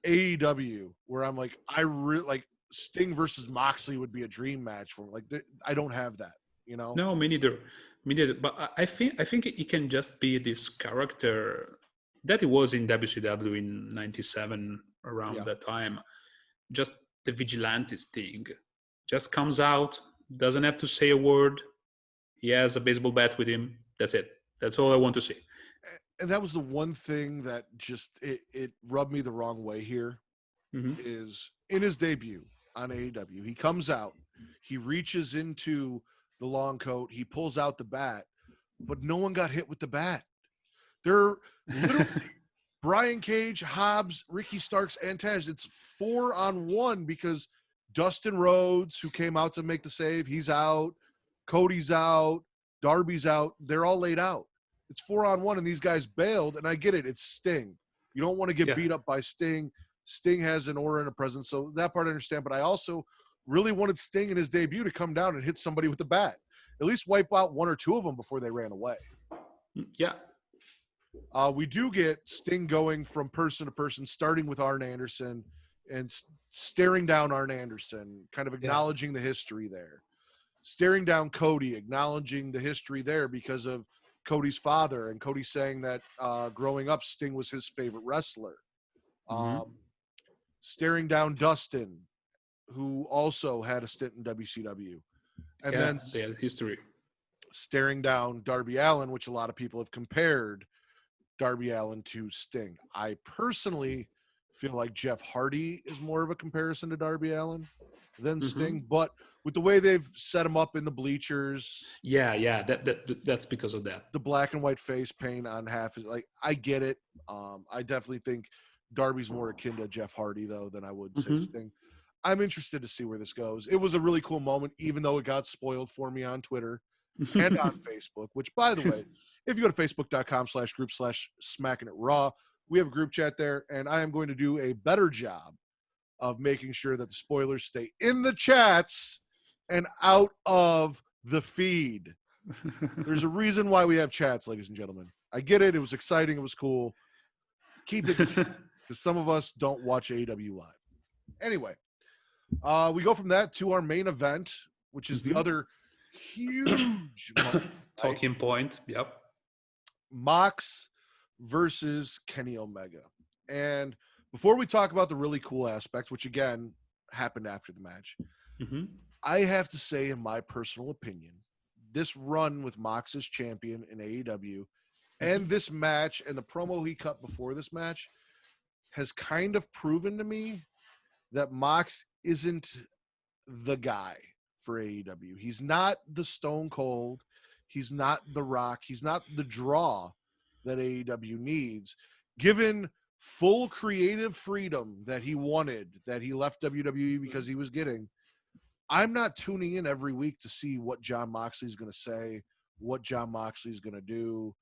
AEW where I'm like, I really like Sting versus Moxley would be a dream match for me. Like, I don't have that, you know? No, me neither. But I think it can just be this character that it was in WCW in '97 around that time. Just the vigilante Sting. Just comes out, doesn't have to say a word. He has a baseball bat with him. That's it. That's all I want to see. And that was the one thing that just it rubbed me the wrong way here. Is in his debut on AEW, he comes out, he reaches into the long coat, he pulls out the bat, but no one got hit with the bat. They're literally Brian Cage, Hobbs, Ricky Starks, and Taz. It's 4-on-1 because Dustin Rhodes, who came out to make the save, he's out. Cody's out. Darby's out. They're all laid out. It's 4-on-1, and these guys bailed, and I get it. It's Sting. You don't want to get beat up by Sting. Sting has an aura and a presence, so that part I understand. But I also really wanted Sting in his debut to come down and hit somebody with the bat. At least wipe out one or two of them before they ran away. Yeah. We do get Sting going from person to person, starting with Arn Anderson and staring down Arn Anderson, kind of acknowledging the history there. Staring down Cody, acknowledging the history there because of Cody's father, and Cody saying that growing up, Sting was his favorite wrestler. Staring down Dustin, who also had a stint in WCW. And then they had history. Staring down Darby Allin, which a lot of people have compared Darby Allin to Sting. I personally feel like Jeff Hardy is more of a comparison to Darby Allin than Sting, but with the way they've set him up in the bleachers. That's because of that. The black and white face paint on half is like, I get it. I definitely think Darby's more akin to Jeff Hardy though than I would say Sting. I'm interested to see where this goes. It was a really cool moment, even though it got spoiled for me on Twitter and on Facebook, which, by the way, if you go to facebook.com/group/SmackinItRaw, we have a group chat there, and I am going to do a better job of making sure that the spoilers stay in the chats and out of the feed. There's a reason why we have chats, ladies and gentlemen. I get it. It was exciting. It was cool. Keep it, because some of us don't watch AEW live. Anyway, we go from that to our main event, which is the other huge talking point. Yep. Mox versus Kenny Omega. And before we talk about the really cool aspect, which again happened after the match, I have to say, in my personal opinion, this run with Mox as champion in AEW and this match and the promo he cut before this match has kind of proven to me that Mox isn't the guy for AEW. He's not the Stone Cold. He's not the Rock. He's not the draw that AEW needs. Given full creative freedom that he wanted, that he left WWE because he was getting, I'm not tuning in every week to see what Jon Moxley's going to say, what Jon Moxley's going to do.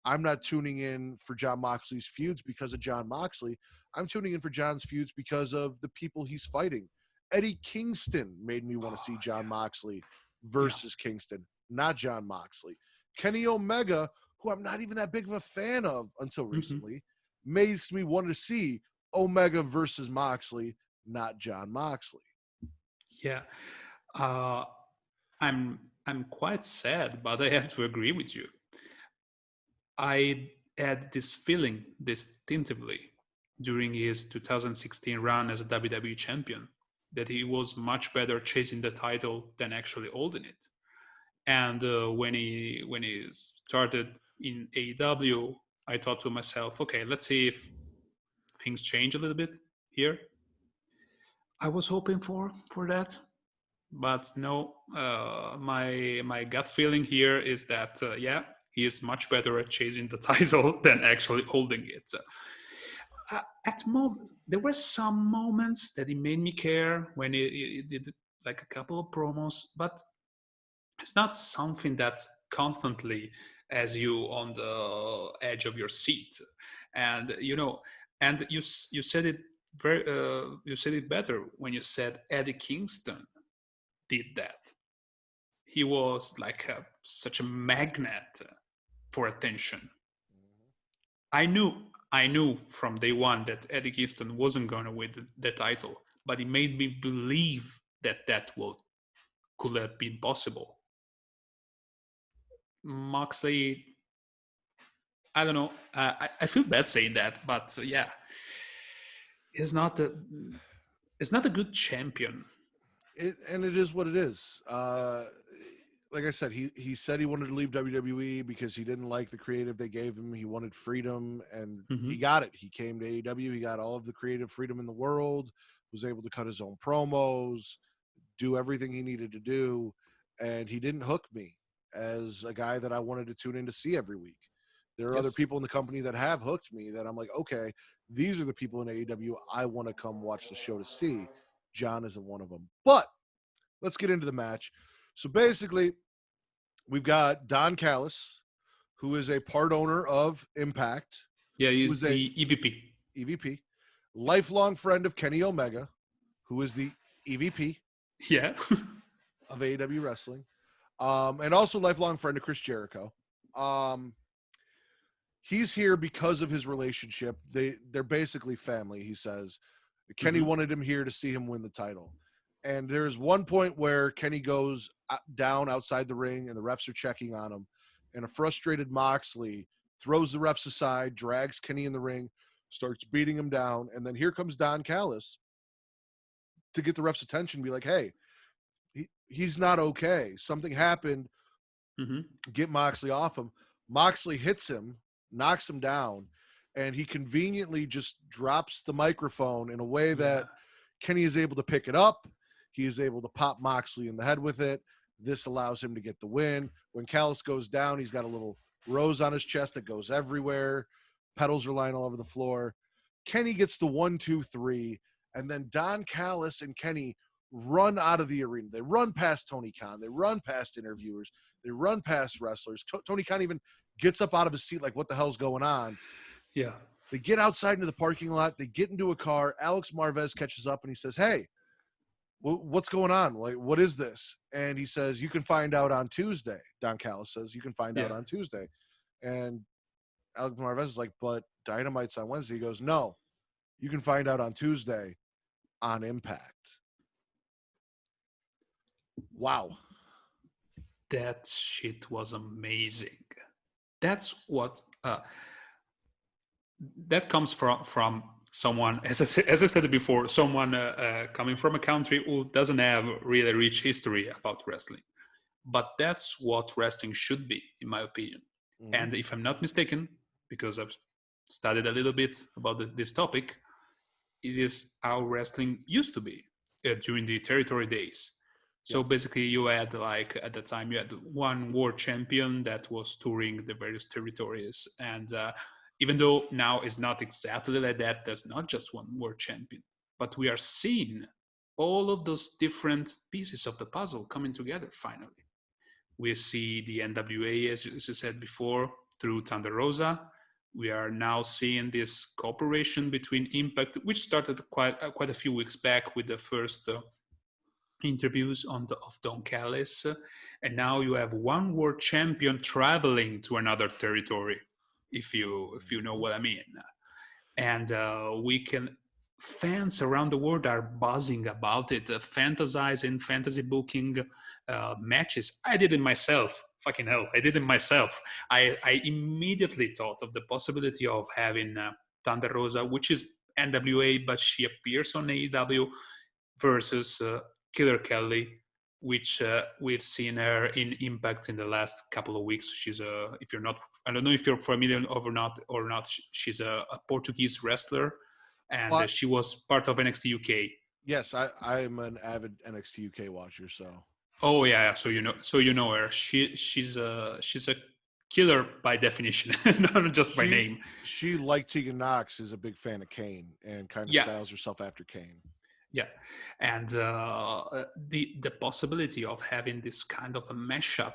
I'm not tuning in for Jon Moxley's feuds because of Jon Moxley. I'm tuning in for Jon's feuds because of the people he's fighting. Eddie Kingston made me want to see Jon Moxley versus Kingston, not Jon Moxley. Kenny Omega, who I'm not even that big of a fan of until Mm-hmm. recently, makes me want to see Omega versus Moxley, not John Moxley. Yeah. I'm quite sad, but I have to agree with you. I had this feeling distinctively during his 2016 run as a WWE champion that he was much better chasing the title than actually holding it. And when he started in AEW, I thought to myself, okay, let's see if things change a little bit here. I was hoping for that, but no. My gut feeling here is that he is much better at chasing the title than actually holding it. At moment, there were some moments that he made me care when he did like a couple of promos, but it's not something that constantly has you on the edge of your seat. And you said it you said it better when you said Eddie Kingston did that. He was like such a magnet for attention. I knew from day one that Eddie Kingston wasn't going to win the title, but he made me believe that could have been possible. Moxley, I don't know. I feel bad saying that, but yeah, he's not a good champion. And it is what it is. Like I said, he said he wanted to leave WWE because he didn't like the creative they gave him. He wanted freedom, and he got it. He came to AEW. He got all of the creative freedom in the world, was able to cut his own promos, do everything he needed to do, and he didn't hook me as a guy that I wanted to tune in to see every week. There are other people in the company that have hooked me that I'm like, okay, these are the people in AEW I want to come watch the show to see. John isn't one of them. But let's get into the match. So basically, we've got Don Callis, who is a part owner of Impact. Yeah, he's the EVP. EVP. Lifelong friend of Kenny Omega, who is the EVP. Yeah. of AEW Wrestling. And also lifelong friend of Chris Jericho. He's here because of his relationship. They're basically family, he says. Kenny wanted him here to see him win the title. And there's one point where Kenny goes down outside the ring and the refs are checking on him. And a frustrated Moxley throws the refs aside, drags Kenny in the ring, starts beating him down. And then here comes Don Callis to get the refs' attention, be like, hey, he's not okay. Something happened. Get Moxley off him. Moxley hits him, knocks him down, and he conveniently just drops the microphone in a way that Kenny is able to pick it up. He is able to pop Moxley in the head with it. This allows him to get the win. When Callis goes down, he's got a little rose on his chest that goes everywhere. Petals are lying all over the floor. Kenny gets the 1, 2, 3, and then Don Callis and Kenny run out of the arena. They run past Tony Khan. They run past interviewers. They run past wrestlers. Tony Khan even gets up out of his seat like, what the hell's going on? Yeah. They get outside into the parking lot. They get into a car. Alex Marvez catches up and he says, hey, what's going on? Like, what is this? And he says, you can find out on Tuesday. Don Callis says, you can find out on Tuesday. And Alex Marvez is like, but Dynamite's on Wednesday. He goes, no, you can find out on Tuesday on Impact. Wow. That shit was amazing. That's what that comes from someone, as I said before, someone coming from a country who doesn't have really rich history about wrestling. But that's what wrestling should be, in my opinion. And if I'm not mistaken, because I've studied a little bit about this topic, it is how wrestling used to be during the territory days. So basically you had, like, at the time you had one world champion that was touring the various territories. And even though now it's not exactly like that, there's not just one world champion, but we are seeing all of those different pieces of the puzzle coming together finally. We see the NWA, as you said before, through Thunder Rosa. We are now seeing this cooperation between Impact, which started quite a few weeks back with the first interviews of Don Callis, and now you have one world champion traveling to another territory, if you know what I mean. And fans around the world are buzzing about it, fantasizing, fantasy booking matches. I did it myself. Fucking hell, I did it myself. I immediately thought of the possibility of having Thunder Rosa, which is NWA, but she appears on AEW, versus Killer Kelly, which we've seen her in Impact in the last couple of weeks. She's if you're not, I don't know if you're familiar or not. She's a Portuguese wrestler, and she was part of NXT UK. Yes, I'm an avid NXT UK watcher. So. Oh yeah, so you know her. She's a killer by definition, not just by name. She, like Tegan Knox, is a big fan of Kane and kind of styles herself after Kane. Yeah, and the possibility of having this kind of a mashup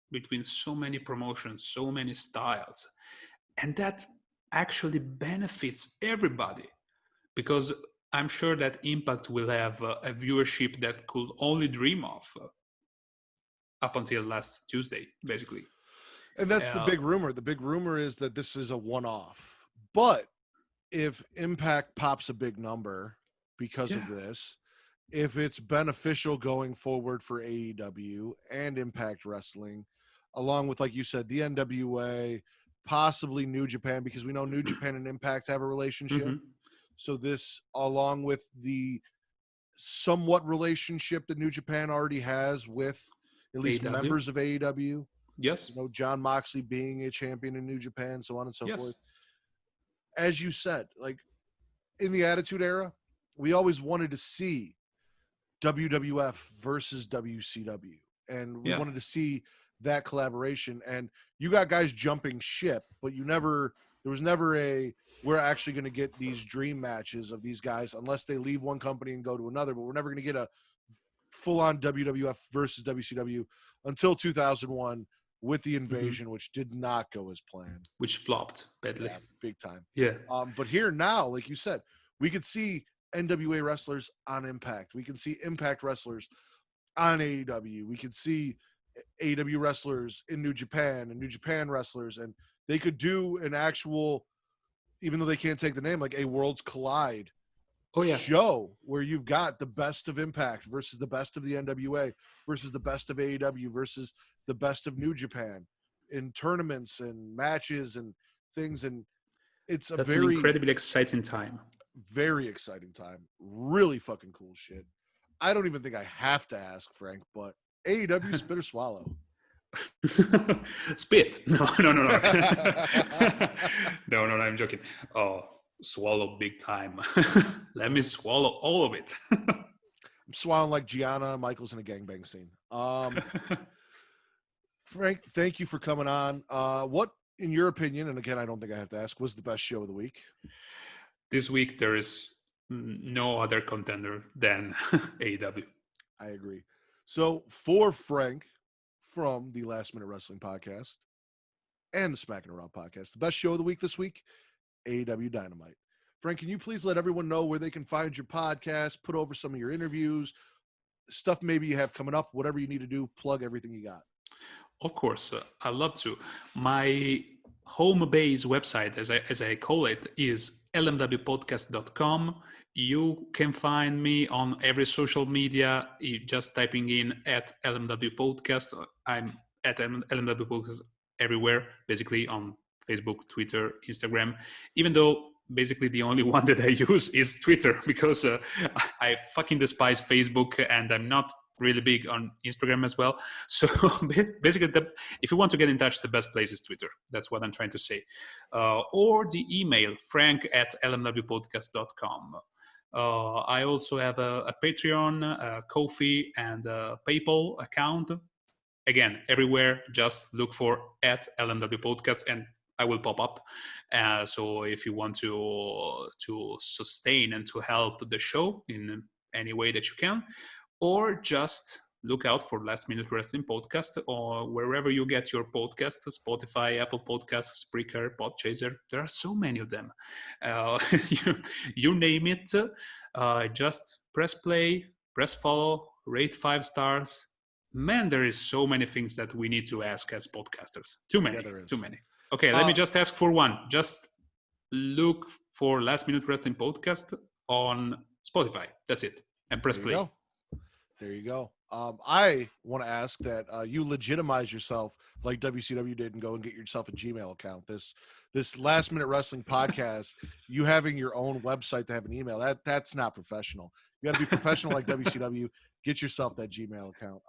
between so many promotions, so many styles, and that actually benefits everybody, because I'm sure that Impact will have a viewership that could only dream of up until last Tuesday, basically. And that's the big rumor. The big rumor is that this is a one-off. But if Impact pops a big number because of this, if it's beneficial going forward for AEW and Impact Wrestling, along with, like you said, the NWA, possibly New Japan, because we know New Japan and Impact have a relationship. Mm-hmm. So this, along with the somewhat relationship that New Japan already has with at least members of AEW. Yes. You know, John Moxley being a champion in New Japan, so on and so forth. As you said, like in the Attitude Era, we always wanted to see WWF versus WCW. And we wanted to see that collaboration. And you got guys jumping ship, but there was never we're actually going to get these dream matches of these guys unless they leave one company and go to another. But we're never going to get a full-on WWF versus WCW until 2001 with the Invasion, which did not go as planned. Which flopped badly. Yeah, big time. Yeah. But here now, like you said, we could see NWA wrestlers on Impact. We can see Impact wrestlers on AEW. We could see AEW wrestlers in New Japan and New Japan wrestlers. And they could do an actual, even though they can't take the name, like a Worlds Collide show where you've got the best of Impact versus the best of the NWA versus the best of AEW versus the best of New Japan in tournaments and matches and things. And it's an incredibly exciting time. Very exciting time. Really fucking cool shit. I don't even think I have to ask, Frank, but AEW spit or swallow? Spit. No. No, I'm joking. Oh, swallow big time. Let me swallow all of it. I'm swallowing like Gianna Michaels in a gangbang scene. Frank, thank you for coming on. What, in your opinion, and again, I don't think I have to ask, was the best show of the week? This week, there is no other contender than AEW. I agree. So for Frank from the Last Minute Wrestling Podcast and the Smackin' Around Podcast, the best show of the week this week, AEW Dynamite. Frank, can you please let everyone know where they can find your podcast, put over some of your interviews, stuff maybe you have coming up, whatever you need to do, plug everything you got. Of course, I'd love to. My home base website, as I call it, is lmwpodcast.com. You can find me on every social media, just typing in at LMW Podcast. I'm at LMW Podcast everywhere, basically on Facebook, Twitter, Instagram, even though basically the only one that I use is Twitter, because I fucking despise Facebook and I'm not really big on Instagram as well. So basically, if you want to get in touch, the best place is Twitter. That's what I'm trying to say. Or the email, frank@lmwpodcast.com. I also have a Patreon, a Ko-fi, and a PayPal account. Again, everywhere, just look for @LMW Podcast and I will pop up. So if you want to sustain and to help the show in any way that you can, or just look out for Last Minute Wrestling Podcast or wherever you get your podcasts, Spotify, Apple Podcasts, Spreaker, Podchaser. There are so many of them. You name it. Just press play, press follow, rate 5 stars. Man, there is so many things that we need to ask as podcasters. Too many. Yeah, there is. Too many. Okay, let me just ask for one. Just look for Last Minute Wrestling Podcast on Spotify. That's it. And press play. There you go. I want to ask that you legitimize yourself like WCW did and go and get yourself a Gmail account. This Last Minute Wrestling Podcast, you having your own website to have an email, that's not professional. You got to be professional like WCW. Get yourself that Gmail account.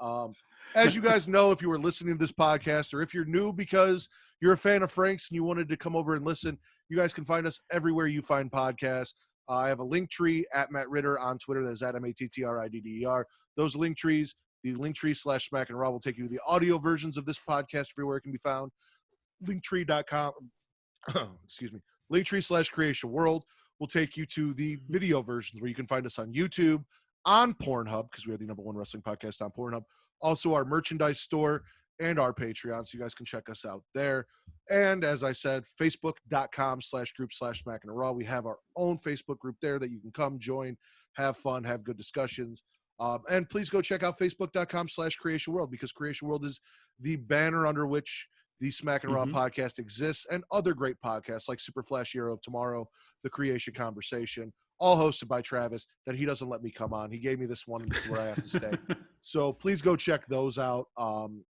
As you guys know, if you were listening to this podcast, or if you're new because you're a fan of Frank's and you wanted to come over and listen, you guys can find us everywhere you find podcasts. I have a link tree at Matt Ritter on Twitter. That is at MATTRIDDER. Those link trees, the link tree / Smackin' Raw will take you to the audio versions of this podcast everywhere it can be found. Linktree.com, excuse me, Linktree / Creation World will take you to the video versions where you can find us on YouTube, on Pornhub, because we are the #1 wrestling podcast on Pornhub. Also our merchandise store and our Patreon, so you guys can check us out there. And as I said, Facebook.com/group / Smackin' Raw. We have our own Facebook group there that you can come join, have fun, have good discussions. And please go check out Facebook.com / Creation World, because Creation World is the banner under which the Smackin' Raw podcast exists, and other great podcasts like Super Flash Hero of Tomorrow, The Creation Conversation, all hosted by Travis, that he doesn't let me come on. He gave me this one, and this is where I have to stay. So please go check those out.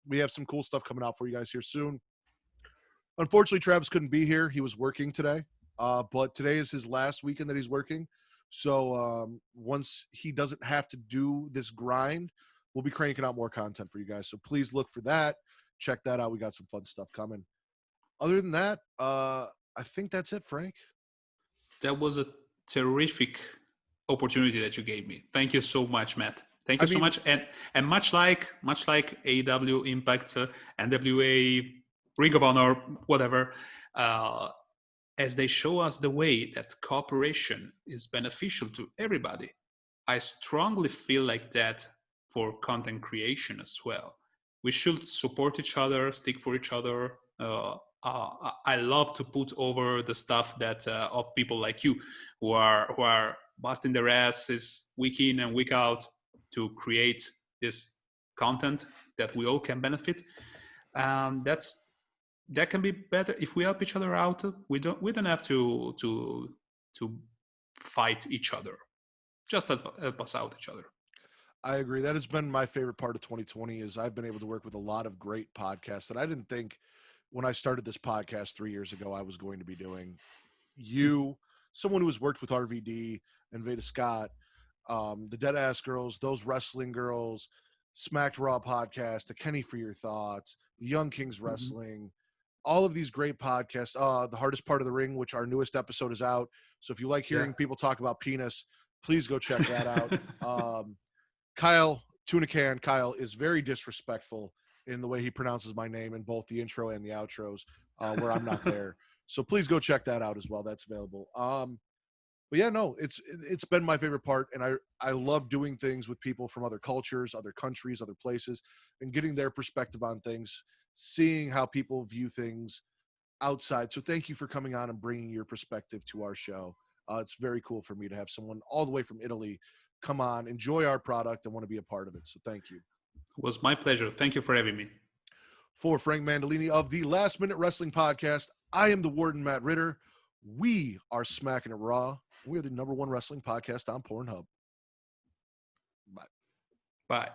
We have some cool stuff coming out for you guys here soon. Unfortunately, Travis couldn't be here. He was working today, but today is his last weekend that he's working. So once he doesn't have to do this grind, we'll be cranking out more content for you guys. So please look for that. Check that out. We got some fun stuff coming. Other than that, I think that's it, Frank. That was a terrific opportunity that you gave me. Thank you so much, Matt. Thank you so much. And much like AEW, Impact, NWA, Ring of Honor, whatever, as they show us the way that cooperation is beneficial to everybody, I strongly feel like that for content creation as well. We should support each other, stick for each other. I love to put over the stuff that of people like you who are busting their asses week in and week out to create this content that we all can benefit. That can be better if we help each other out. We don't have to fight each other. Just help us out each other. I agree. That has been my favorite part of 2020 is I've been able to work with a lot of great podcasts that I didn't think when I started this podcast 3 years ago I was going to be doing. You, someone who has worked with RVD and Veda Scott, the Dead Ass Girls, Those Wrestling Girls, Smacked Raw podcast, A Kenny for Your Thoughts, Young Kings Wrestling, all of these great podcasts. The Hardest Part of the Ring, which our newest episode is out. So if you like hearing people talk about penis, please go check that out. Kyle Tunican, Kyle is very disrespectful in the way he pronounces my name in both the intro and the outros, where I'm not there. So please go check that out as well. That's available. But yeah, no, it's been my favorite part, and I love doing things with people from other cultures, other countries, other places, and getting their perspective on things, seeing how people view things outside. So thank you for coming on and bringing your perspective to our show. It's very cool for me to have someone all the way from Italy come on, enjoy our product, and want to be a part of it. So thank you. It was my pleasure. Thank you for having me. For Frank Mandolini of the Last Minute Wrestling Podcast, I am the Warden, Matt Ritter. We are Smackin' It Raw. We are the #1 wrestling podcast on Pornhub. Bye. Bye.